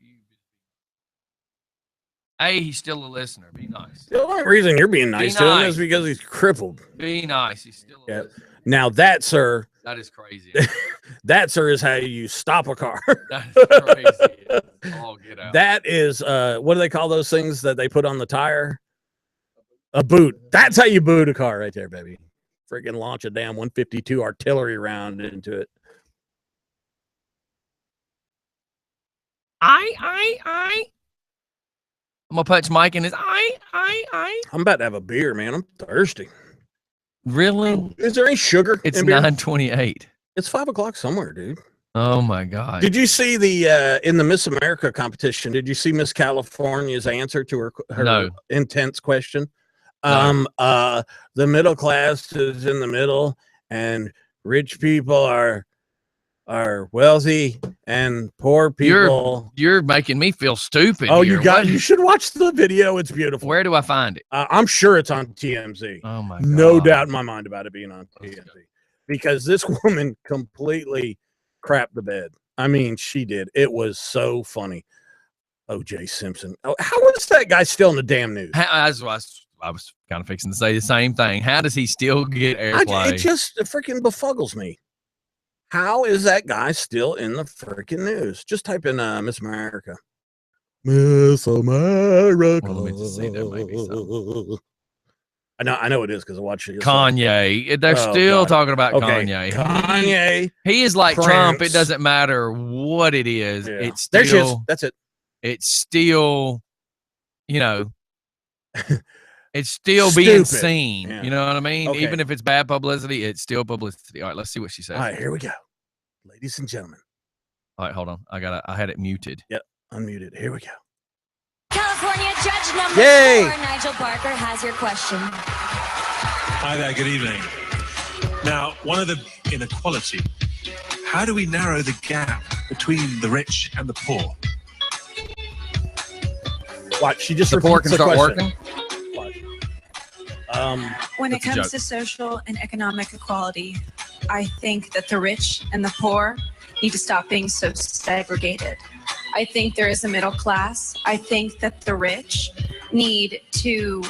Hey, he's still a listener. Be nice. The only reason you're being nice to him is because he's crippled. Be nice. He's still a listener. Now that, sir. That is crazy. That, sir, is how you stop a car. That is crazy. Oh, get out. That is, what do they call those things that they put on the tire? A boot. That's how you boot a car right there, baby. Freaking launch a damn 152 artillery round into it. I'm gonna punch Mike in his eye. I'm about to have a beer, man. I'm thirsty. Really? Is there any sugar? It's 9:28. It's 5 o'clock somewhere, dude. Oh my God. Did you see the in the Miss America competition? Did you see Miss California's answer to her No. intense question? No. The middle class is in the middle, and rich people are wealthy, and poor people. You're making me feel stupid. Oh, here. you should watch the video. It's beautiful. Where do I find it? I'm sure it's on TMZ. Oh my God. No doubt in my mind about it being on TMZ, because this woman completely crapped the bed. I mean, she did. It was so funny. O.J. Simpson. Oh, how is that guy still in the damn news? I was kind of fixing to say the same thing. How does he still get airplay? It just freaking befuggles me. How is that guy still in the freaking news? Just type in Miss America. Miss America. Well, let me just see. There may be something. I know it is because I watched it. Kanye. They're still talking about Kanye. Kanye. He is like Prince. Trump. It doesn't matter what it is. Yeah. It's still. That's it. It's still, it's still being seen. Yeah. You know what I mean? Okay. Even if it's bad publicity, it's still publicity. All right, let's see what she says. All right, here we go. Ladies and gentlemen. All right, hold on. I had it muted. Yep, unmuted. Here we go. California judge number 4, Nigel Barker, has your question. Hi there, good evening. Now, one of the inequality, how do we narrow the gap between the rich and the poor? Watch, she just the poor can start working. When it comes to social and economic equality, I think that the rich and the poor need to stop being so segregated. I think there is a middle class. I think that the rich need to.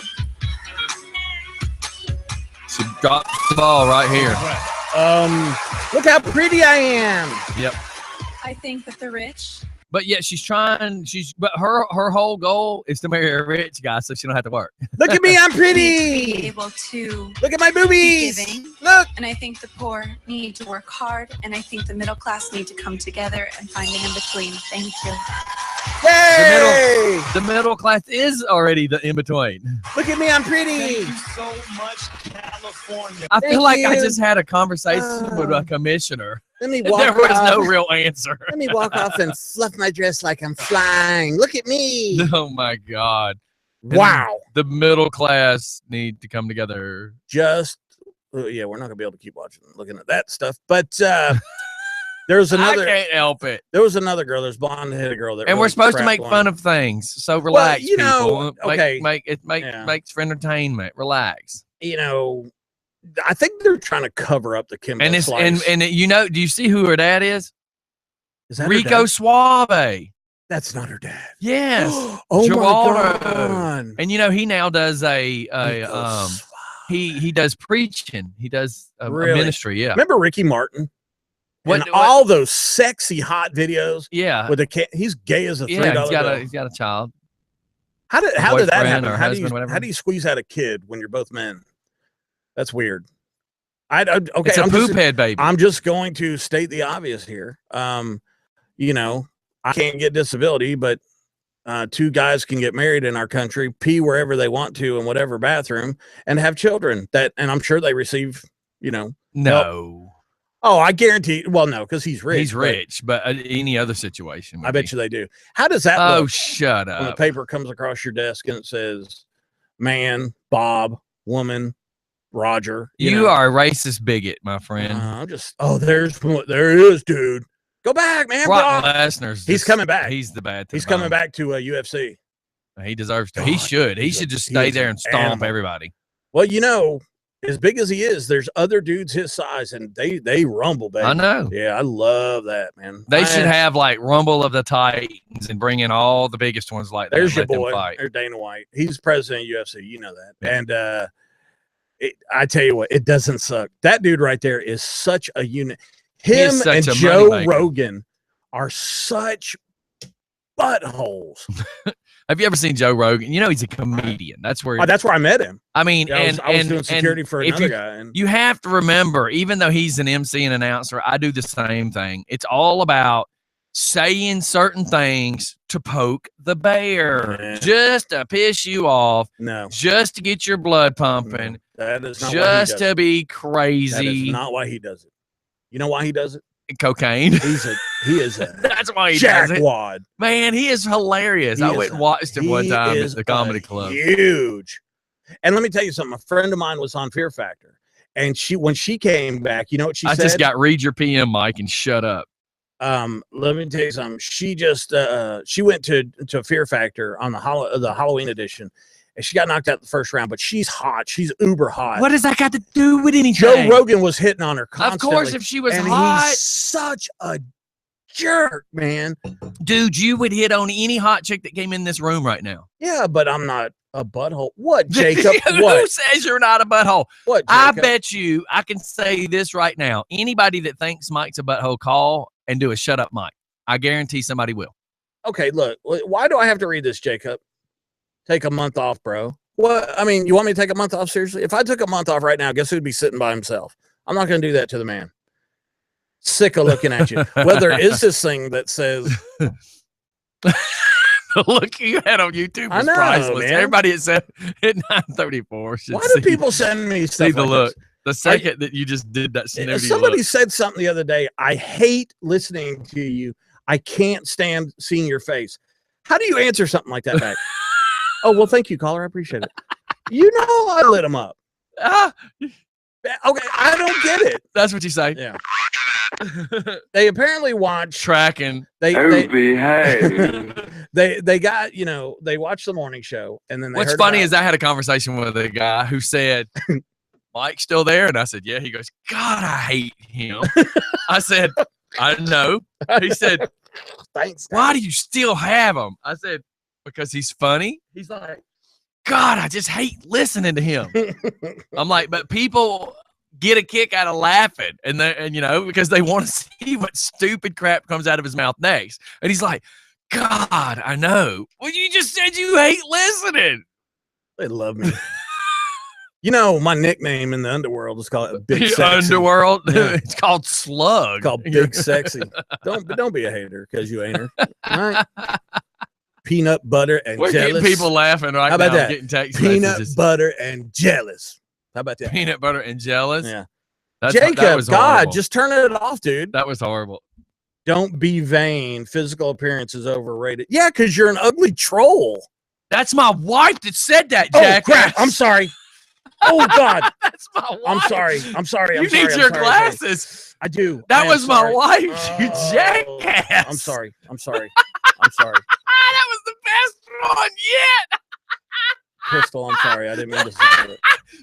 She dropped the ball right here. Look how pretty I am. Yep. I think that the rich. But yet but her whole goal is to marry a rich guy so she don't have to work. Look at me, I'm pretty. Be able to look at my boobies. Look. And I think the poor need to work hard, and I think the middle class need to come together and find an in-between. Thank you. Yay! The middle class is already the in-between. Look at me, I'm pretty. Thank you so much, California. I feel like I just had a conversation with a commissioner. Let me walk there was off. No real answer. Let me walk off and fluff my dress like I'm flying. Look at me. Oh, my God. Wow. The middle class need to come together. Just, yeah, we're not going to be able to keep looking at that stuff. But there's another. I can't help it. There was another girl. There's blonde-headed girl. And we're supposed to make fun of things. So relax, people. Okay. Makes for entertainment. Relax. I think they're trying to cover up the Kimbo Slice. And do you see who her dad is? Is that Rico Suave? That's not her dad. Yes. Oh Geraldo. my God. And he now does he does preaching. He does a ministry. Yeah. Remember Ricky Martin? All those sexy hot videos. Yeah. With he's gay as a $3 bill. He's got a child. How did that happen? How do you squeeze out a kid when you're both men? That's weird. Okay, it's a poop head baby. I'm just going to state the obvious here. you know, I can't get disability, but 2 guys can get married in our country, pee wherever they want to in whatever bathroom, and have children. And I'm sure they receive, you know, help. No. Oh, I guarantee. Well, no, because he's rich. He's rich, but any other situation, I bet you they do. How does that look? Oh, shut up. When the paper comes across your desk and it says, man, Bob, woman, Roger. You are a racist bigot, my friend. There it is, dude. Go back, man. Brock Lesnar's he's coming back. He's the bad. He's coming back to UFC. He deserves to. He should. He should just stay there and stomp everybody. Well, you know, as big as he is, there's other dudes his size, and they rumble, baby. I know. Yeah, I love that, man. They should have like Rumble of the Titans and bring in all the biggest ones like that. There's your boy. There's Dana White. He's president of UFC. You know that. Yeah. And I tell you what, it doesn't suck. That dude right there is such a unit. Him and Joe Rogan are such buttholes. Have you ever seen Joe Rogan? You know he's a comedian. That's where I met him. I mean, I was doing security for another guy. And you have to remember, even though he's an MC and announcer, I do the same thing. It's all about saying certain things to poke the bear, just to piss you off, just to get your blood pumping, that is not just to be crazy. That is not why he does it. You know why he does it? Cocaine. He is a that's why he does it. Jackwad. Man, he is hilarious. I went and watched him one time at the comedy club. Huge. And let me tell you something. A friend of mine was on Fear Factor, and when she came back, you know what she said? I just got read your PM, Mike, and shut up. Let me tell you something. She just she went to Fear Factor on the Halloween edition, and she got knocked out the first round. But she's hot. She's uber hot. What does that got to do with anything? Joe Rogan was hitting on her constantly. Of course, if she was and hot, he's such a jerk, man. Dude, you would hit on any hot chick that came in this room right now. Yeah, but I'm not a butthole. What, Jacob? What? Who says you're not a butthole? What, Jacob? I bet you I can say this right now. Anybody that thinks Mike's a butthole, call and do a shut up, Mike. I guarantee somebody will. Okay, look. Why do I have to read this, Jacob? Take a month off, bro. What? I mean, you want me to take a month off? Seriously? If I took a month off right now, guess who'd be sitting by himself? I'm not going to do that to the man. Sick of looking at you. Well, there is this thing that says the look you had on YouTube was priceless. Man. Everybody at 9:34. Why do people send me stuff? See the look. The second that you just did that, somebody said something the other day. I hate listening to you. I can't stand seeing your face. How do you answer something like that back? Oh, well, thank you, caller. I appreciate it. You know, I lit them up. Okay, I don't get it. That's what you say. Yeah. They apparently watch tracking. They behave. They got, you know, they watched the morning show, and then what's funny is I had a conversation with a guy who said, Mike's still there? And I said, yeah. He goes, God, I hate him. I said, I know. He said, thanks. Why do you still have him? I said, because he's funny. He's like, God, I just hate listening to him. I'm like, but people get a kick out of laughing, and you know, because they want to see what stupid crap comes out of his mouth next. And he's like, God, I know. Well, you just said you hate listening. They love me. You know, my nickname in the underworld is called Big Sexy. Underworld? Yeah. It's called Slug. It's called Big Sexy. Don't be a hater because you ain't her. All right? Peanut butter and We're jealous. Getting people laughing right How about now. That? Getting text Peanut messages. butter and jealous. How about that? Peanut butter and jealous? Yeah. Jacob, that was God, horrible. just turn it off, dude. That was horrible. Don't be vain. Physical appearance is overrated. Yeah, because you're an ugly troll. That's my wife that said that, Jack. Oh, crap. I'm sorry. Oh, God. That's my wife. I'm sorry. You need your glasses. I do. That was my wife, you jackass. I'm sorry. I'm sorry. That was the best one yet. Crystal, I'm sorry. I didn't mean to say it.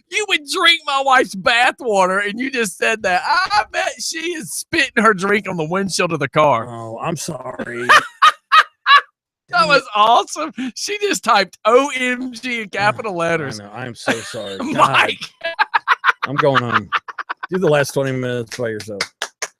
You would drink my wife's bathwater, and you just said that. I bet she is spitting her drink on the windshield of the car. Oh, I'm sorry. That was awesome. She just typed OMG in capital letters. I know. I am so sorry. Mike. I'm going on. Do the last 20 minutes by yourself.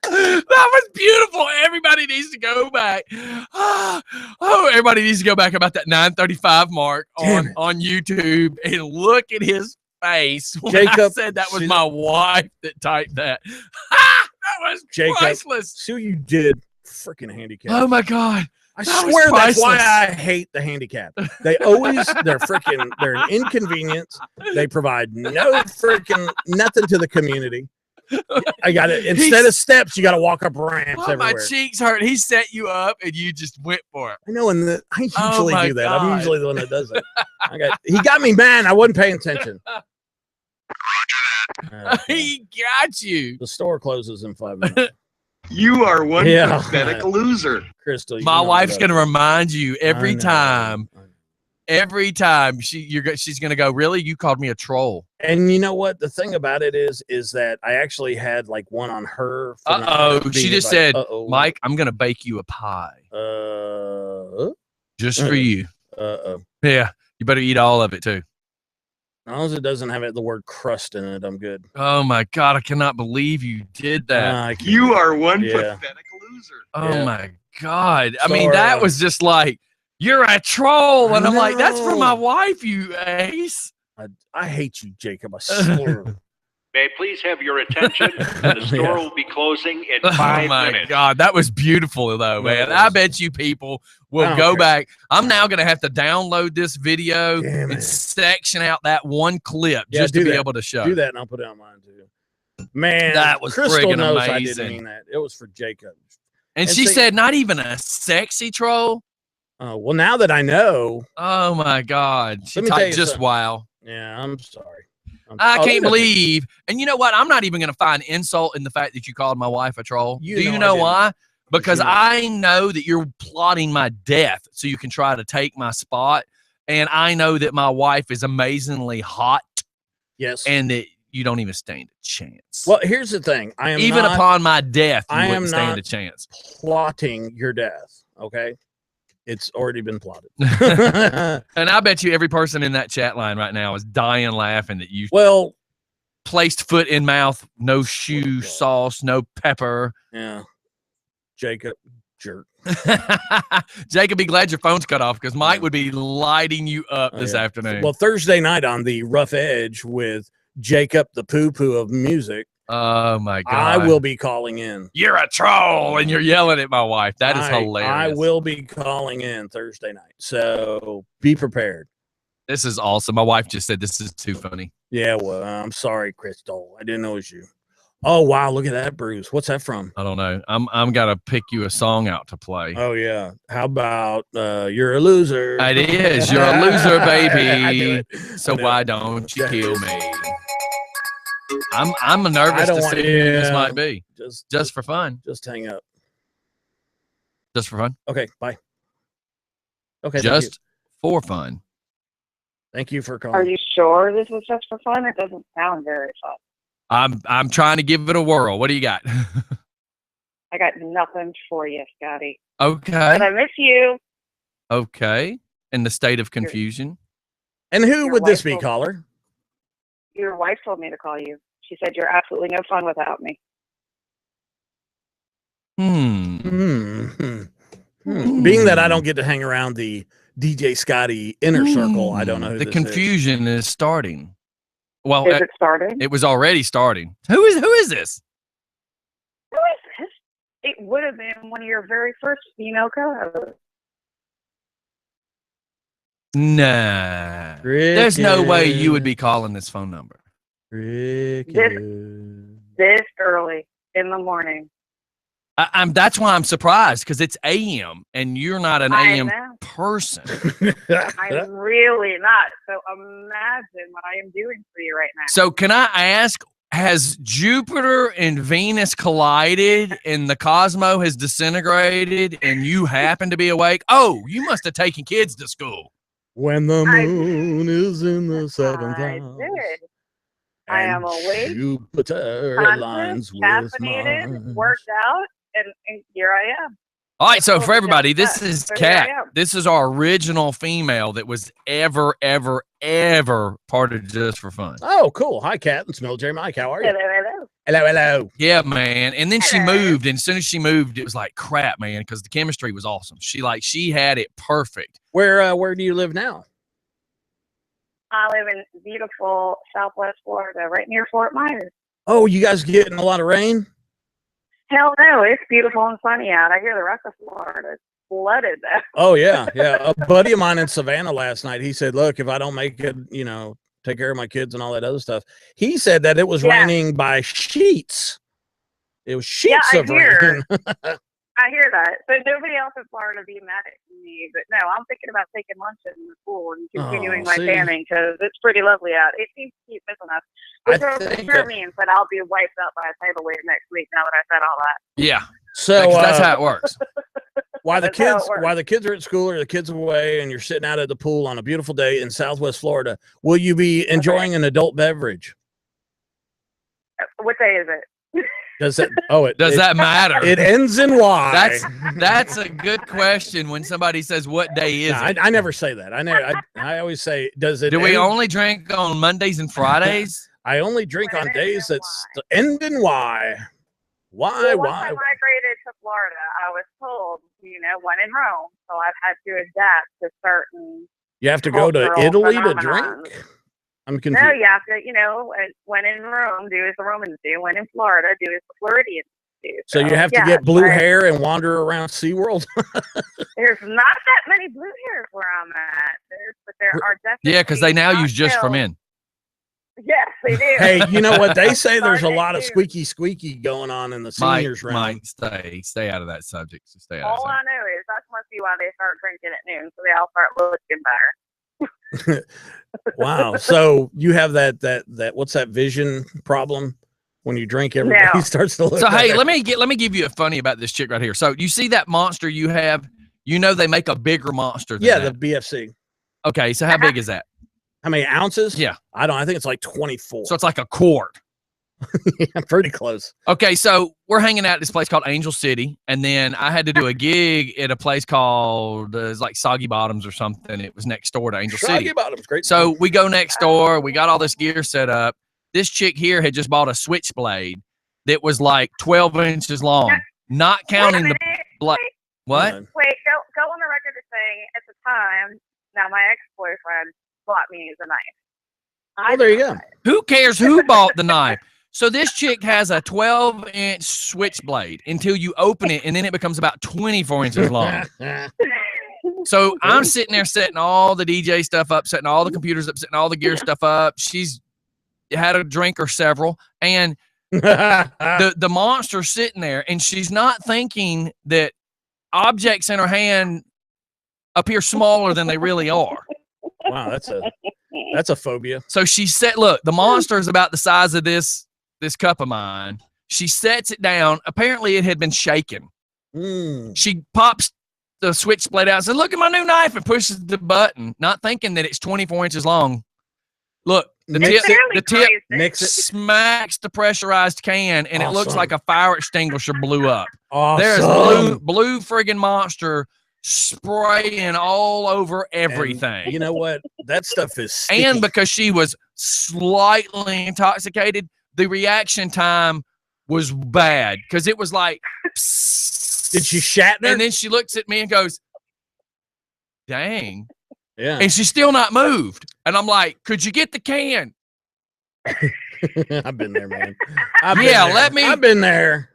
That was beautiful. Everybody needs to go back. Oh, everybody needs to go back about that 9:35 mark on YouTube and look at his face when Jacob, I said that was my wife that typed that. That was Jacob, priceless. See what you did freaking handicap. Oh my God. I swear that's why I hate the handicap. They're an inconvenience. They provide no freaking nothing to the community. I got it. Instead of steps, you got to walk up ramps everywhere. My cheeks hurt. He set you up and you just went for it. I know, and I usually do that. God. I'm usually the one that does it. He got me, man. I wasn't paying attention. He got you. The store closes in 5 minutes. You are one pathetic loser. Crystal, my wife's going to remind you every time. Every time she's going to go, really? You called me a troll. And you know what? The thing about it is that I actually had like one on her. She just said, Mike, I'm going to bake you a pie. Just for you. Yeah. You better eat all of it too. As long as it doesn't have the word crust in it, I'm good. Oh my God, I cannot believe you did that. You are one pathetic loser. Oh my God. I mean, that was just like, you're a troll. And I'm like, that's for my wife, you ace. I hate you, Jacob. I swear. May I please have your attention? The store will be closing in 5 minutes. Oh my God, that was beautiful though, man. I bet you people will go back. I'm now going to have to download this video and section out that one clip just to be able to show. Do that and I'll put it on mine too. Man, that was Crystal knows amazing. I didn't mean that. It was for Jacob. And she said not even a sexy troll. Oh, well, now that I know. Oh my God. She typed just wow. Yeah, I'm sorry. I can't believe. And you know what? I'm not even going to find insult in the fact that you called my wife a troll. Do you know why? Because I know that you're plotting my death so you can try to take my spot. And I know that my wife is amazingly hot. Yes. And that you don't even stand a chance. Well, here's the thing. I am even upon my death, you I wouldn't am stand not a chance. Plotting your death. Okay. It's already been plotted. And I bet you every person in that chat line right now is dying laughing that you placed foot in mouth, no shoe sauce, no pepper. Yeah. Jacob, jerk. Jacob, be glad your phone's cut off because Mike would be lighting you up this afternoon. Well, Thursday night on the Rough Edge with Jacob, the poo-poo of music. Oh my God. I will be calling in. You're a troll and you're yelling at my wife. That is hilarious. I will be calling in Thursday night. So be prepared. This is awesome. My wife just said this is too funny. Yeah, well, I'm sorry, Crystal. I didn't know it was you. Oh, wow. Look at that, Bruce. What's that from? I don't know. I'm got to pick you a song out to play. Oh, yeah. How about You're a Loser? It is. You're a loser, baby. So why don't you kill me? I'm nervous to see who this might be. Just for fun. Just hang up. Just for fun. Okay, bye. Okay, just for fun. Thank you for calling. Are you sure this was just for fun? It doesn't sound very fun. I'm trying to give it a whirl. What do you got? I got nothing for you, Scotty. Okay. But I miss you. Okay. In the state of confusion. And who would this be, caller? Your wife told me to call you. She said you're absolutely no fun without me. Being that I don't get to hang around the DJ Scottie inner circle, I don't know who the this confusion is starting. Well, is it starting? It was already starting. Who is this? Who is this? It would have been one of your very first female co-hosts. Nah. There's no way you would be calling this phone number. This early in the morning. That's why I'm surprised because it's AM and you're not an AM person. I'm really not. So imagine what I am doing for you right now. So can I ask, has Jupiter and Venus collided and the cosmos has disintegrated and you happen to be awake? Oh, you must have taken kids to school. When the moon is in the seventh I house. did. I am awake. Jupiter lines with caffeinated, worked out, and here I am. All right, so for everybody, this is Kat. This is our original female that was ever part of Just for Fun. Oh, cool. Hi, Kat. It's Military Mike. How are you? Hello. Yeah, man. And then she moved, and as soon as she moved, it was like crap, man, because the chemistry was awesome. She had it perfect. Where do you live now? I live in beautiful Southwest Florida, right near Fort Myers. Oh, you guys getting a lot of rain? Hell no, it's beautiful and sunny out. I hear the rest of Florida is flooded though. Oh yeah, yeah. A buddy of mine in Savannah last night, he said, "Look, if I don't make it, take care of my kids and all that other stuff," he said that it was raining by sheets. It was sheets of rain. I hear that. So nobody else in Florida be mad at me, but no, I'm thinking about taking lunch in the pool and continuing my tanning because it's pretty lovely out. It seems to keep missing us. Which sure means that I'll be wiped out by a tidal wave next week now that I said all that. Yeah. So that's how it works. While the kids are at school or the kids are away and you're sitting out at the pool on a beautiful day in Southwest Florida, will you be enjoying an adult beverage? What day is it? Does that matter? It ends in Y. That's a good question when somebody says what day is it? I never say that. I always say, does it Do we only drink on Mondays and Fridays? I only drink on days that end in Y. Why? Once I migrated to Florida, I was told, when in Rome. So I've had to adapt to certain. You have to go to Italy to drink? I'm confused. No, you have to, when in Rome, do as the Romans do. When in Florida, do as the Floridians do. So you have to get blue hair and wander around SeaWorld? There's not that many blue hairs where I'm at. But there are definitely. Yeah, because they now use just for men. Yes, they do. Hey, you know what? They say there's a lot of squeaky going on in the seniors round. Mike, stay out of that subject. So stay out all I know is that must be why they start drinking at noon, so they all start looking better. Wow. So you have that what's that vision problem? When you drink, everybody starts to look. So hey, let me give you a funny about this chick right here. So you see that monster you have? They make a bigger monster than that. The BFC. Okay, so how big is that? How many ounces? Yeah. I think it's like 24. So it's like a quart. Yeah, pretty close. Okay, so we're hanging out at this place called Angel City, and then I had to do a gig at a place called it's like Soggy Bottoms or something. It was next door to Angel City. Soggy Bottoms, great. So we go next door. We got all this gear set up. This chick here had just bought a switchblade that was like 12 inches long, not counting the blood. What? Wait, go on the record as saying at the time. Now my ex-boyfriend bought me the knife. Oh, there you go. Who cares who bought the knife? So this chick has a 12-inch switchblade until you open it, and then it becomes about 24 inches long. So I'm sitting there setting all the DJ stuff up, setting all the computers up, setting all the gear stuff up. She's had a drink or several, and the monster's sitting there, and she's not thinking that objects in her hand appear smaller than they really are. Wow, that's a phobia. So she said, look, the monster is about the size of this cup of mine. She sets it down. Apparently it had been shaken. She pops the switchblade out and says, look at my new knife, and pushes the button, not thinking that it's 24 inches long. Look, the tip smacks the pressurized can, and it looks like a fire extinguisher blew up. Awesome. There's blue friggin' monster spraying all over everything. And you know what? That stuff is sticky. And because she was slightly intoxicated, the reaction time was bad because it was like, did she Shatner? And then she looks at me and goes, dang. Yeah. And she's still not moved. And I'm like, could you get the can? I've been there, man. I've been there.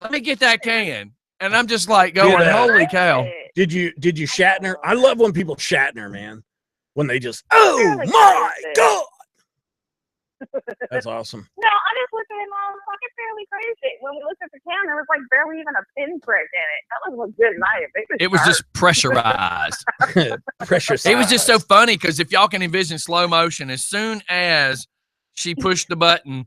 Let me get that can. And I'm just like going, holy cow. Did you Shatner? I love when people Shatner, man. When they just, oh my God. That's awesome. No, I just looked at him all fucking fairly crazy. When we looked at the can, there was like barely even a pinprick in it. That was a good knife. It was just pressurized. Pressurized. It was just so funny because if y'all can envision slow motion, as soon as she pushed the button,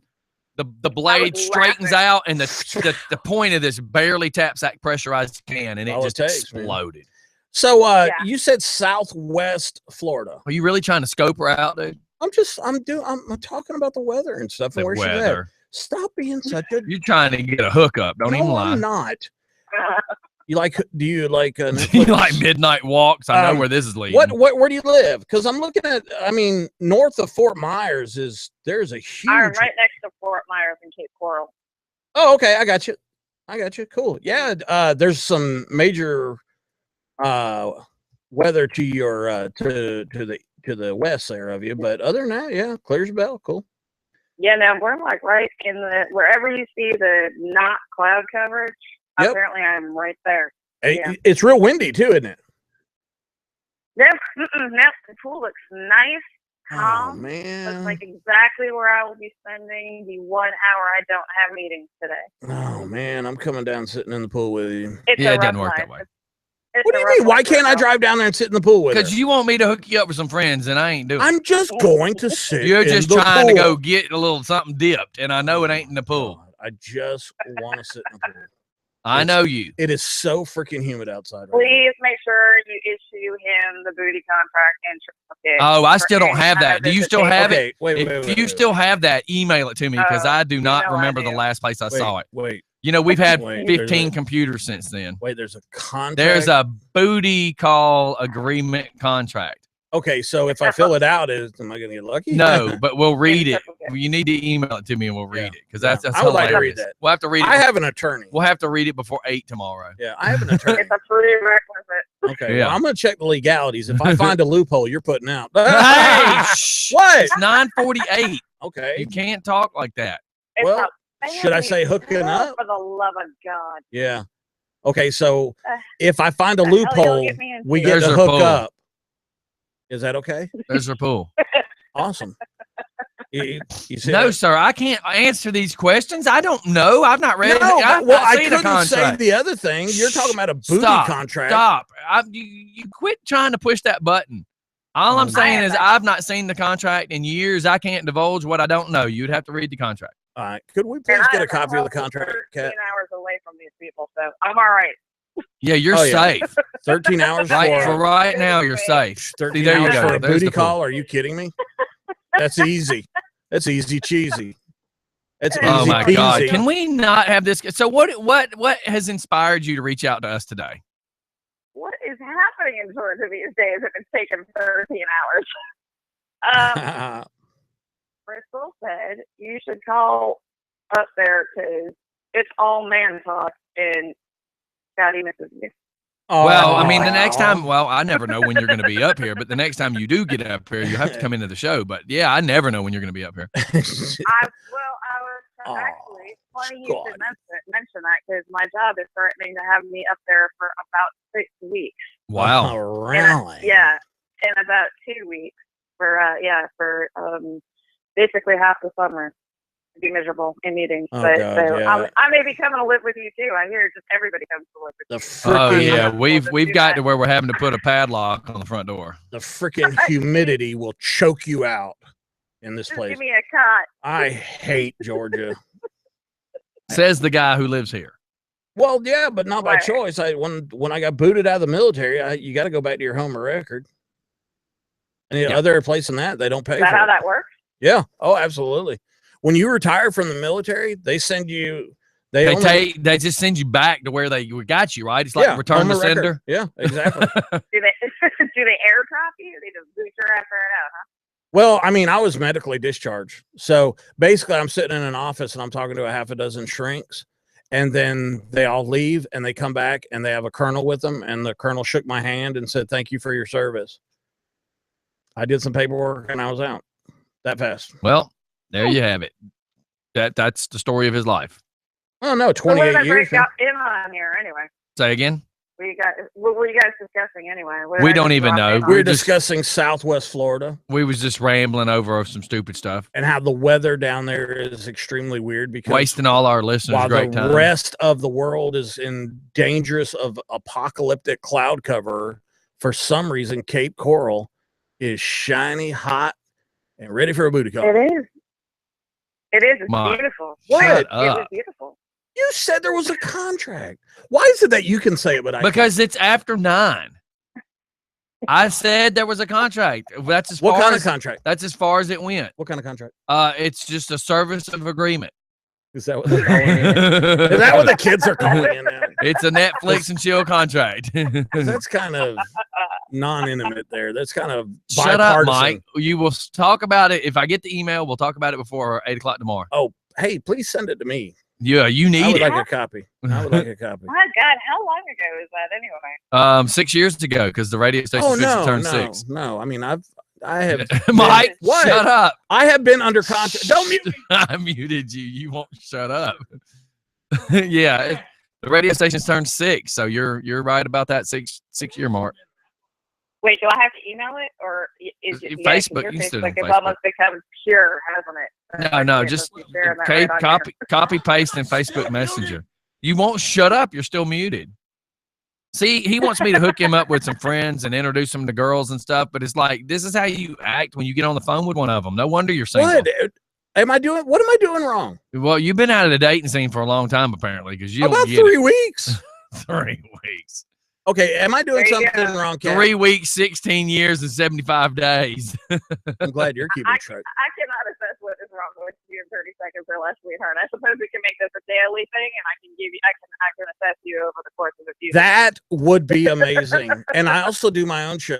the blade straightens out, and the point of this barely taps that pressurized can, and it just exploded. Man. So you said Southwest Florida. Are you really trying to scope her out, dude? I'm talking about the weather and stuff and where she's at. Stop being such a. You're trying to get a hookup. Don't even lie. I'm not. Do you like you like midnight walks? I know where this is leading. Where do you live? Because I'm looking at, north of Fort Myers there's a huge. I'm right next to Fort Myers and Cape Coral. Oh, okay. I got you. Cool. Yeah. There's some major weather to your to the west there of you, but other than that, yeah, clear as a bell. Cool. Yeah, no, we're like right in wherever you see the not cloud coverage. Yep. Apparently, I'm right there. It's real windy too, isn't it? No, the pool looks nice, calm. Oh man, looks like exactly where I will be spending the 1 hour I don't have meetings today. Oh man, I'm coming down sitting in the pool with you. It doesn't work that way. What do you mean? Why can't I drive down there and sit in the pool with you? Because you want me to hook you up with some friends, and I ain't doing it. I'm just going to sit. You're just in the trying pool. to go get a little something dipped, and I know it ain't in the pool. I just want to sit in the pool. I know you. It is so freaking humid outside. Please make sure you issue him the booty contract and certificate. Oh, I still don't have that. Do you still have it? Wait, if you still have that, email it to me because I do not remember the last place I saw it. Wait. You know, we've had 15 computers since then. Wait, there's a contract. There's a booty call agreement contract. Okay, so if I fill it out, am I going to get lucky? No, but we'll read it. You need to email it to me and we'll read it because that's I would like to read hilarious. that. We'll have to read it. I have an attorney. We'll have to read it before 8 tomorrow. Yeah, I have an attorney. It's a prerequisite. Okay, well, I'm going to check the legalities. If I find a loophole, you're putting out. Hey, what? It's 9:48. Okay. You can't talk like that. Well, should I say hooking up? For the love of God. Yeah. Okay, so if I find a loophole, we get to There's hook our pool. up. Is that okay? There's our pool. Awesome. You see No, that? sir, I can't answer these questions. I don't know. I've not read. No, I've well, not I seen a couldn't say contract. the other thing. You're talking about a booty Stop, contract. Stop. You quit trying to push that button. All I'm saying is I've not seen the contract in years. I can't divulge what I don't know. You'd have to read the contract. All right. Could we please get a copy of the contract, 13 hours away from these people, so I'm all right. Yeah, you're Oh, yeah. safe. 13 hours For right now, you're safe. 13 See, there you hours go. for a There's booty the pool. call? Are you kidding me? That's easy. That's easy cheesy. That's easy Oh my God! peasy. Can we not have this? So what has inspired you to reach out to us today? What is happening in Georgia these days if it's taken 13 hours? Crystal said you should call up there because it's all man talk in Scottie, Mississippi. Well, I mean, the next time, I never know when you're going to be up here, but the next time you do get up here, you have to come into the show. But yeah, I never know when you're going to be up here. I was actually funny you should mention that because my job is threatening to have me up there for about 6 weeks. Wow. Really? In about 2 weeks for basically half the summer. Be miserable in meetings, I may be coming to live with you too. I hear just everybody comes to live with you. Oh yeah, we've got to where we're having to put a padlock on the front door. The freaking humidity will choke you out in this Just place. give me a cot. I hate Georgia. Says the guy who lives here. Well, yeah, but not by choice. When I got booted out of the military, you got to go back to your home of record. Any other place than that, they don't pay. Is that how that works? Yeah. Oh, absolutely. When you retire from the military, they send you. They just send you back to where they got you, right? It's like return to sender. Yeah, exactly. do they airdrop you? Or they just boot your ass right out, huh? Well, I mean, I was medically discharged, so basically, I'm sitting in an office and I'm talking to a half a dozen shrinks, and then they all leave and they come back and they have a colonel with them, and the colonel shook my hand and said, "Thank you for your service." I did some paperwork and I was out that fast. Well. There you have it. That's the story of his life. Oh no, 28 years. Got in on here anyway. Say again. What were you guys discussing anyway? We don't even know. We're discussing Southwest Florida. We was just rambling over some stupid stuff and how the weather down there is extremely weird because wasting all our listeners' while great the time. Rest of the world is in dangerous of apocalyptic cloud cover. For some reason, Cape Coral is shiny, hot, and ready for a booty call. It is. It is. It's beautiful. What? It was beautiful. You said there was a contract. Why is it that you can say it, but I because it's after 9. I said there was a contract. That's as what far kind as, of contract? That's as far as it went. What kind of contract? It's just a service of agreement. Is that what they're calling it? Is that what the kids are calling it now? It's a Netflix and chill contract. That's kind of non-intimate there. That's kind of Shut up, Mike. You will talk about it. If I get the email, we'll talk about it before 8 o'clock tomorrow. Oh, hey, please send it to me. Yeah, you need I would it. like a copy. I would like a copy. My God, how long ago is that anyway? 6 years ago, because the radio station turned 6. No. I mean, I've I have Mike, what? Shut up. I have been under contract. Don't mute me. I muted you. You won't shut up. Yeah. The radio station's turned 6, so you're right about that 6-year mark. Wait, do I have to email it, or is it Facebook? Your You can still Facebook do has Facebook. almost become pure, hasn't it? No, just copy paste in Facebook Messenger. You won't shut up. You're still muted. See, he wants me to hook him up with some friends and introduce him to girls and stuff, but it's like, this is how you act when you get on the phone with one of them. No wonder you're single. What am I doing? What am I doing wrong? Well, you've been out of the dating scene for a long time, apparently, because you about don't get 3 weeks. 3 weeks. Okay, am I doing something wrong, Kat? 3 weeks, 16 years, and 75 days. I'm glad you're keeping track. I cannot assess what is wrong with you in 30 seconds or less, sweetheart. I suppose we can make this a daily thing, and I can assess you over the course of a few. That would be amazing. And I also do my own show.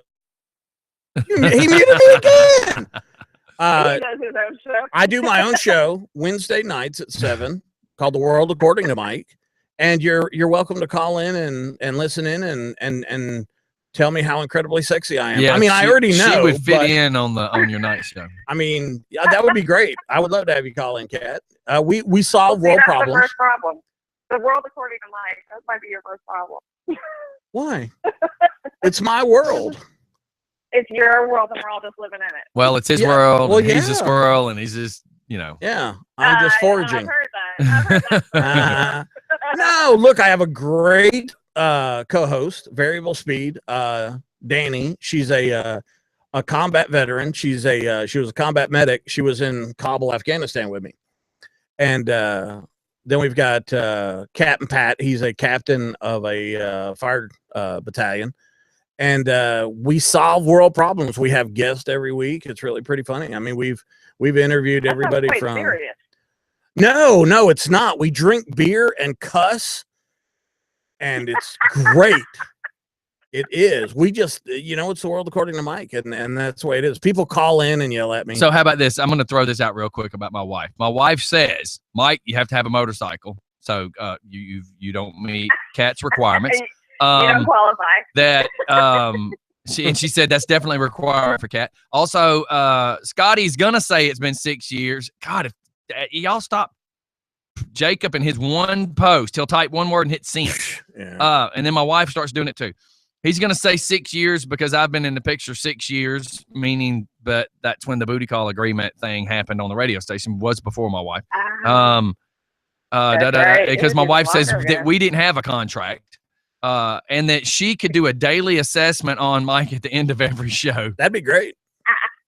He muted me again. He does his own show. I do my own show Wednesday nights at 7 called The World According to Mike. And you're welcome to call in and listen in and tell me how incredibly sexy I am. Yeah, I mean, I already know. She would fit in on your night show. I mean, yeah, that would be great. I would love to have you call in, Kat. We solve world that's problems. The first problem. The world according to Mike. That might be your first problem. Why? It's my world. It's your world, and we're all just living in it. Well, it's his world. Well, he's a squirrel, and he's just, Yeah, I'm just foraging. I've heard that. I've heard that. No, look, I have a great co-host, Variable Speed, Danny. She's a combat veteran. She was a combat medic. She was in Kabul, Afghanistan with me. And then we've got Captain Pat. He's a captain of a fire battalion. And we solve world problems. We have guests every week. It's really pretty funny. I mean, we've interviewed everybody from. Serious. No, it's not. We drink beer and cuss, and it's great. It is. We just, it's the world according to Mike, and that's the way it is. People call in and yell at me. So how about this? I'm going to throw this out real quick about my wife. My wife says, Mike, you have to have a motorcycle. So you don't meet Kat's requirements. You don't qualify. That she said that's definitely required for Kat. Also, Scottie's gonna say it's been 6 years. God, if y'all stop Jacob and his one post, he'll type one word and hit send. Yeah. And then my wife starts doing it too. He's gonna say 6 years because I've been in the picture 6 years, meaning but that's when the booty call agreement thing happened on the radio station, was before my wife. Because my wife says that we didn't have a contract. And that she could do a daily assessment on Mike at the end of every show. That'd be great.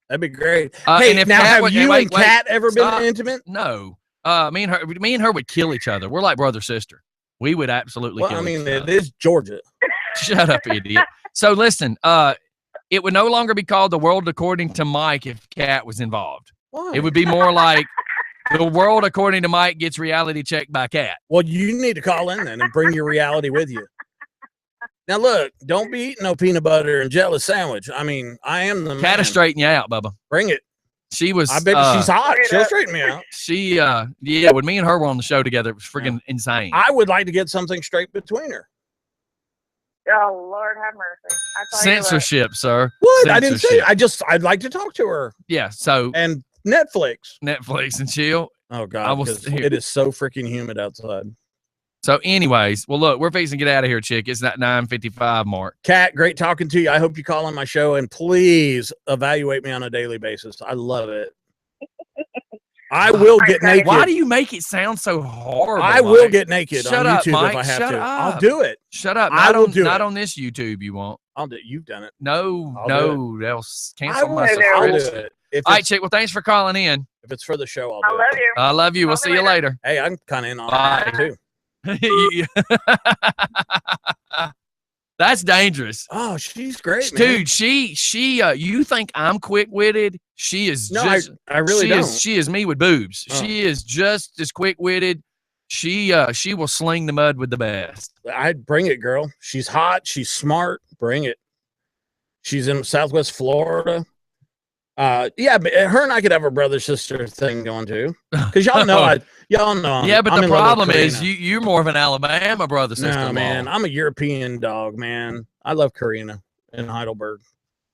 That'd be great. Hey, and if now Kat have you and Kat ever been intimate? No. Me and her would kill each other. We're like brother sister. We would absolutely kill each other. It is Georgia. Shut up, idiot. So listen, it would no longer be called The World According to Mike if Kat was involved. Why? It would be more like The World According to Mike gets reality checked by Kat. Well, you need to call in then and bring your reality with you. Now, look, don't be eating no peanut butter and jelly sandwich. I mean, I am the man. Kat will straighten you out, Bubba. Bring it. She was. I bet she's hot. She'll straighten me out. She, when me and her were on the show together, it was freaking insane. I would like to get something straight between her. Oh, Lord have mercy. Censorship, sir. What? Censorship. I didn't say. I'd like to talk to her. Yeah. So. And Netflix and chill. Oh, God. It is so freaking humid outside. So anyways, well, look, we're fixing to get out of here, chick. It's that 9:55 mark. Kat, great talking to you. I hope you call on my show, and please evaluate me on a daily basis. I love it. I will get naked. Why do you make it sound so horrible? I will get naked on up, YouTube Mike. if I have Shut to. up. I'll do it. Shut up. I will do it. Not on this YouTube, you won't. I'll do it. You've done it. No, they'll cancel I will my do subscription. it. All right, chick. Well, thanks for calling in. If it's for the show, I'll I do love it. you. I love you. We'll see you later. Hey, I'm kind of in on Bye. that too. That's dangerous. Oh, she's great, man. Dude, she you think I'm quick-witted? She is just I really don't. She is me with boobs. Oh. She is just as quick-witted. She will sling the mud with the best. I'd bring it, girl. She's hot, she's smart. Bring it. She's in Southwest Florida. Yeah, but her and I could have a brother sister thing going too, because y'all know Yeah, but I'm the in love problem with is Karina. you're more of an Alabama brother sister. No, man, I'm a European dog, man. I love Karina in Heidelberg.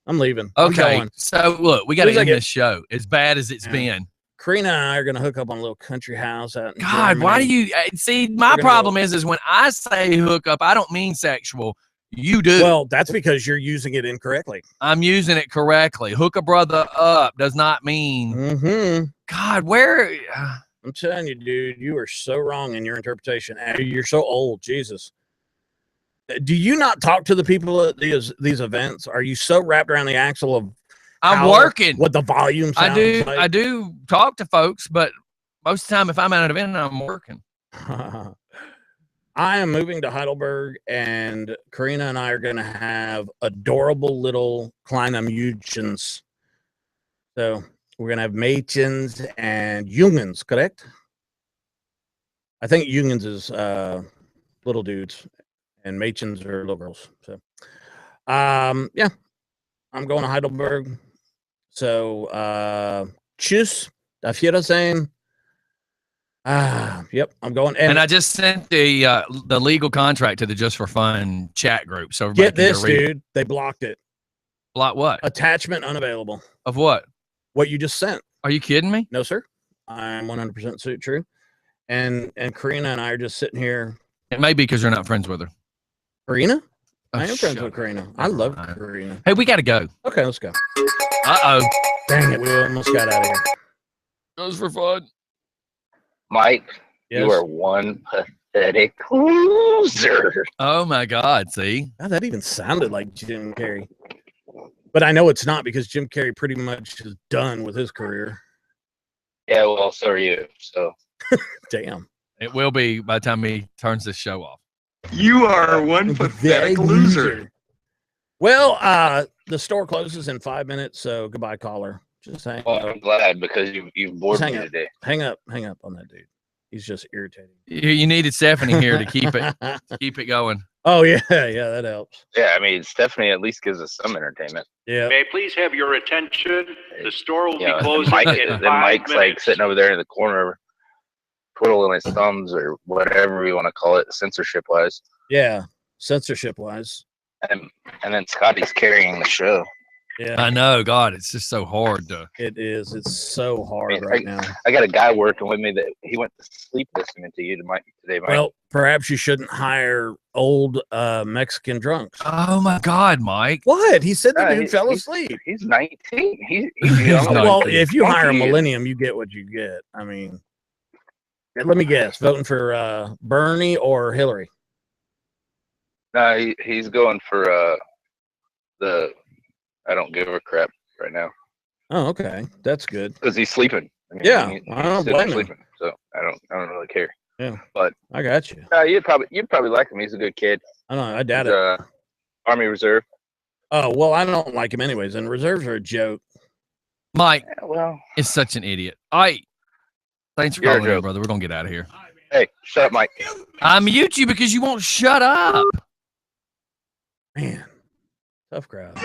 I'm leaving. Okay. So look, we got to end it. this show as bad as it's been. Karina and I are going to hook up on a little country house out in God, Germany. why do you see? My problem is when I say hook up, I don't mean sexual. You do. Well, that's because you're using it incorrectly. I'm using it correctly. Hook a brother up does not mean. God, where? I'm telling you, dude, you are so wrong in your interpretation. You're so old, Jesus. Do you not talk to the people at these events? Are you so wrapped around the axle of? I'm working. What the volume sounds like? I do talk to folks, but most of the time, if I'm at an event, I'm working. I am moving to Heidelberg, and Karina and I are going to have adorable little kleine Mädchens. So we're going to have Mädchens and Jungens, correct? I think Jungens is little dudes, and Mädchens are little girls. So, yeah, I'm going to Heidelberg. So, tschüss, auf Wiedersehen. Yep, I'm going. And I just sent the legal contract to the Just for Fun chat group. So get this, dude. They blocked it. Block what? Attachment unavailable. Of what? What you just sent. Are you kidding me? No, sir. I'm 100% true. And Karina and I are just sitting here. It may be because you're not friends with her. Karina? I am friends with Karina. I love Karina. Hey, we got to go. Okay, let's go. Uh-oh. Dang it, we almost got out of here. Just for fun. Mike, yes. You are one pathetic loser. Oh, my God, see? Oh, that even sounded like Jim Carrey. But I know it's not because Jim Carrey pretty much is done with his career. Yeah, well, so are you, so. Damn. It will be by the time he turns this show off. You are one pathetic loser. Well, the store closes in 5 minutes, so goodbye, caller. Just hang up. I'm glad because you've bored me today. Hang up on that dude. He's just irritating. You needed Stephanie here to keep it going. Oh yeah, that helps. Yeah, I mean Stephanie at least gives us some entertainment. Yeah. May I please have your attention? The store will be closing Mike, in 5 Mike's minutes. like sitting over there in the corner, twiddling his thumbs or whatever you want to call it, censorship wise. Yeah, censorship wise. And then Scottie's carrying the show. Yeah, I know. God, it's just so hard to. It is. It's so hard right now. I got a guy working with me that he went to sleep listening to you today, Mike. Well, perhaps you shouldn't hire old Mexican drunks. Oh my God, Mike! What? He said the dude fell asleep. He's 19. He's young. Well, if you hire a millennium, you get what you get. I mean, let me guess. Voting for Bernie or Hillary? No, he's going for the. I don't give a crap right now. Oh, okay, that's good. Because he's sleeping. I mean, yeah, I don't blame him. So I don't really care. Yeah, but I got you. You'd probably like him. He's a good kid. I know. I doubt it. Army Reserve. Oh well, I don't like him anyways, and reserves are a joke. Mike, well, is such an idiot. Thanks for calling in, brother. We're gonna get out of here. Hey, shut up, Mike. I mute you because you won't shut up. Man, tough crowd.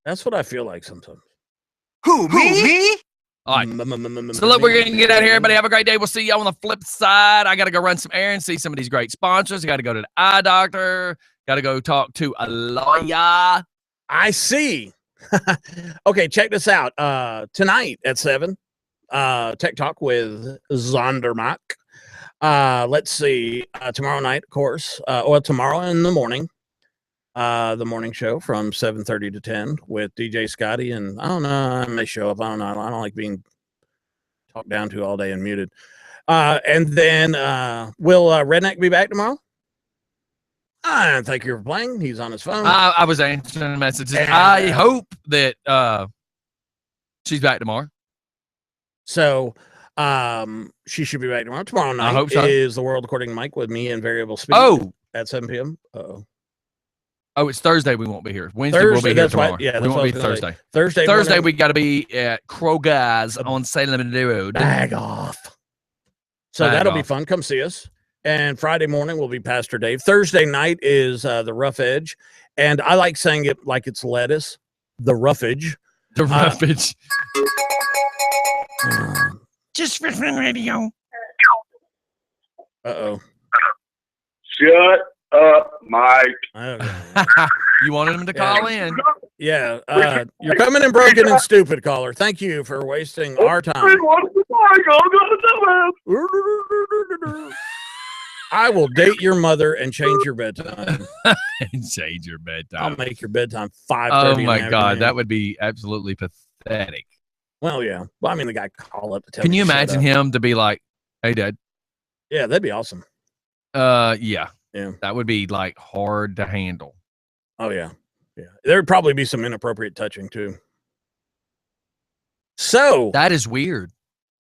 That's what I feel like sometimes. Who, me? All right. So look, we're going to get out of here. Everybody have a great day. We'll see y'all on the flip side. I got to go run some errands, see some of these great sponsors. I got to go to the eye doctor. Got to go talk to a lawyer. I see. Okay, check this out. Tonight at 7, Tech Talk with Zondermack. Let's see. Tomorrow night, of course. Or tomorrow in the morning. The morning show from 7:30 to 10 with DJ Scottie, and I don't know, I may show up. I don't know. I don't like being talked down to all day and muted. And then will Redneck be back tomorrow? Thank you for playing. He's on his phone. I was answering messages. And, I hope that she's back tomorrow. So she should be back tomorrow. Tomorrow night I hope so. Is The World According to Mike with me and Variable Speed. At 7 p.m. Oh, it's Thursday. We won't be here. Wednesday we'll be here tomorrow. Yeah, we won't be Thursday. Thursday we got to be at Kroger's on Salem Road. Bag off. So that'll be fun. Come see us. And Friday morning will be Pastor Dave. Thursday night is the Rough Edge, and I like saying it like it's lettuce. The Roughage. The Roughage. Just for fun radio. Uh-oh. Shut Mike. You wanted him to call in. Yeah. You're coming in broken and stupid, caller. Thank you for wasting our time. I will date your mother and change your bedtime. Change your bedtime. I'll make your bedtime 5:30. Oh my God, that would be absolutely pathetic. Well, yeah. Well, I mean, the guy call up to tell Can me you to shut imagine up. him to be like, "Hey, Dad"? Yeah, that'd be awesome. Yeah. Yeah. That would be like hard to handle. Oh yeah. Yeah. There'd probably be some inappropriate touching too. So that is weird.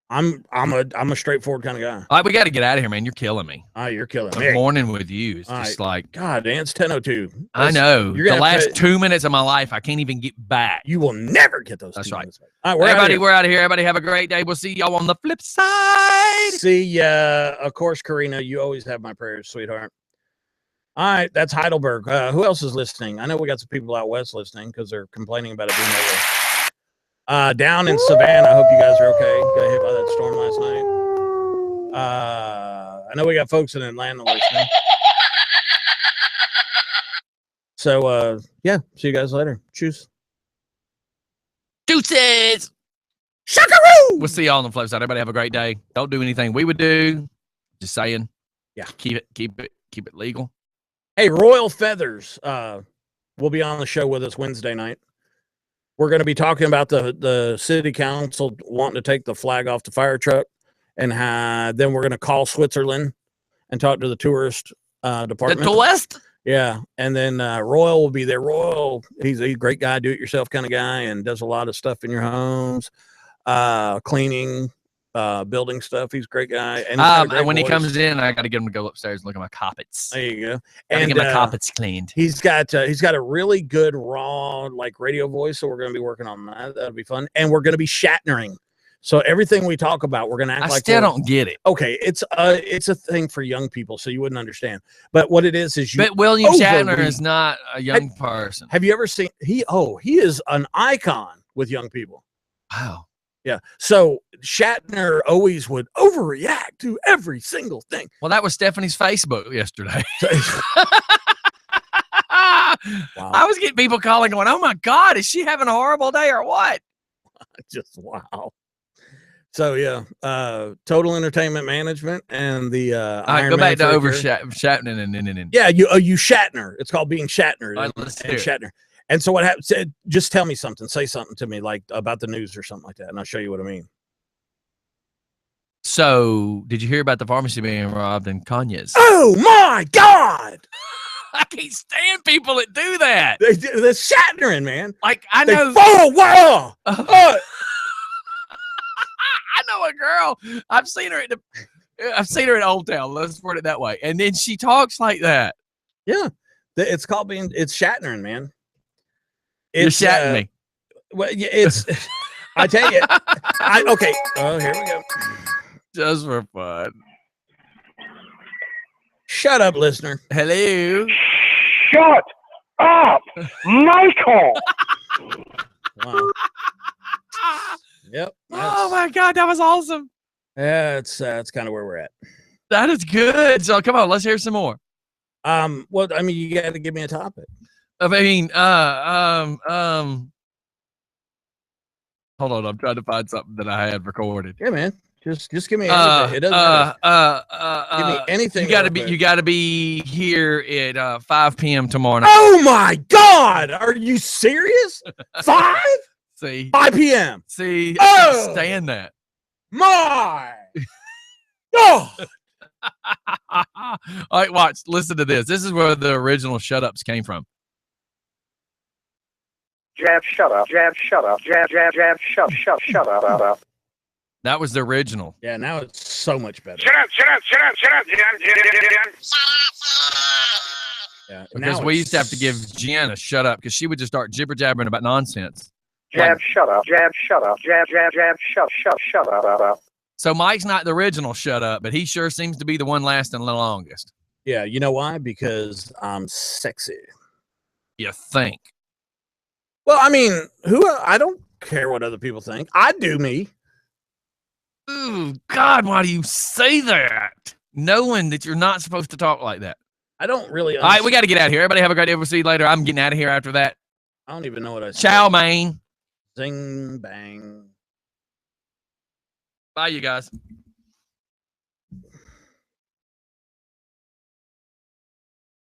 I'm a straightforward kind of guy. All right, we got to get out of here, man. You're killing me. Oh, you're killing The me. morning with you is just like, God, man, it's 10:02. I know. The last 2 minutes of my life, I can't even get back. You will never get those. That's right. All right, we're out of here. Everybody have a great day. We'll see y'all on the flip side. See ya. Of course, Karina, you always have my prayers, sweetheart. All right, that's Heidelberg. Who else is listening? I know we got some people out west listening because they're complaining about it being over. Down in Savannah, I hope you guys are okay. Got hit by that storm last night. I know we got folks in Atlanta listening. So, yeah, see you guys later. Cheers. Deuces. Shakaroo! We'll see y'all on the flip side. Everybody have a great day. Don't do anything we would do. Just saying. Yeah. Keep it legal. Hey, Royal Feathers will be on the show with us Wednesday night. We're going to be talking about the city council wanting to take the flag off the fire truck, and then we're going to call Switzerland and talk to the tourist department. The tourist? Yeah, and then Royal will be there. Royal, he's a great guy, do-it-yourself kind of guy, and does a lot of stuff in your homes, cleaning, building stuff. He's a great guy. And when he comes in, I got to get him to go upstairs and look at my carpets. There you go. And get my carpets cleaned. He's got a really good raw like radio voice, so we're going to be working on that. That'll be fun. And we're going to be Shatnering. So everything we talk about, we're going to act like. I still don't get it. Okay, it's a thing for young people, so you wouldn't understand. But what it is you. But William Shatner is not a young person. Have you ever seen he is an icon with young people. Wow. Yeah. So Shatner always would overreact to every single thing. Well, that was Stephanie's Facebook yesterday. Wow. I was getting people calling going, "Oh my God, is she having a horrible day or what?" Just wow. So yeah, Total Entertainment Management and the all right, go back to Shatner and yeah, you Shatner. It's called being Shatner. Right, let's hear it. Shatner. And so what happened? Just tell me something. Say something to me like about the news or something like that, and I'll show you what I mean. So, did you hear about the pharmacy being robbed in Kanye's? Oh my God! I can't stand people that do that. They're Shatnering, man. Like I know. Oh wow! I know a girl. I've seen her at Old Town. Let's put it that way. And then she talks like that. Yeah, it's called it's Shatnering, man. You're shatting me. Well, yeah, it's. I tell you. Okay. Oh, here we go. Just for fun. Shut up, listener. Hello. Shut up, Michael. Wow. Yep. Oh my God, that was awesome. Yeah, it's kind of where we're at. That is good. So come on, let's hear some more. Well, I mean, you got to give me a topic. I mean, hold on, I'm trying to find something that I had recorded. Yeah, man. Just give me anything. It doesn't matter. Give me anything. You gotta be here at 5 p.m. tomorrow night. Oh my God! Are you serious? 5? See, 5 p.m. See, I can't stand that. My oh. All right, watch. Listen to this. This is where the original shut ups came from. Jab, shut up. Jab, shut up. Jab, jab, jab, shut up. That was the original. Yeah, now it's so much better. Shut up, shut up, shut up, shut up, Jen. Yeah, because we used to have to give Jen a shut up because she would just start jibber jabbering about nonsense. Jab, shut up. Jab, shut up. Jab, jab, jab, shut up. So Mike's not the original shut up, but he sure seems to be the one lasting the longest. Yeah, you know why? Because I'm sexy. You think? Well, I mean, I don't care what other people think. I do me. Ooh, God, why do you say that? Knowing that you're not supposed to talk like that. I don't really. All right, we got to get out of here. Everybody have a great day. We'll see you later. I'm getting out of here after that. I don't even know what I said. Chow mein. Zing bang. Bye, you guys.